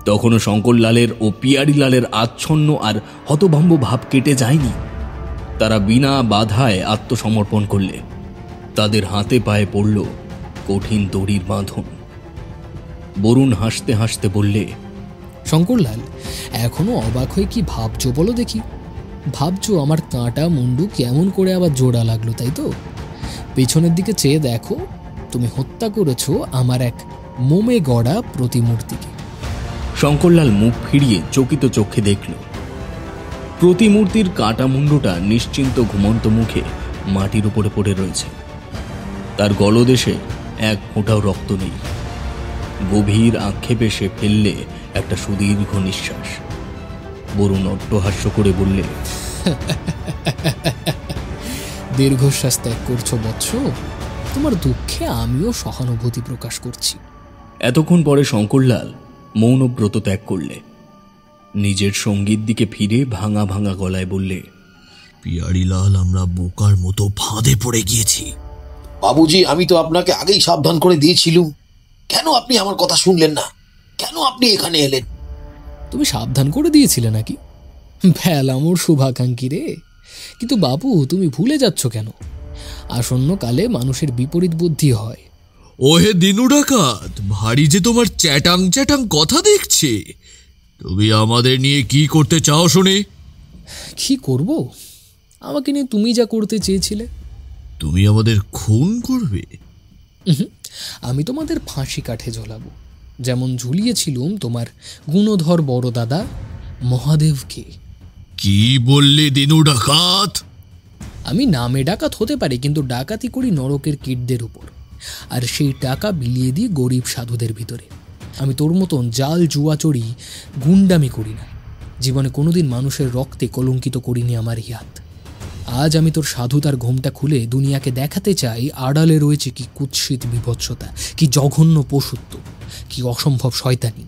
তখনও শঙ্করলালের ও পিয়ারিলালের আচ্ছন্ন আর হতভম্ব ভাব কেটে যায়নি। তারা বিনা বাধায় আত্মসমর্পণ করলে। তাদের হাতে পায়ে পড়ল কঠিন দড়ির বাঁধন। বরুণ হাসতে হাসতে বললে, শঙ্করলাল, এখনো অবাক হয়ে কি ভাবছো বলো দেখি? ভাবছো আমার কাঁটা মুন্ডু কেমন করে আবার জোড়া লাগলো, তাই তো? পেছনের দিকে চেয়ে দেখো, তুমি হত্যা করেছো আমার এক মোমে গড়া প্রতিমূর্তিকে। শঙ্করলাল মুখ ফিরিয়ে চকিত চোখে দেখল প্রতিমূর্তির কাটা মুন্ডুটা নিশ্চিন্ত ঘুমন্ত মুখে মাটির উপরে পড়ে রয়েছে। তার গলদেশে এক ফোঁটাও রক্ত নেই। গভীর আক্ষেপে সে ফেললে একটা সুদীর্ঘ নিঃশ্বাস। বরুণ অট্টহাস্য করে বললে, দীর্ঘশ্বাস ত্যাগ করছো বৎস, তোমার দুঃখে আমিও সহানুভূতি প্রকাশ করছি। এতক্ষণ পরে শঙ্করলাল মৌনব্রত ত্যাগ করলে। নিজের সঙ্গীর দিকে ফিরে ভাঙা ভাঙা গলায় বললে, পিয়ারিলাল, আমরা বোকার মতো ফাঁদে পড়ে গিয়েছি। বাবুজি, আমি তো আপনাকে আগেই সাবধান করে দিয়েছিলুম। কেন আপনি আমার কথা শুনলেন না? কেন আপনি এখানে এলেন? তুমি সাবধান করে দিয়েছিলে নাকি? ভেলামোর শুভাকাঙ্ক্ষী রে। কিন্তু বাবু, তুমি ভুলে যাচ্ছ কেন? আসন্ন কালে মানুষের বিপরীত বুদ্ধি হয়। ওহে দিনু ডাকাত, ভারী যে তোমার চ্যাটাং চ্যাটাং কথা দেখছে। তুমি আমাদের নিয়ে কি করতে চাও শুনি? কি করব? আমাকে নিয়ে তুমি যা করতে চেয়েছিলে। তুমি আমাদের খুন করবে? আমি তোমাদের ফাঁসি কাঠে ঝোলাবো, যেমন ঝুলিয়েছিলুম তোমার গুণধর বড় দাদা মহাদেবকে। কি বললে দিনু ডাকাত? আমি নামে ডাকাত হতে পারি, কিন্তু ডাকাতি করি নরকের কীটদের উপর, আর সেই টাকা বিলিয়ে দিই গরিব সাধুদের ভিতরে। আমি তোর মতন জাল জুয়াচড়ি গুন্ডামি করি না। জীবনে কোনোদিন মানুষের রক্তে কলঙ্কিত করিনি আমার হাত। আজ আমি তোর সাধুতার ঘোমটা খুলে দুনিয়াকে দেখাতে চাই আড়ালে রয়েছে কি কুৎসিত বিভৎসতা, কি জঘন্য পশুত্ব, কি অসম্ভব শয়তানি।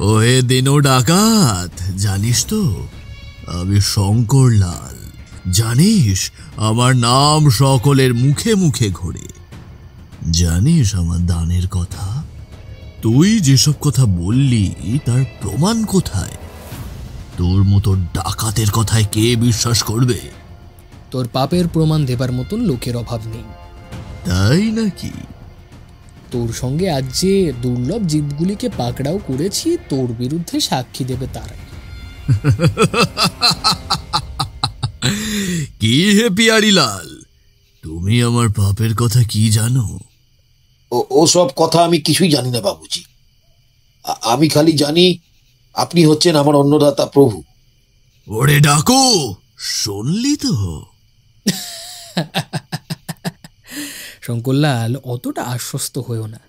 ওহে দিনু ডাকাত, জানিস তো আমি শঙ্করলাল। জানিস আমার নাম সকলের মুখে মুখে ঘোরে। জানিস আমার দানের কথা? তুই যেসব কথা বললি তার প্রমাণ কোথায়? তোর মতো ডাকাতের কথায় কে বিশ্বাস করবে? তোর পাপের প্রমাণ দেবার মতন লোকের অভাব নেই। তাই নাকি? তোর সঙ্গে আজ যে দুর্লভ জীবগুলিকে পাকড়াও করেছি, তোর বিরুদ্ধে সাক্ষী দেবে তারাই। কি হে পিয়ারিলাল, তুমি আমার পাপের কথা কি জানো? ও সব কথা আমি কিছুই জানি না বাবুজি। আমি খালি জানি আপনি হচ্ছেন আমার অন্নদাতা প্রভু। ওরে ডাকো, শুনলি তো? শঙ্করলাল, অতটা আশ্বস্ত হয়েও না।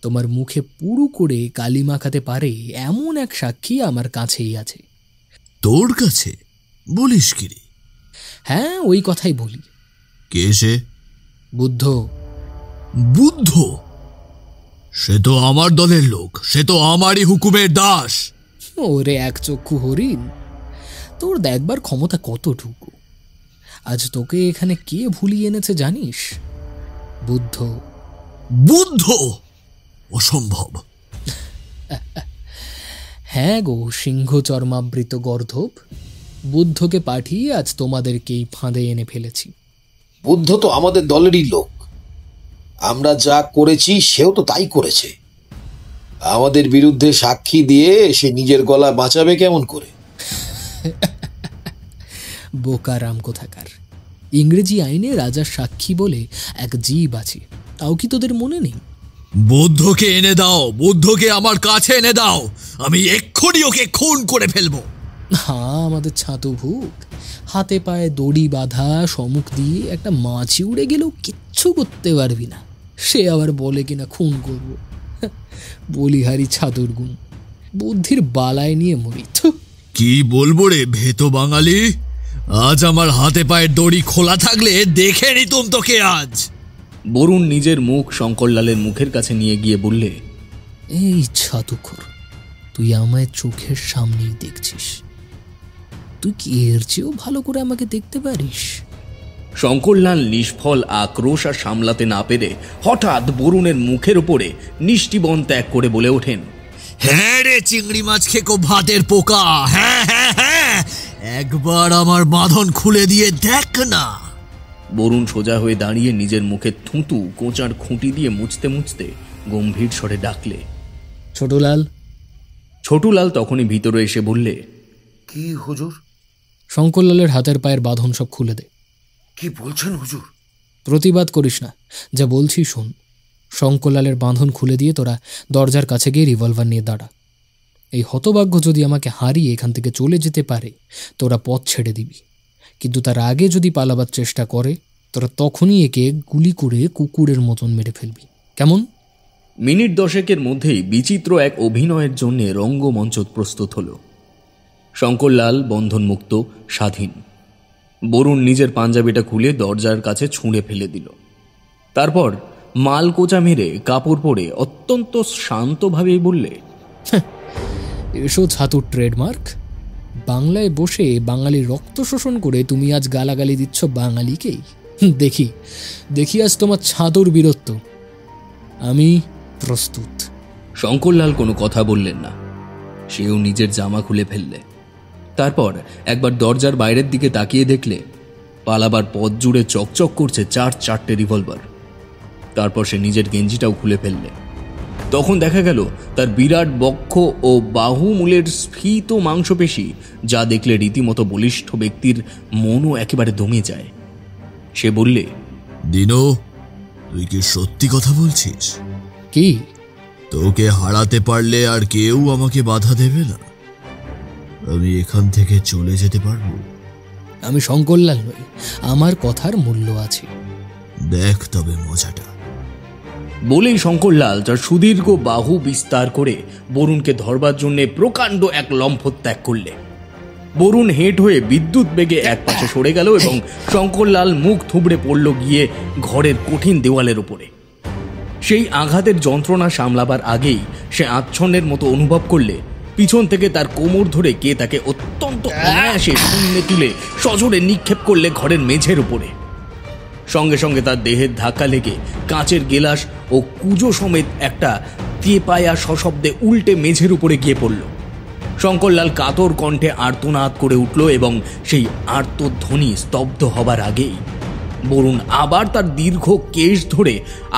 তোমার মুখে পুরু করে কালি মাখাতে পারে এমন এক সাক্ষী আমার কাছেই আছে। তোর কাছে? বলিস কি রে? হ্যাঁ, ওই কথাই বলি। কে সে? বুদ্ধ। বুদ্ধ? সে তো আমার দলের লোক, সে তো আমারই হুকুমের দাস। ওরে এক চক্ষু হরিণ, তোর দেখবার ক্ষমতা কতটুকু। আজ তোকে এখানে কে ভুলিয়ে এনেছে জানিস? বুদ্ধ। বুদ্ধ? অসম্ভব। হ্যাঁ গো সিংহ চর্মাবৃত গর্ধব, বুদ্ধকে পাঠিয়ে আজ তোমাদেরকেই ফাঁদে এনে ফেলেছি। বুদ্ধ তো আমাদের দলেরই লোক, আমরা যা করেছি সেও তো তাই করেছে। আমাদের বিরুদ্ধে সাক্ষী দিয়ে সে নিজের গলা বাঁচাবে কেমন করে? বোকারাম কোথাকার। ইংরেজি আইনে রাজার সাক্ষী বলে এক জীব আছে, তাও কি তোদের মনে নেই? বুদ্ধকে এনে দাও, বুদ্ধকে আমার কাছে এনে দাও, আমি এক্ষুনি ওকে খুন করে ফেলবো। হ্যাঁ, আমাদের ছাতু ভুক, হাতে পায়ে দড়ি বাঁধা, সম্মুখ দিয়ে একটা মাছি উড়ে গেলেও কিচ্ছু করতে পারবি না। সে আবার বলে কিনা খুন করব। বলিহারি ছাতুর গুণ, বুদ্ধির বালায় নিয়ে মরি। কি বলবো রে ভেতো বাঙালি, আজ আমার হাতে পায়ের দড়ি খোলা থাকলে দেখে নিতুম তোকে আজ। বরুণ নিজের মুখ শঙ্করলালের মুখের কাছে নিয়ে গিয়ে বললে, এই ছাতুখোর, তুই আমায় চোখের সামনেই দেখছিস, তুই কি এর চেয়েও ভালো করে আমাকে দেখতে পারিস? শঙ্করলাল নিষ্ফল আক্রোশ আর সামলাতে না পেরে হঠাৎ বরুণের মুখের উপরে নিষ্টিবন ত্যাগ করে বলে ওঠেন, হ্যাঁ রে চিংড়ি মাছ খেকো ভাতের পোকা, হ্যাঁ হ্যাঁ হ্যাঁ, একবার আমার বাঁধন খুলে দিয়ে দেখ না। বরুণ সোজা হয়ে দাঁড়িয়ে নিজের মুখে থুতু কোঁচার খুঁটি দিয়ে মুছতে মুছতে গম্ভীর স্বরে ডাকলে, ছোটলাল। ছোটলাল তখনই ভিতরে এসে বললে, কি হুজুর? শঙ্করলালের হাতের পায়ের বাঁধন সব খুলে দে। কি বলছেন হুজুর? প্রতিবাদ করিস না, যা বলছি শোন। শঙ্করলালের বাঁধন খুলে দিয়ে তোরা দরজার কাছে গিয়ে রিভলভার নিয়ে দাঁড়া। এই হতভাগ্য যদি আমাকে হারিয়ে এখান থেকে চলে যেতে পারে, তোরা পথ ছেড়ে দিবি, কিন্তু তার আগে যদি পালাবার চেষ্টা করে, তোরা তখনই একে গুলি করে কুকুরের মতন মেরে ফেলবি, কেমন? মিনিট 10 মধ্যেই বিচিত্র এক অভিনয়ের জন্য রঙ্গমঞ্চ প্রস্তুত হল। শঙ্করলাল বন্ধনমুক্ত, স্বাধীন। বরুণ নিজের পাঞ্জাবিটা খুলে দরজার কাছে ছুঁড়ে ফেলে দিল। তারপর মাল কোচা মেরে কাপড় পরে অত্যন্ত শান্তভাবেই বললে, এসো ছাতুর ট্রেডমার্ক, বাংলায় বসে বাঙালির রক্ত শোষণ করে তুমি আজ গালাগালি দিচ্ছ বাঙালিকেই। দেখি দেখি আজ তোমার ছাতুর বীরত্ব। আমি প্রস্তুত। শঙ্করলাল কোনো কথা বললেন না, সেও নিজের জামা খুলে ফেললে। তারপর একবার দরজার বাইরের দিকে তাকিয়ে দেখলে পালাবার পথ জুড়ে চকচক করছে 4-4টে রিভলভার। তারপর সে নিজের গেঞ্জিটাও খুলে ফেললে। তখন দেখা গেল তার বিরাট বক্ষ ও বাহুমূলের স্ফীত মাংসপেশি, যা দেখলে রীতিমতো বলিষ্ঠ ব্যক্তির মনও একেবারে দমে যায়। সে বললে, দিনো, তুই কি সত্যি কথা বলছিস? কি? তোকে হারাতে পারলে আর কেউ আমাকে বাধা দেবে না? আমি এখান থেকে চলে যেতে পারবো? আমি শঙ্করলাল নই, আমার কথার মূল্য আছে। দেখ তবে মজাটা। বলেই শঙ্করলাল তার সুদীর্ঘ বাহু বিস্তার করে বরুণকে ধরবার জন্য প্রকাণ্ড এক লম্ফ ত্যাগ করলে। বরুণ হেঁট হয়ে বিদ্যুৎ বেগে এক পাশে সরে গেল এবং শঙ্করলাল মুখ থুবড়ে পড়ল গিয়ে ঘরের কঠিন দেওয়ালের উপরে। সেই আঘাতের যন্ত্রণা সামলাবার আগেই সে আচ্ছন্নের মতো অনুভব করলে পিছন থেকে তার কোমর ধরে কে তাকে অত্যন্ত অনায়াসে শূন্যে তুলে সজোরে নিক্ষেপ করলে ঘরের মেঝের উপরে। সঙ্গে সঙ্গে তার দেহের ধাক্কা লেগে কাঁচের গেলাস ও কুজো সমেত একটা তেপায়া সশব্দে উল্টে মেঝের উপরে গিয়ে পড়ল। শঙ্করলাল কাতর কণ্ঠে আর্তনাদ করে উঠল এবং সেই আর্তধ্বনি স্তব্ধ হবার আগেই বরুণ আবার তার দীর্ঘ কেশ ধরে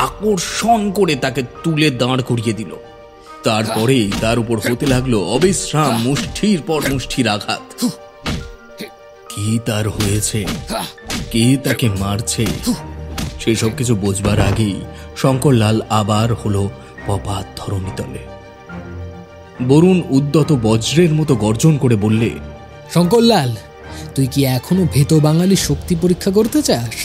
আকর্ষণ করে তাকে তুলে দাঁড় করিয়ে দিল। তারপরেই তার উপর হতে লাগলো অবিশ্রাম মুষ্ঠির পর মুষ্ঠির আঘাত। কি তার হয়েছে, কে তাকে মারছে, সেসব কিছু বুঝবার আগেই শঙ্করলাল আবার হলো পপাত ধরণীতলে। বরুণ উদ্যত বজ্রের মতো গর্জন করে বললে, শঙ্করলাল, তুই কি এখনো ভেতো বাঙালির শক্তি পরীক্ষা করতে চাস?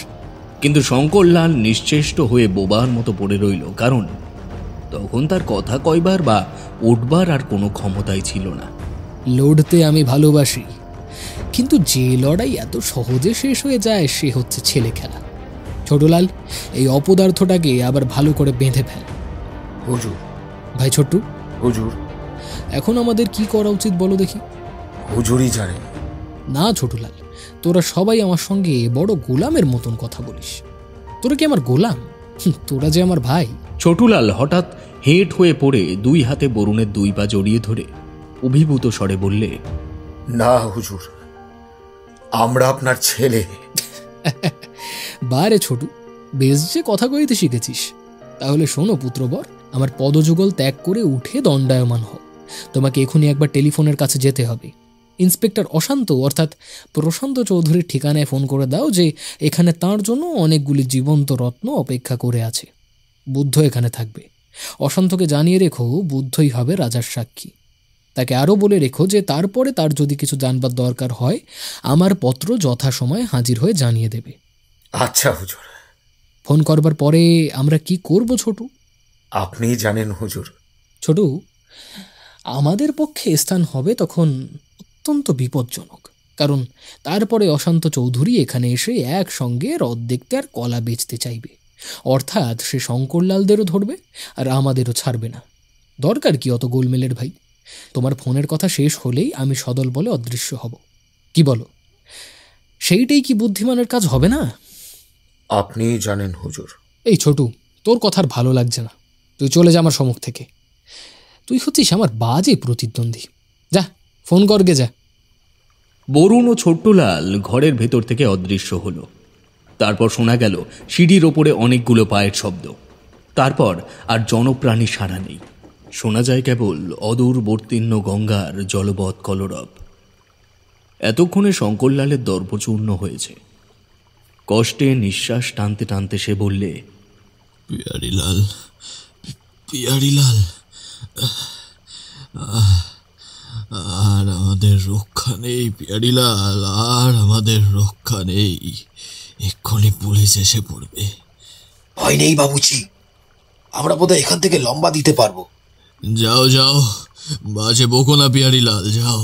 কিন্তু শঙ্করলাল নিশ্চেষ্ট হয়ে বোবার মতো পড়ে রইল, কারণ তখন তার কথা কয়বার বা উঠবার আর কোনো ক্ষমতাই ছিল না। লড়তে আমি ভালোবাসি, কিন্তু যে লড়াই এত সহজে শেষ হয়ে যায় সে হচ্ছে ছেলে খেলা। ছোটলাল, এই অপদার্থটাকে আবার ভালো করে বেঁধে ফেল। হুজুর। ভাই ছোট্টু, হুজুর। এখন আমাদের কি করা উচিত বলো দেখি? হুজুরই জানে। না ছোটলাল, তোরা সবাই আমার সঙ্গে বড় গোলামের মতন কথা বলিস। তোরা কি আমার গোলাম? তোরা যে আমার ভাই। ছোটুলাল হঠাৎ হেঁট হয়ে পড়ে দুই হাতে বরুণের দুই পা জড়িয়ে ধরে অভিভূত স্বরে বললে, না হুজুর, আমরা আপনার ছেলে। বারে ছোটু, বেশ যে কথা কইতে শিখেছিস। তাহলে শোনো পুত্রবর, আমার পদযুগল ত্যাগ করে উঠে দণ্ডায়মান হও। তোমাকে এখনই একবার টেলিফোনের কাছে যেতে হবে। ইন্সপেক্টর অশান্ত অর্থাৎ প্রশান্ত চৌধুরীর ঠিকানায় ফোন করে দাও যে এখানে তার জন্য অনেকগুলি জীবন্ত রত্ন অপেক্ষা করে আছে। বুদ্ধ এখানে থাকবে। অশান্তকে জানিয়ে রেখো বুদ্ধই হবে রাজার সাক্ষী। তাকে আরও বলে রেখো যে তারপরে তার যদি কিছু জানবার দরকার হয় আমার পত্র যথাসময়ে হাজির হয়ে জানিয়ে দেবে। আচ্ছা হুজুর। ফোন করবার পরে আমরা কি করব ছোটু? আপনি জানেন হুজুর। ছোটু, আমাদের পক্ষে স্থান হবে তখন অত্যন্ত বিপজ্জনক, কারণ তারপরে অশান্ত চৌধুরী এখানে এসে একসঙ্গে রদ দেখতে আর কলা বেচতে চাইবে। অর্থাৎ সে শঙ্করলালদেরও ধরবে আর আমাদেরও ছাড়বে না। দরকার কি অত গোলমেলের ভাই? তোমার ফোনের কথা শেষ হলেই আমি সদল বলে অদৃশ্য হব। কি বলো? সেইটাই কি বুদ্ধিমানের কাজ হবে না? আপনি জানেন হুজুর। এই ছোটু, তোর কথা আর ভালো লাগছে না। তুই চলে যা আমার সম্মুখ থেকে। তুই হচ্ছিস আমার বাজে প্রতিদ্বন্দ্বী। যা, ফোন করগে যা। বরুণ ও ছোট্টলাল ঘরের ভেতর থেকে অদৃশ্য হলো। তারপর শোনা গেল সিঁড়ির ওপরে অনেকগুলো পায়ের শব্দ। তারপর আর জনপ্রাণী সাড়া নেই। শোনা যায় কেবল অদূর বর্তীর্ণ গঙ্গার জলবৎ কলরব। এতক্ষণে শঙ্করলালের দর্পচূর্ণ হয়েছে। কষ্টে নিঃশ্বাস টানতে টানতে সে বললে, পিয়ারিলাল, পিয়ারিলাল, আর আমাদের রক্ষা নেই পিয়ারিলাল, আর আমাদের রক্ষা নেই। এক্ষুনি পুলিশ এসে পড়বে। ভয় নেই বাবুজি, আমরা বোধহয় এখান থেকে লম্বা দিতে পারবো। যাও যাও, বাজে বকো না পিয়ারিলাল, যাও।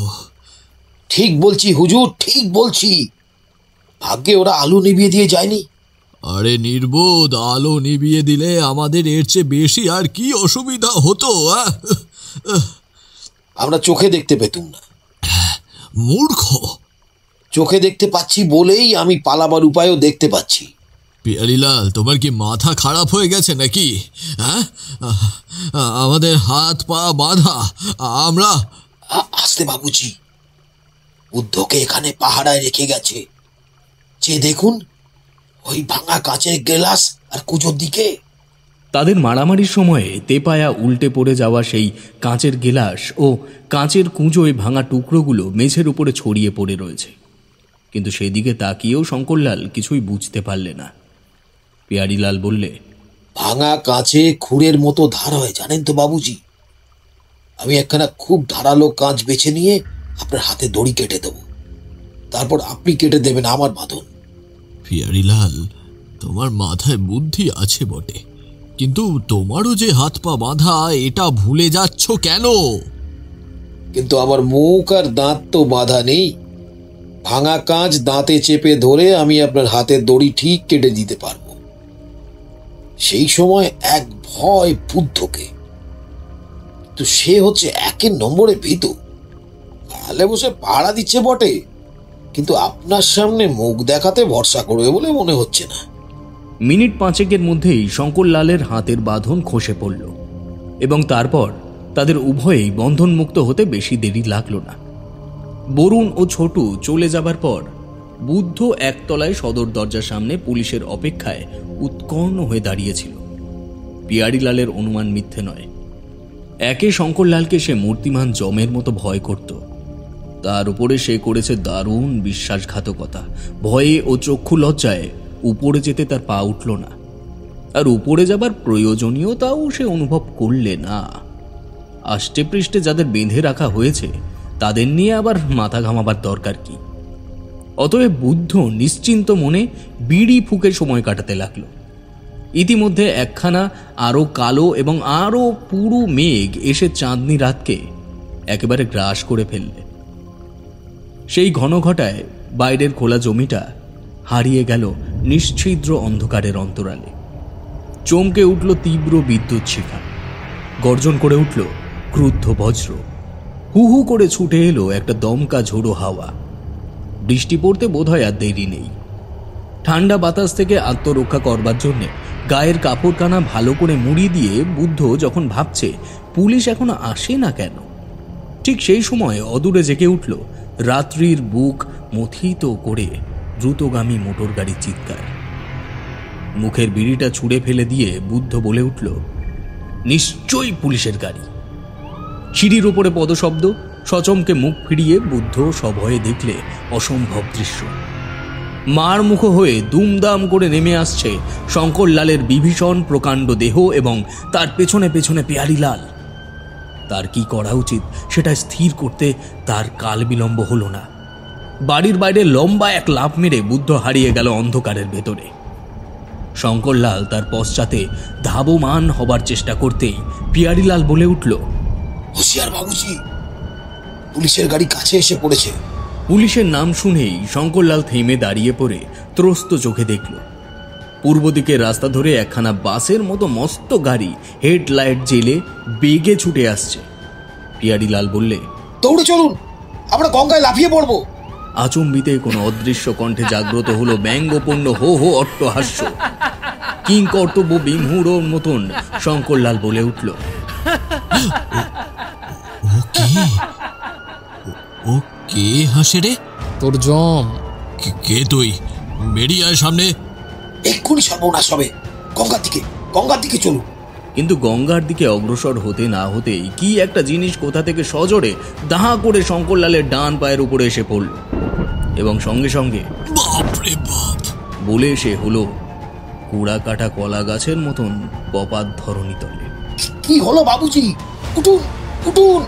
ঠিক বলছি হুজুর, ঠিক বলছি। ভাগ্যে ওরা আলো নিভিয়ে দিয়ে যায়নি। আরে নির্বোধ, আলো নিভিয়ে দিলে আমাদের এর চেয়ে বেশি আর কি অসুবিধা হতো? আমরা চোখে দেখতে পেতুম না। মূর্খ। চোখে দেখতে পাচ্ছি বলেই আমি পালাবার উপায়ও দেখতে পাচ্ছি। পিয়ারিলাল, তোমার কি মাথা খারাপ হয়ে গেছে নাকি? হ্যাঁ, আমাদের হাত পা বাঁধা। আমরা আসতে বাবুজি, বুদ্ধকে এখানে পাহারায় রেখে গেছে। যে দেখুন, ওই ভাঙা কাঁচের গ্লাস আর কুজোর দিকে। তাদের মারামারির সময়ে তেপায়া উল্টে পড়ে যাওয়া সেই কাঁচের গেলাস ও কাঁচের কুঁজোয় ভাঙা টুকরোগুলো মেঝের উপরে ছড়িয়ে পড়ে রয়েছে। কিন্তু সেদিকে তাকিয়েও শঙ্করলাল কিছুই বুঝতে পারলে না। পিয়ারিলাল বললে, ভাঙা কাঁচে খুঁড়ের মতো ধার হয়, জানেন তো বাবুজি। আমি একখানা খুব ধারালো কাঁচ বেছে নিয়ে আপনার হাতে দড়ি কেটে দেব, তারপর আপনি কেটে দেবেন আমার বাঁধন। পিয়ারিলাল, তোমার মাথায় বুদ্ধি আছে বটে, কিন্তু তোমারও যে হাত পা বাঁধা, এটা ভুলে যাচ্ছ কেন? কিন্তু আমার মুখ আর দাঁত তো বাঁধা নেই। ভাঙা কাঁচ দাঁতে চেপে ধরে আমি আপনার হাতের দড়ি ঠিক কেটে দিতে পারবো। সেই সময় এক ভয় বুদ্ধকে, তো সে হচ্ছে একের নম্বরে ভীতু। আলে বসে পাহারা দিচ্ছে বটে, কিন্তু আপনার সামনে মুখ দেখাতে ভরসা করবে বলে মনে হচ্ছে না। মিনিট পাঁচেকের মধ্যেই শঙ্করলালের হাতের বাঁধন খসে পড়ল এবং তারপর তাদের উভয়েই বন্ধনমুক্ত হতে বেশি দেরি লাগল না। বরুণ ও ছোটু চলে যাবার পর বুদ্ধ একতলায় সদর দরজার সামনে পুলিশের অপেক্ষায় উৎকর্ণ হয়ে দাঁড়িয়েছিল। পিয়ারিলালের অনুমান মিথ্যে নয়। একে শঙ্করলালকে সে মূর্তিমান যমের মতো ভয় করত, তার উপরে সে করেছে দারুণ বিশ্বাসঘাতকতা। ভয়ে ও চক্ষু লজ্জায় উপরে যেতে তার পা উঠল না, আর উপরে যাবার প্রয়োজনীয়তাও সে অনুভব করলে না। আষ্টে পৃষ্ঠে যাদের বেঁধে রাখা হয়েছে তাদের নিয়ে আবার মাথা ঘামাবার দরকার কি? অতএব বুদ্ধ নিশ্চিন্ত মনে বিড়ি ফুঁকে সময় কাটাতে লাগল। ইতিমধ্যে একখানা আরো কালো এবং আরো পুরু মেঘ এসে চাঁদনি রাতকে একেবারে গ্রাস করে ফেললে। সেই ঘন ঘটায় বাইরের খোলা জমিটা হারিয়ে গেল নিশ্ছিদ্র অন্ধকারের অন্তরালে। চমকে উঠল তীব্র বিদ্যুৎ শিখা, গর্জন করে উঠল ক্রুদ্ধ বজ্র, হু হু করে ছুটে এলো একটা দমকা ঝোড়ো হাওয়া। বৃষ্টি পড়তে বোধহয় আর দেরি নেই। ঠান্ডা বাতাস থেকে আত্মরক্ষা করবার জন্য গায়ের কাপড়খানা ভালো করে মুড়ি দিয়ে বুদ্ধ যখন ভাবছে পুলিশ এখনো আসে না কেন, ঠিক সেই সময় অদূরে জেগে উঠল রাত্রির বুক মথিত করে দ্রুতগামী মোটর গাড়ির চিৎকার। মুখের বিড়িটা ছুঁড়ে ফেলে দিয়ে বুদ্ধ বলে উঠল, নিশ্চয়ই পুলিশের গাড়ি। সিঁড়ির ওপরে পদশব্দ। সচমকে মুখ ফিরিয়ে বুদ্ধ সভয়ে দেখলে অসম্ভব দৃশ্য। মার মুখ হয়ে দুমদাম করে নেমে আসছে শঙ্করলালের বিভীষণ প্রকাণ্ড দেহ এবং তার পেছনে পেছনে পেয়ারীলাল। তার কি করা উচিত সেটা স্থির করতে তার কাল বিলম্ব হল না। বাড়ির বাইরে লম্বা এক লাফ মেরে বুদ্ধ হারিয়ে গেল অন্ধকারের ভেতরে। শঙ্করলাল তার পশ্চাতে ধাবমান হবার চেষ্টা করতেই পিয়ারীলাল বলে উঠল, হুঁশিয়ার বাবুজি, পুলিশের গাড়ি কাছে এসে পড়েছে। পুলিশের নাম শুনেই শঙ্করলাল থেমে দাঁড়িয়ে পড়ে ত্রস্ত চোখে দেখল পূর্ব দিকের রাস্তা ধরে একখানা বাসের মতো মস্ত গাড়ি হেডলাইট জেলে বেগে ছুটে আসছে। পিয়ারীলাল বললে, দৌড়ে চলুন, আমরা গঙ্গায় লাফিয়ে পড়বো। আচম্বিতে কোনো অদৃশ্য কণ্ঠে জাগ্রত হলো ব্যঙ্গপূর্ণ হো হো অট্টহাস্য। কিং কর্তব্য বিমূঢ়র মতন শঙ্করলাল বলে উঠল, ও কে হাসে রে? তোর জম। কে তুই? বেরিয়ে আয় সামনে। এক্ষুনি সর্বনাশ হবে। গঙ্গার দিকে চলুন। কিন্তু গঙ্গার দিকে অগ্রসর হতে না হতেই কি একটা জিনিস কোথা থেকে সজোরে দাহা করে শঙ্করলালের ডান পায়ের উপরে এসে পড়ল এবং সঙ্গে সঙ্গে বাপরে বাপ বলে সে হলো কুড়া কাটা কলা গাছের মতন পপাত ধরণী তলে। কি হলো বাবুজি? উঠুন উঠুন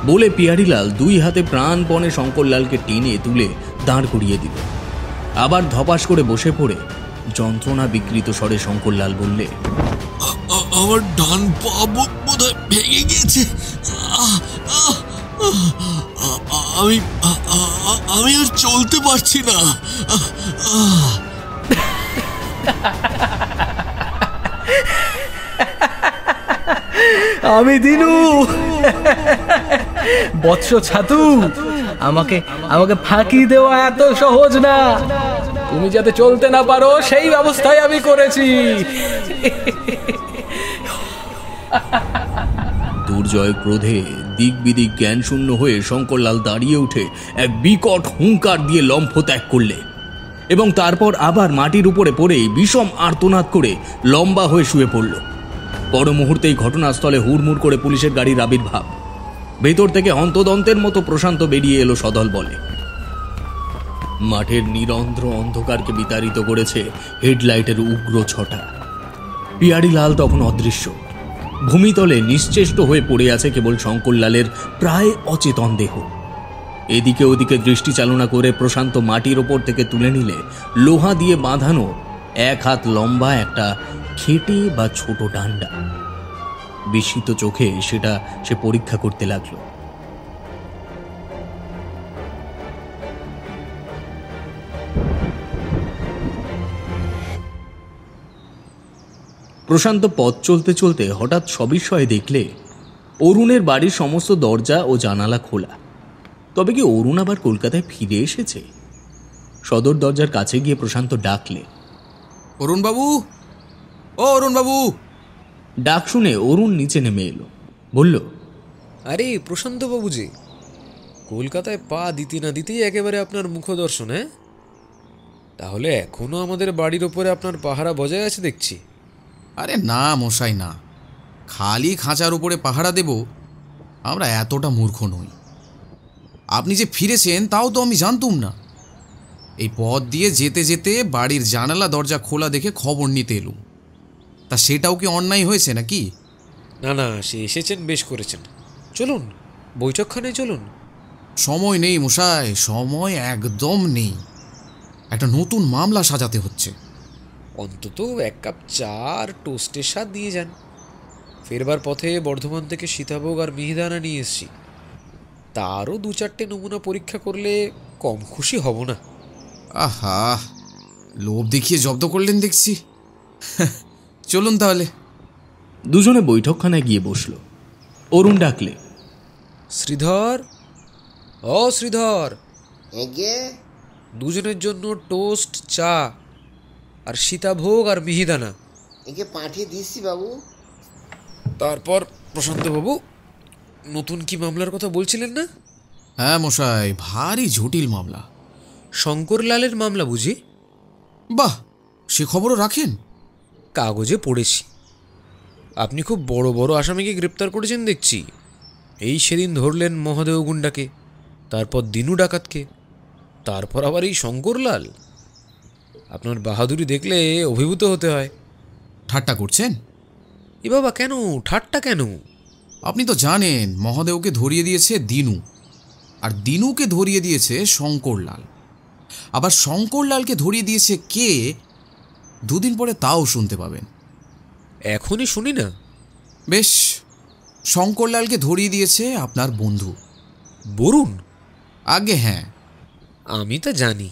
বলে পিয়ারীলাল দুই হাতে প্রাণপণে শঙ্করলালকে টেনে তুলে দাঁড় করিয়ে দিল। আবার ধপাস করে বসে পড়ে যন্ত্রণা বিকৃত স্বরে শঙ্করলাল বললে, আমার ডান পা বোধহয় ভেঙে গেছে। আমি আর চলতে পারছি না। আমি দিনু, বৎস ছাতু, আমাকে ফাঁকি দেওয়া এত সহজ না। তুমি যাতে চলতে না পারো সেই ব্যবস্থাই আমি করেছি। দুর্জয় ক্রোধে দিক বিদিক জ্ঞান শূন্য হয়ে শঙ্করলাল দাঁড়িয়ে উঠে এক বিকট হুঙ্কার দিয়ে লম্ফ ত্যাগ করলে এবং তারপর আবার মাটির উপরে পড়েই বিষম আর্তনাদ করে লম্বা হয়ে শুয়ে পড়ল। পর মুহূর্তেই ঘটনাস্থলে হুড়মুড় করে পুলিশের গাড়ির আবির্ভাব। ভেতর থেকে হন্তদন্তের মতো প্রশান্ত বেরিয়ে এলো সদল বলে। মাঠের নিরন্ধ্র অন্ধকারকে বিতাড়িত করেছে হেডলাইটের উগ্র ছটা। পিয়ারীলাল তখন অদৃশ্য। ভূমিতলে নিশ্চেষ্ট হয়ে পড়ে আছে কেবল শঙ্করলালের প্রায় অচেতন দেহ। এদিকে ওদিকে দৃষ্টি চালনা করে প্রশান্ত মাটির ওপর থেকে তুলে নিলে লোহা দিয়ে বাঁধানো এক হাত লম্বা একটা খেটে বা ছোট ডান্ডা। বিস্মিত চোখে সেটা সে পরীক্ষা করতে লাগলো। প্রশান্ত পথ চলতে চলতে হঠাৎ সবিস্ময়ে দেখলে অরুণের বাড়ির সমস্ত দরজা ও জানালা খোলা। তবে কি অরুণ আবার কলকাতায় ফিরে এসেছে? সদর দরজার কাছে গিয়ে প্রশান্ত ডাকলে, অরুণ বাবু, ও অরুণ বাবু। ডাক শুনে অরুণ নিচে নেমে এলো, বলল, আরে প্রশান্ত বাবুজি, কলকাতায় পা দিতে না দিতেই একেবারে আপনার মুখদর্শন। হ্যাঁ, তাহলে এখনো আমাদের বাড়ির ওপরে আপনার পাহারা বজায় আছে দেখছি। আরে না মশাই না, খালি খাঁচার উপরে পাহারা দেব আমরা এতটা মূর্খ নই। আপনি যে ফিরেছেন তাও তো আমি জানতুম না। এই পথ দিয়ে যেতে যেতে বাড়ির জানালা দরজা খোলা দেখে খবর নিতে এলুম। তা সেটাও কি অন্যায় হয়েছে নাকি? না না, সে এসেছেন, বেশ করেছেন। চলুন বৈঠকখানে চলুন। সময় নেই মশাই, সময় একদম নেই। একটা নতুন মামলা সাজাতে হচ্ছে। অন্তত এক কাপ চা আর টোস্টের স্বাদ দিয়ে যান। ফেরবার পথে বর্ধমান থেকে সীতাভোগ আর মিহিদানা নিয়ে এসছি। তারও 2-4টে নমুনা পরীক্ষা করলে কম খুশি হব না। আহা, লোভ দেখিয়ে জব্দ করলেন দেখছি। চলুন তাহলে। দুজনে বৈঠকখানায় গিয়ে বসল। অরুণ ডাকলে, শ্রীধর, ও শ্রীধর, এগে দুজনের জন্য টোস্ট, চা আর সীতাভোগ আর মিহিদানা। একে পাঠিয়ে দিচ্ছি বাবু। তারপর প্রশান্তবাবু, নতুন কি মামলার কথা বলছিলেন না? হ্যাঁ মশাই, ভারী জটিল মামলা। শঙ্করলালের মামলা বুঝি? বাহ, সে খবরও রাখেন? কাগজে পড়েছি। আপনি খুব বড় বড় আসামিকে গ্রেপ্তার করেছেন দেখছি। এই সেদিন ধরলেন মহাদেব গুন্ডাকে, তারপর দিনু ডাকাতকে, তারপর আবার এই শঙ্করলাল। আপনার বাহাদুরি দেখলে অভিভূত হতে হয়। ঠাট্টা করছেন? এ বাবা, কেন ঠাট্টা কেন? আপনি তো জানেন মহাদেবকে ধরিয়ে দিয়েছে দিনু, আর দিনুকে ধরিয়ে দিয়েছে শঙ্করলাল। আবার শঙ্করলালকে ধরিয়ে দিয়েছে কে, দুদিন পরে তাও শুনতে পাবেন। এখনই শুনি না। বেশ, শঙ্করলালকে ধরিয়ে দিয়েছে আপনার বন্ধু বরুণ। আগে হ্যাঁ। আমি তা জানি।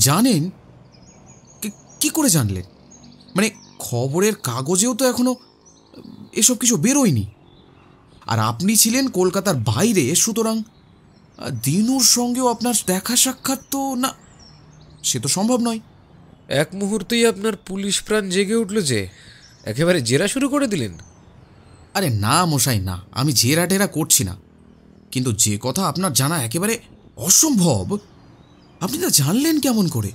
জানেন? কি করে জানলেন? মানে খবরের কাগজেও তো এখনো এসব কিছু বেরোয়নি। আর আপনি ছিলেন কলকাতার বাইরে, সুতরাং দিনুর সঙ্গেও আপনার দেখা সাক্ষাৎ তো না, সে তো সম্ভব নয়। এক মুহূর্তেই আপনার পুলিশ প্রাণ জেগে উঠল যে একেবারে জেরা শুরু করে দিলেন। আরে না মশাই না, আমি জেরা টেরা করছি না, কিন্তু যে কথা আপনার জানা একেবারে অসম্ভব, আপনি তা জানলেন কেমন করে?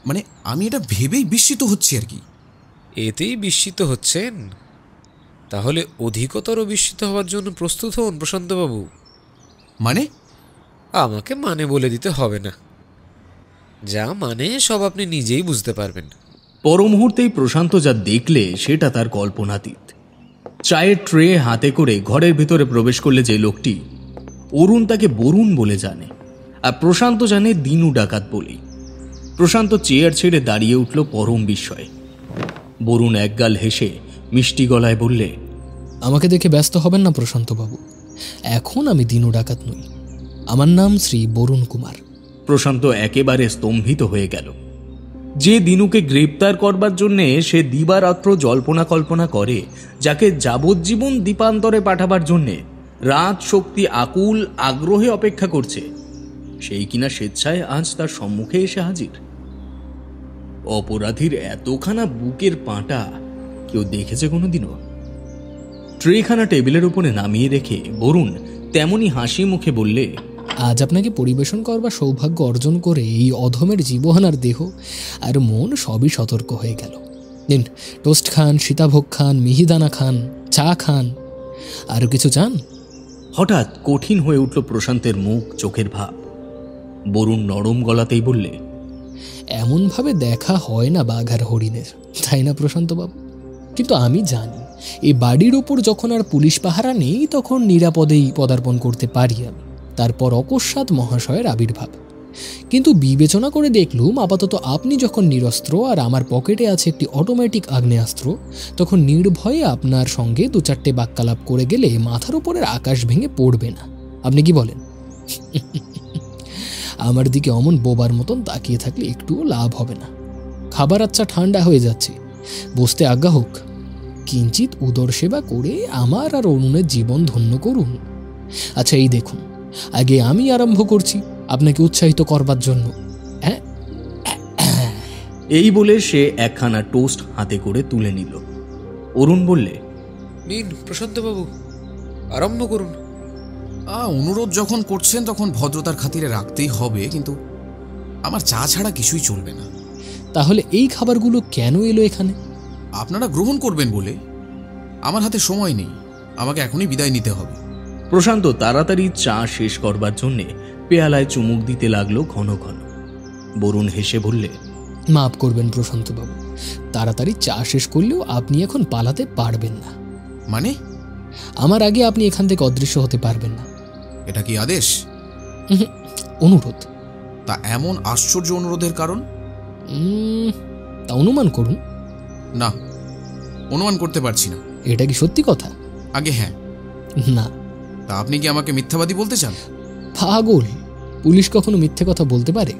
মানে আমি এটা ভেবেই বিস্মিত হচ্ছি আর কি। এতেই বিস্মিত হচ্ছেন? তাহলে অধিকতর বিস্মিত হওয়ার জন্য প্রস্তুত হন প্রশান্তবাবু। মানে? আমাকে মানে বলে দিতে হবে না, যা মানে সব আপনি নিজেই বুঝতে পারবেন। পর মুহূর্তেই প্রশান্ত যা দেখলে সেটা তার কল্পনাতীত। চায়ের ট্রে হাতে করে ঘরের ভিতরে প্রবেশ করলে যে লোকটি, অরুণ তাকে বরুণ বলে জানে, আর প্রশান্ত জানে দিনু ডাকাত বলেই। প্রশান্ত চেয়ার ছেড়ে দাঁড়িয়ে উঠল পরম বিস্ময়ে। বরুণ একগাল হেসে মিষ্টি গলায় বললে, আমাকে দেখে ব্যস্ত হবেন না প্রশান্তবাবু, এখন আমি দিনু ডাকাত নই, আমার নাম শ্রী বরুণ কুমার। প্রশান্ত একেবারে স্তম্ভিত হয়ে গেল। যে দিনুকে গ্রেপ্তার করবার জন্যে সে দিবারাত্র জল্পনা কল্পনা করে, যাকে যাবজ্জীবন দ্বীপান্তরে পাঠাবার জন্যে রাত শক্তি আকুল আগ্রহে অপেক্ষা করছে, সেই কিনা স্বেচ্ছায় আজ তার সম্মুখে এসে হাজির। অপরাধীর এতখানা বুকের পাঁটা কেউ দেখেছে কোনোদিনও? ট্রেখানা টেবিলের উপরে নামিয়ে রেখে বরুণ তেমনি হাসি মুখে বললে, আজ আপনাকে পরিবেশন করবার সৌভাগ্য অর্জন করে এই অধমের জীবহানার দেহ আর মন সবই সতর্ক হয়ে গেল। দিন, টোস্ট খান, সীতাভোগ খান, মিহিদানা খান, চা খান, আরও কিছু চান? হঠাৎ কঠিন হয়ে উঠল প্রশান্তের মুখ, চোখের ভাব। বরুণ নরম গলাতেই বললে, এমনভাবে দেখা হয় না বাঘ আর হরিণের, তাই না প্রশান্তবাবু? কিন্তু আমি জানি এই বাড়ির ওপর যখন আর পুলিশ পাহারা নেই তখন নিরাপদেই পদার্পণ করতে পারি আমি। তারপর অকস্মাৎ মহাশয়ের আবির্ভাব। কিন্তু বিবেচনা করে দেখলুম আপাতত আপনি যখন নিরস্ত্র আর আমার পকেটে আছে একটি অটোমেটিক আগ্নেয়াস্ত্র, তখন নির্ভয়ে আপনার সঙ্গে দু চারটে বাক্যালাপ করে গেলে মাথার উপরের আকাশ ভেঙে পড়বে না। আপনি কি বলেন? আমার দিকে অমন বোবার মতন তাকিয়ে থাকলে একটুও লাভ হবে না। খাবার আচ্ছা ঠান্ডা হয়ে যাচ্ছে, বসতে আজ্ঞা হোক। কিঞ্চিত উদর সেবা করে আমার আর অরুণের জীবন ধন্য করুন। আচ্ছা এই দেখুন, আগে আমি আরম্ভ করছি আপনাকে উৎসাহিত করবার জন্য। এই বলে সে একখানা টোস্ট হাতে করে তুলে নিল। অরুণ বললে, নিন প্রশান্তবাবু, আরম্ভ করুন। অনুরোধ যখন করছেন তখন ভদ্রতার খাতিরে রাখতেই হবে, কিন্তু আমার চা ছাড়া কিছুই চলবে না। তাহলে এই খাবারগুলো কেন এলো এখানে? আপনারা গ্রহণ করবেন বলে। আমার হাতে সময় নেই, আমাকে এখনই বিদায় নিতে হবে। প্রশান্ত তাড়াতাড়ি চা শেষ করবার জন্যে পেয়ালায় চুমুক দিতে লাগলো ঘন ঘন। বরুণ হেসে বললে, মাফ করবেন প্রশান্তবাবু, তাড়াতাড়ি চা শেষ করলেও আপনি এখন পালাতে পারবেন না। মানে? আমার আগে আপনি এখান থেকে অদৃশ্য হতে পারবেন না। এটা কি আদেশ? অনুরোধ। তা এমন আশ্চর্য অনুরোধের কারণ? তা অনুমান করুন। না, অনুমান করতে পারছি না। এটা কি সত্যি কথা? আগে হ্যাঁ। না। তা আপনি কি আমাকে মিথ্যাবাদী বলতে চান? পাগল, পুলিশ কখনো মিথ্যে কথা বলতে পারে?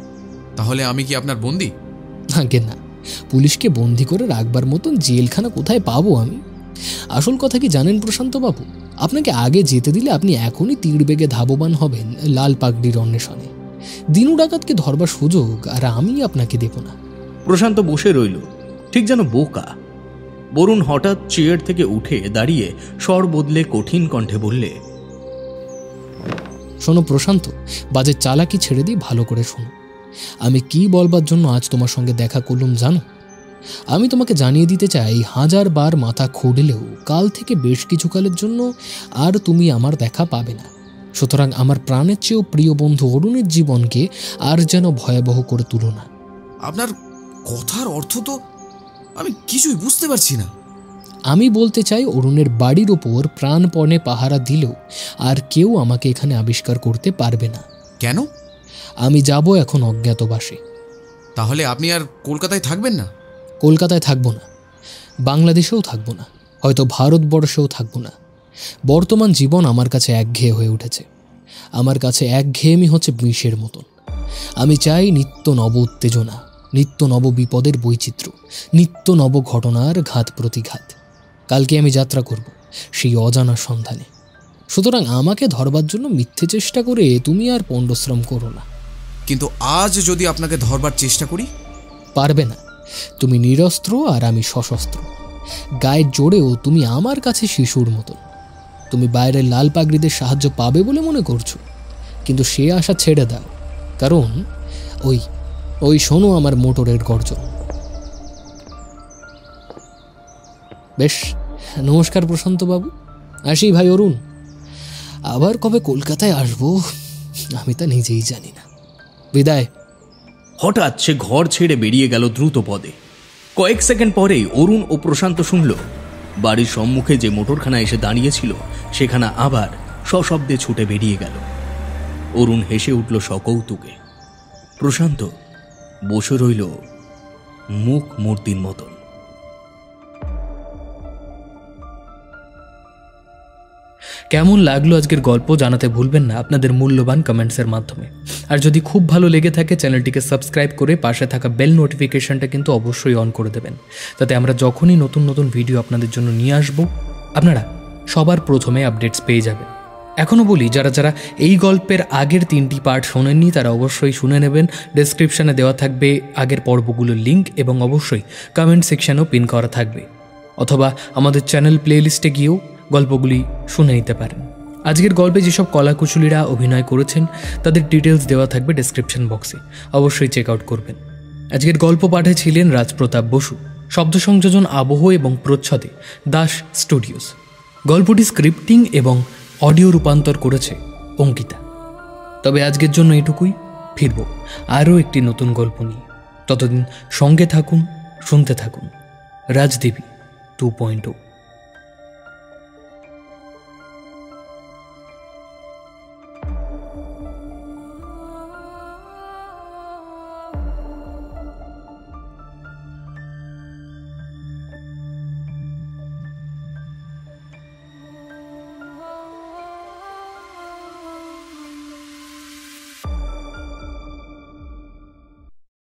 তাহলে আমি কি আপনার বন্দী? আগে না, পুলিশকে বন্দি করে রাখবার মতন জেলখানা কোথায় পাবো আমি? আসল কথা কি জানেন প্রশান্তবাবু, আপনাকে আগে যেতে দিলে আপনি এখনই তীর বেগে ধাবমান হবেন লাল পাগড়ির অন্বেষণে। দিনু ডাকাতকে ধরবার সুযোগ আর আমি আপনাকে দেব না। প্রশান্ত বসে রইল ঠিক যেন বোকা। বরুণ হঠাৎ চেয়ার থেকে উঠে দাঁড়িয়ে স্বর বদলে কঠিন কণ্ঠে বললে, শোনো প্রশান্ত, বাজে চালাকি ছেড়ে দিয়ে ভালো করে শোনো। আমি কি বলবার জন্য আজ তোমার সঙ্গে দেখা করলাম জানো? আমি তোমাকে জানিয়ে দিতে চাই, 1000 বার মাথা খুঁড়লেও কাল থেকে বেশ কিছুকালের জন্য আর তুমি আমার দেখা পাবে না। সুতরাং আমার প্রাণের চেয়েও প্রিয় বন্ধু অরুণের জীবনকে আর যেন ভয়াবহ করে তুলো না। আপনার কথার অর্থ তো আমি কিছুই বুঝতে পারছি না। আমি বলতে চাই, অরুণের বাড়ির ওপর প্রাণপণে পাহারা দিলেও আর কেউ আমাকে এখানে আবিষ্কার করতে পারবে না। কেন? আমি যাব এখন অজ্ঞাতবাসে। তাহলে আপনি আর কলকাতায় থাকবেন না? কলকাতায় থাকবো না, বাংলাদেশেও থাকবো না, হয়তো ভারতবর্ষেও থাকবো না। বর্তমান জীবন আমার কাছে একঘেয়ে হয়ে উঠেছে। আমার কাছে একঘেয়েমি হচ্ছে বিষের মতন। আমি চাই নিত্য নব উত্তেজনা, নিত্য নব বিপদের বৈচিত্র্য, নিত্য নব ঘটনার ঘাত প্রতিঘাত। কালকে আমি যাত্রা করব সেই অজানার সন্ধানে। সুতরাং আমাকে ধরবার জন্য মিথ্যে চেষ্টা করে তুমি আর পণ্ডশ্রম করো না। কিন্তু আজ যদি আপনাকে ধরবার চেষ্টা করি? পারবে না। তুমি নিরস্ত্র আর আমি সশস্ত্র। গায়ের জোরেও তুমি আমার কাছে শিশুর মতন। তুমি বাইরের লাল পাগড়িদের সাহায্য পাবে বলে মনে করছো, কিন্তু সে আশা ছেড়ে দাও। কারণ ওই শোনো আমার মোটরের গর্জন। বেশ, নমস্কার প্রশান্তবাবু, আসি ভাই অরুণ। আবার কবে কলকাতায় আসবো আমি তা নিজেই জানি না। বিদায়। হঠাৎ সে ঘর ছেড়ে বেরিয়ে গেল দ্রুত পদে। কয়েক সেকেন্ড পরেই অরুণ ও প্রশান্ত শুনল বাড়ির সম্মুখে যে মোটরখানা এসে দাঁড়িয়েছিল সেখানা আবার সশব্দে ছুটে বেরিয়ে গেল। অরুণ হেসে উঠল সকৌতুকে। প্রশান্ত বসে রইল মুখ মূর্তির মতন। কেমন লাগলো আজকের গল্প জানাতে ভুলবেন না আপনাদের মূল্যবান কমেন্টসের মাধ্যমে। আর যদি খুব ভালো লেগে থাকে চ্যানেলটিকে সাবস্ক্রাইব করে পাশে থাকা বেল নোটিফিকেশনটা কিন্তু অবশ্যই অন করে দেবেন, তাতে আমরা যখনই নতুন নতুন ভিডিও আপনাদের জন্য নিয়ে আসব আপনারা সবার প্রথমে আপডেটস পেয়ে যাবেন। এখনও বলি, যারা যারা এই গল্পের আগের 3টি পার্ট শোনেননি তারা অবশ্যই শুনে নেবেন। ডেসক্রিপশানে দেওয়া থাকবে আগের পর্বগুলোর লিঙ্ক এবং অবশ্যই কমেন্ট সেকশানেও পিন করা থাকবে, অথবা আমাদের চ্যানেল প্লেলিস্টে গিয়েও গল্পগুলি শুনে নিতে পারেন। আজকের গল্পে যেসব কলাকুশলীরা অভিনয় করেছেন তাদের ডিটেলস দেওয়া থাকবে ডেসক্রিপশন বক্সে, অবশ্যই চেক আউট করবেন। আজকের গল্প পাঠে ছিলেন রাজপ্রতাপ বসু, শব্দ সংযোজন আবহ এবং প্রচ্ছদে দাস স্টুডিওস। গল্পটি স্ক্রিপ্টিং এবং অডিও রূপান্তর করেছে অঙ্কিতা। তবে আজকের জন্য এটুকুই, ফিরব আরও একটি নতুন গল্প নিয়ে। ততদিন সঙ্গে থাকুন, শুনতে থাকুন রাজদেবী 2.0।